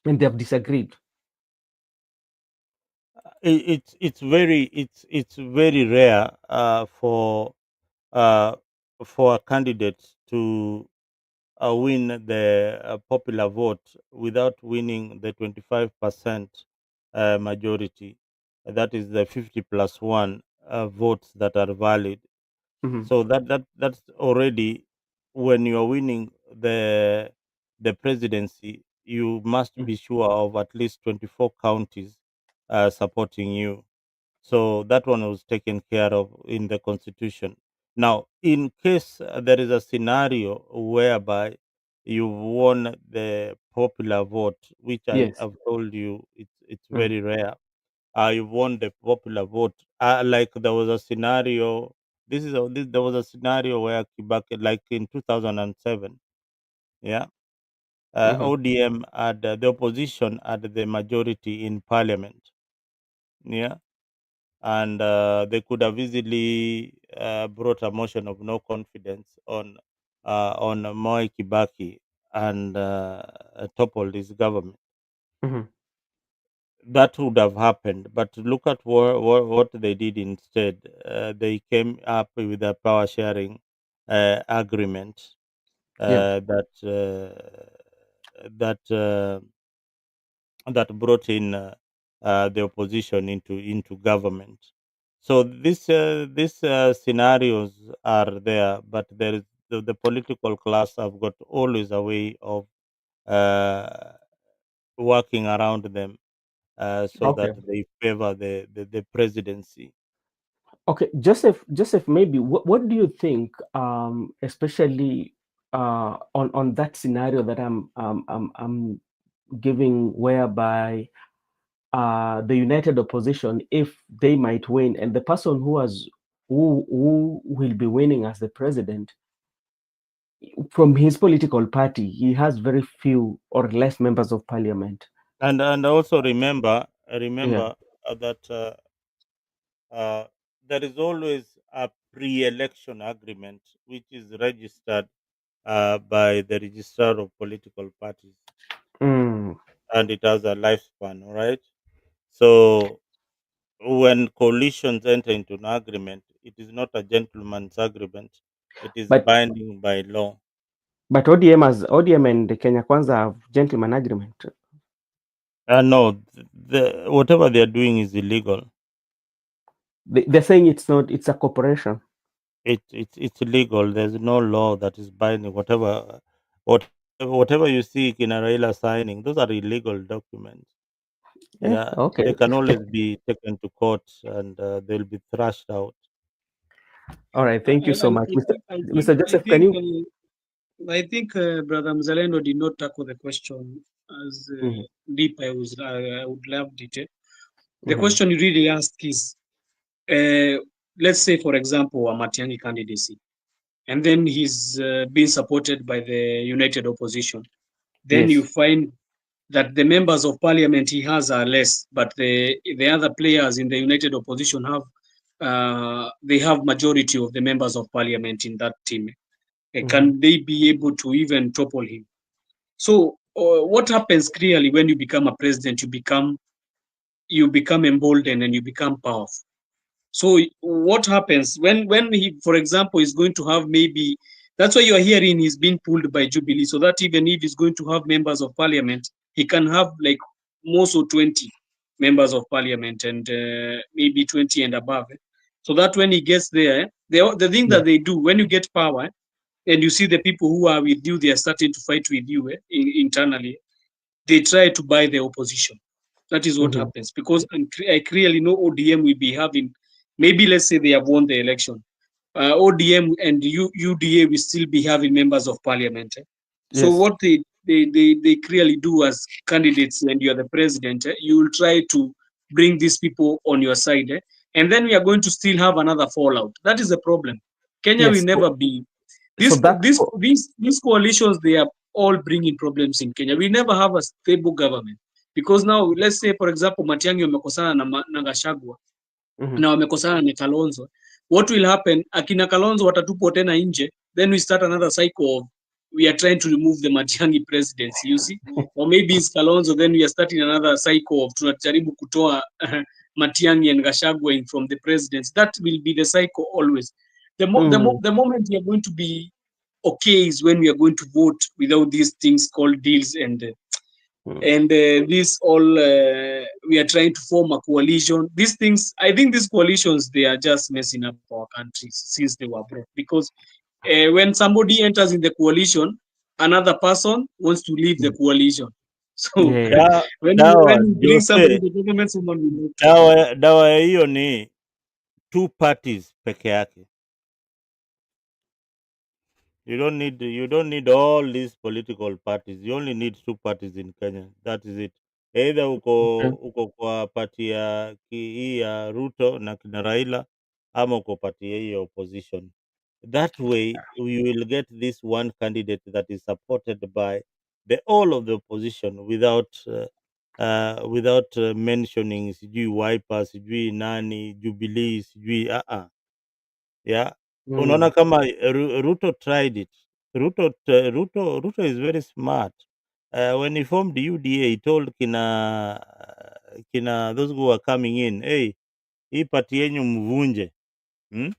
and they have disagreed. It's very rare for a candidate to win the popular vote without winning the 25% majority. That is the 50 plus 1 votes that are valid. Mhm. So that's already, when you are winning the presidency, you must Mhm. be sure of at least 24 counties supporting you. So that one was taken care of in the constitution. Now, in case there is a scenario whereby you won the popular vote, which I Yes. have told you, it's Mhm. very rare. You won the popular vote. Like there was a scenario. There was a scenario where Kibaki, like in 2007, yeah, Mhm. ODM had the opposition had the majority in parliament, yeah, and they could have easily brought a motion of no confidence on Moi Kibaki and toppled his government. Mhm. That would have happened, but look at what they did instead. They came up with a power sharing agreement Yeah. that that that brought in the opposition into government. So these scenarios are there, but there is the political class have got always a way of uh, working around them so Okay. that they favor the presidency. Okay, Joseph, maybe what do you think, especially on that scenario that I'm giving, whereby the united opposition, if they might win, and the person who will be winning as the president, from his political party, he has very few or less members of parliament. And also Yeah. remember that uh, there is always a pre-election agreement which is registered by the registrar of political parties, Mm. and it has a lifespan. All right. So when coalitions enter into an agreement, it is not a gentleman's agreement. It is But binding by law. ODM and the Kenya Kwanza have gentleman agreement. No, whatever they are doing is illegal. They're saying it's not. It's a corporation. It's illegal. There's no law that is binding. Whatever you see in a Raila signing, those are illegal documents. Yeah, Okay. they can always be taken to court and they'll be thrashed out. All right. Thank you so much, Mr. I Joseph. Can think you? Brother Mzalendo did not tackle the question as Mhm. deep I would love it. The Mhm. question you really ask is, let's say, for example, a Matiang'i candidacy, and then he's being supported by the united opposition. Then you Yes. find that the members of parliament he has are less, but the other players in the united opposition they have majority of the members of parliament in that team. Mhm. Can they be able to even topple him? So what happens clearly when you become a president? You become emboldened and you become powerful. So what happens when he, for example, is going to have maybe, that's why you are hearing he's being pulled by Jubilee, so that even if he's going to have members of parliament, he can have like most or 20 members of parliament and maybe 20 and above. So that when he gets there, the thing Yeah. that they do when you get power, and you see the people who are with you, they are starting to fight with you internally. They try to buy the opposition. That is what Mhm. happens, because I clearly know ODM will be having, maybe let's say they have won the election. ODM and UDA will still be having members of parliament. So Yes. what they clearly do as candidates, and you are the president, you will try to bring these people on your side. And then we are going to still have another fallout. That is the problem. Kenya will Yes. never be, So that. these coalitions, they are all bringing problems in Kenya. We never have a stable government, because now let's say for example Matiang'i wamekosana na Gachagua Mhm. na wamekosana na Kalonzo. What will happen? Akina Kalonzo watatupwa tena nje, then we start another cycle of, we are trying to remove the Matiang'i presidency, you see, or maybe it's Kalonzo, then we are starting another cycle of tunajaribu kutoa Matiang'i and Gachagua from the presidency. That will be the cycle always. Mm. The moment we are going to be okay is when we are going to vote without these things called deals, Mm. and this all we are trying to form a coalition. These things, I think these coalitions, they are just messing up our countries since they were brought, because when somebody enters in the coalition, another person wants to leave the coalition. So Yeah. when Dawa you bring somebody Jose, in the government, someone will not. dawa ya hiyo ni two parties peke yake. You don't need all these political parties. You only need two parties in Kenya. That is it. Either Okay. uko kwa party ya hii ya Ruto na kina Raila, ama uko party ya hii ya opposition. That way you will get this one candidate that is supported by the all of the opposition without mentioning sijui Wiper, sijui nani, Jubilee, sijui yeah. Unaona Mm. kama Ruto tried it. Ruto is very smart. When he formed the UDA, he told kina those who were coming in, hey, hii pati yenyu mvunje, hmm?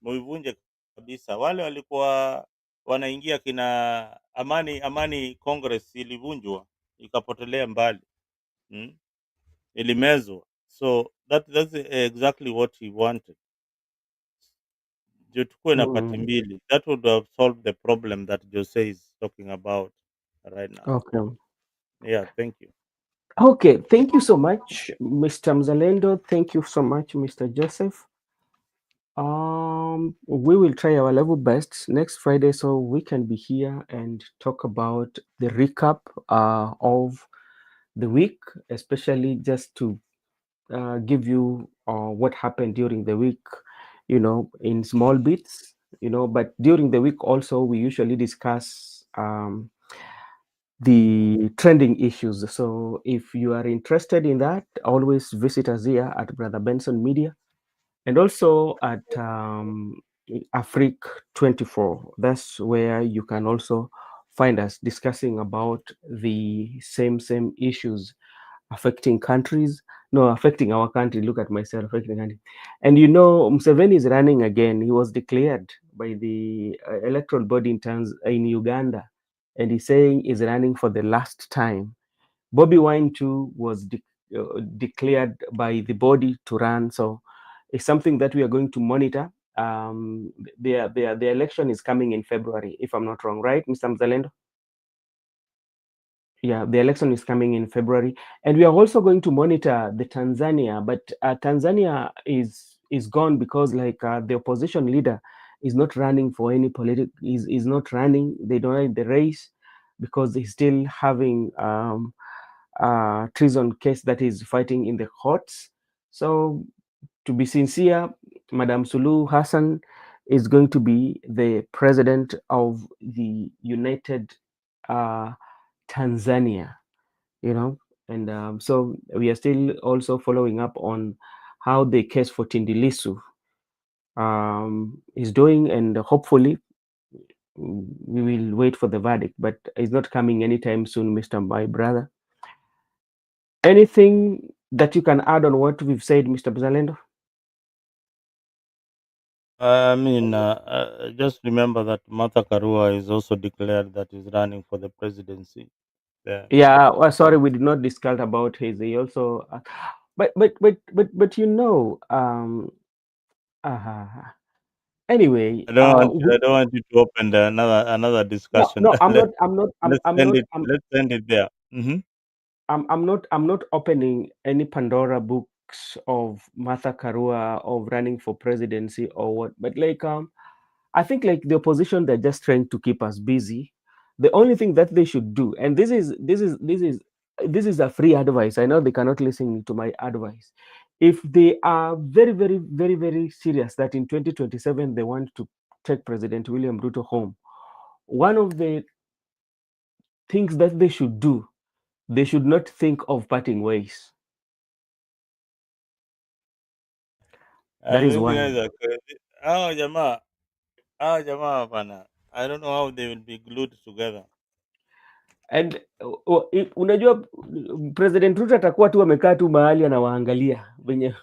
Muivunje kabisa. Wale walikuwa wanaingia kina Amani Congress ilivunjwa ikapotelea mbali, hmm? Ilimezwa. So that's exactly what he wanted. Ndio tukuwe na pati Mm. mbili. That would have solved the problem that Jose is talking about right now. Okay. Yeah, thank you. Okay. Thank you so much, Mr. Mzalendo. Thank you so much, Mr. Joseph. We will try our level best next Friday so we can be here and talk about the recap of the week, especially just to give you what happened during the week, in small bits, but during the week also we usually discuss the trending issues. So if you are interested in that, always visit us here at Brother Benson Media and also at Afrique 24. That's where you can also find us discussing about the same issues affecting countries. No, affecting our country. Look at myself, affecting country. And Museveni is running again. He was declared by the electoral body in Uganda, and he's saying he's running for the last time. Bobby Wine too was declared by the body to run. So it's something that we are going to monitor. The election is coming in February, if I'm not wrong, right, Mr. Mzalendo? Yeah, the election is coming in February, and we are also going to monitor the Tanzania. But Tanzania is gone because the opposition leader is not running for any political. Is not running. They don't like the race because he's still having treason case that is fighting in the courts. So to be sincere, Madam Suluhu Hassan is going to be the president of the United Tanzania, and so we are still also following up on how the case for Tindilisu is doing, and hopefully we will wait for the verdict, but it's not coming anytime soon, Mr. My brother. Anything that you can add on what we've said, Mr. Bazalendo? I mean, just remember that Martha Karua is also declared that is running for the presidency. Yeah. Yeah, sorry, we did not discuss about his. He also, but anyway, I don't want you to open another no, discussion. no, I'm not, I'm not, Let's I'm end not, it. Let's end it there. I'm not opening any Pandora books of Martha Karua of running for presidency or what, but like I think like the opposition, they're just trying to keep us busy. The only thing that they should do, and this is a free advice. I know they cannot listen to my advice. If they are very, very, very, very serious that in 2027 they want to take President William Ruto home, one of the things that they should do, they should not think of parting ways. That is Those guys one. are crazy. Hapana. I don't know how they will be glued together. And unajua President Ruto atakuwa tu amekaa tu mahali anawaangalia venye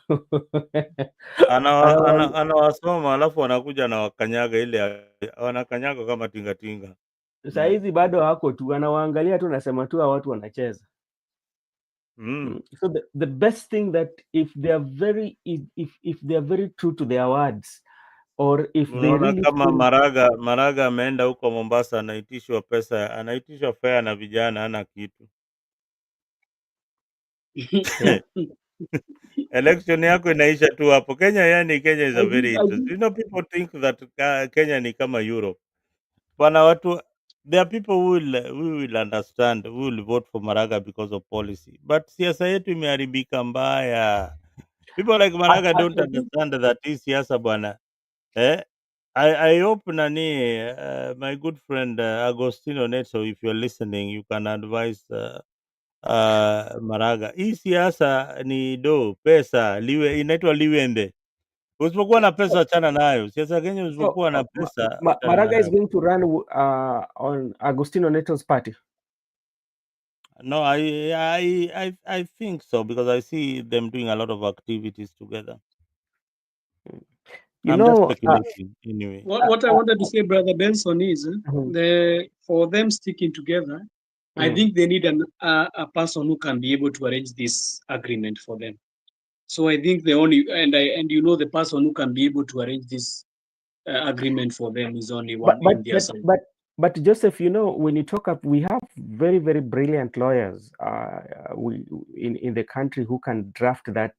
Anawasoma alafu wanakuja na wakanyaga ile wanakanyaga kama tingatinga. saa hizi bado hako tu anawaangalia tu, nasema tu watu wanacheza. So the best thing that if they are very if they are very true to their words, or if they Unaona really kama think, Maraga ameenda huko Mombasa, anaitishwa pesa, anaitishwa fare na vijana, hana kitu. yeah. Election yako inaisha tu hapo. Kenya is a very I interesting. think You know, people think that Kenya ni kama Europe. Bana watu, there are people who will understand, who will vote for Maraga because of policy. But siasa yetu imeharibika mbaya. People like Maraga don't I think understand that hii siasa bwana. I hope nani, my good friend Agostino Neto, if you're listening, you can advise Maraga. Hii siasa ni pesa, inaitwa liwende. Usipokuwa na pesa achana nayo. Siasa Kenya usipokuwa na pesa achana Maraga is nayo. going to run on Agostino Neto's party. No, I think so because I see them doing a lot of activities together. You I'm know, just speculating anyway. what I wanted to say, Brother Benson, is mhm. for them sticking together, I think they need a person who can be able to arrange this agreement for them. So I think the only and you know the person who can be able to arrange this agreement for them is only one in their side. But Joseph, you know, when you talk up, we have very, very brilliant lawyers in the country who can draft that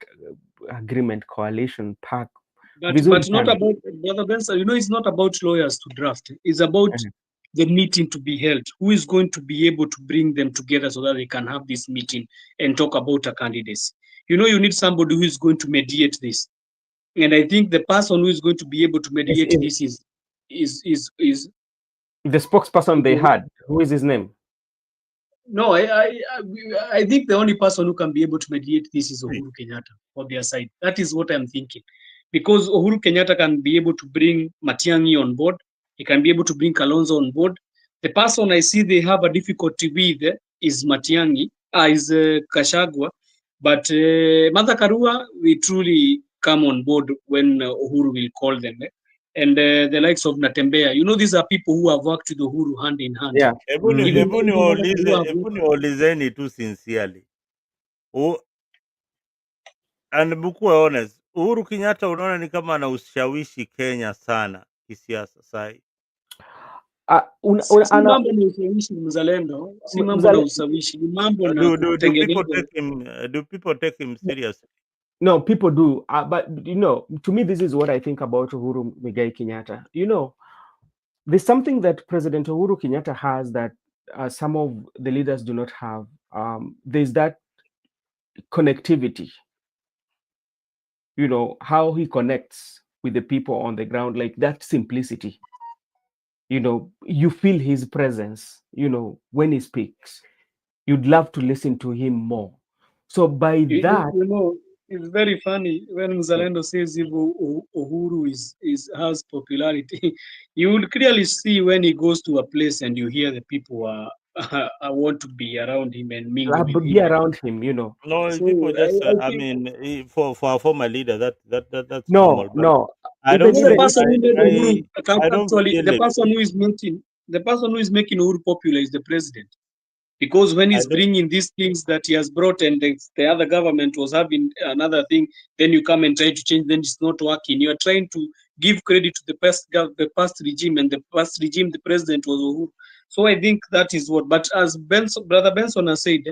agreement coalition pack. But not about, Brother Benson, you know, it's not about lawyers to draft. It's about the meeting to be held. Who is going to be able to bring them together so that they can have this meeting and talk about a candidacy? You know, you need somebody who is going to mediate this. And I think the person who is going to be able to mediate this is the spokesperson they had. Who is his name? No, I think the only person who can be able to mediate this is Uhuru Kenyatta for their side. That is what I'm thinking. Because Uhuru Kenyatta can be able to bring Matiang'i on board. He can be able to bring Kalonzo on board. The person I see they have a difficulty with is Matiang'i, is Kashagwa. But Martha Karua will truly come on board when Uhuru will call them. And the likes of Natembea. You know, these are people who have worked with Uhuru hand in hand. Yeah. Hebu niwaulizeni tu sincerely. And mkuwe honest, Uhuru Kenyatta unaona ni kama ana ushawishi Kenya sana kisiasa sai? Si mambo na ushawishi mzalendo, si mambo na ushawishi, ni mambo na kutengeneza. Do people take him seriously? No, people do. But, you know, to me, this is what I think about Uhuru Muigai Kenyatta. You know, there's something that President Uhuru Kenyatta has that some of the leaders do not have. There's that connectivity. You know, how he connects with the people on the ground, like that simplicity. You know, you feel his presence, you know, when he speaks. You'd love to listen to him more. So by that... You know, it's very funny when Mzalendo says if Uhuru has popularity, you will clearly see when he goes to a place and you hear the people I want to be around him and mingle with him. Be around him, you know. No, so people just, I mean, for a former leader, that's normal. No, I don't feel the person who is making Uhuru popular is the president. Because when he's bringing these things that he has brought and the other government was having another thing, then you come and try to change, then it's not working. You are trying to give credit to the past regime, and the past regime, the president was Uhuru. So I think that is what. But as Brother Benson has said,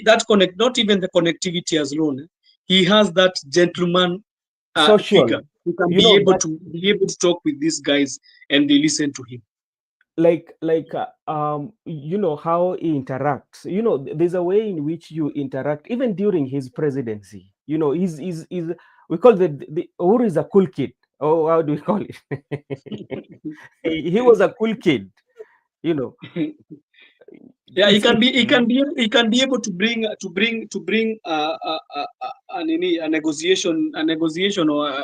that connect, not even the connectivity as alone. He has that gentleman figure Social, who can you know, that be able to talk with these guys and they listen to him. you know how he interacts. You know, there's a way in which you interact even during his presidency. You know, he's we call the Uhuru is a cool kid. Oh, how do we call it? He was a cool kid, you know. Yeah, It's it he can be able to bring a negotiation or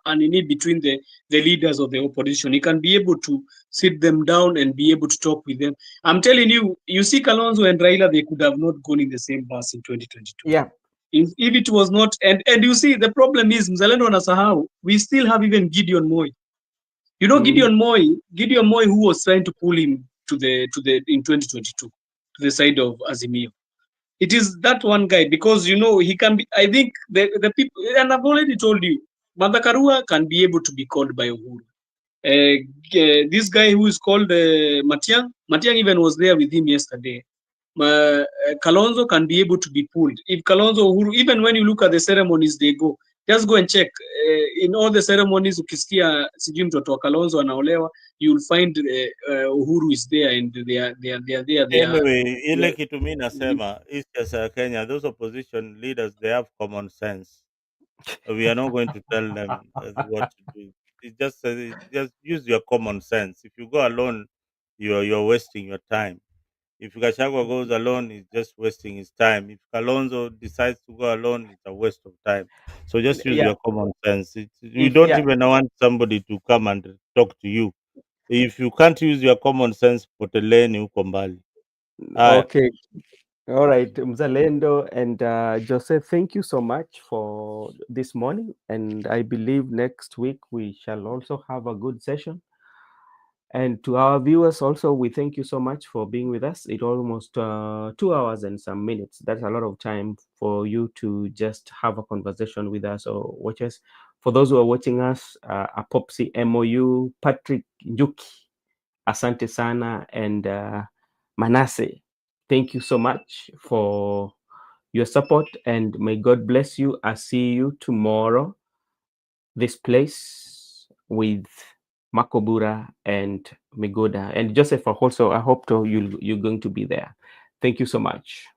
an nini between the leaders of the opposition. He can be able to sit them down and be able to talk with them. I'm telling you, you see Kalonzo and Raila, they could have not gone in the same bus in 2022. yeah. If it was not, and you see, the problem is Mzalendo na Sahau, we still have even Gideon Moi. You know, Gideon Moi, who was trying to pull him to the in 2022 to the side of Azimio. It is that one guy, because you know he can be. I think the people, and I've already told you, Madakarua can be able to be called by Uhuru. This guy who is called Matiang even was there with him yesterday. Kalonzo can be able to be pulled. If Kalonzo Uhuru, even when you look at the ceremonies they go, just go and check. In all the ceremonies, ukisikia sijui mtoto wa Kalonzo anaolewa, you'll find Uhuru is there and they are. Anyway, ile kitu mi nasema East ya Kenya, those opposition leaders, they have common sense. We are not going to tell them what to do. It's just use your common sense. If you go alone, you're wasting your time. If Gachagua goes alone, he's just wasting his time. If Kalonzo decides to go alone, it's a waste of time. So just use Yeah. your common sense. You If don't yeah. even want somebody to come and talk to you. If you can't use your common sense, poteleni huko mbali. Haya. Okay. All right, Mzalendo and Joseph, thank you so much for this morning. And I believe next week we shall also have a good session. And to our viewers also, we thank you so much for being with us. It almost 2 hours and some minutes. That's a lot of time for you to just have a conversation with us or watch us. For those who are watching us, Apopsi MOU, Patrick Njuki, Asante Sana, and Manasseh. Thank you so much for your support, and may God bless you. I see you tomorrow, this place with Makobura and Migoda and Joseph also. I hope you're going to be there. Thank you so much.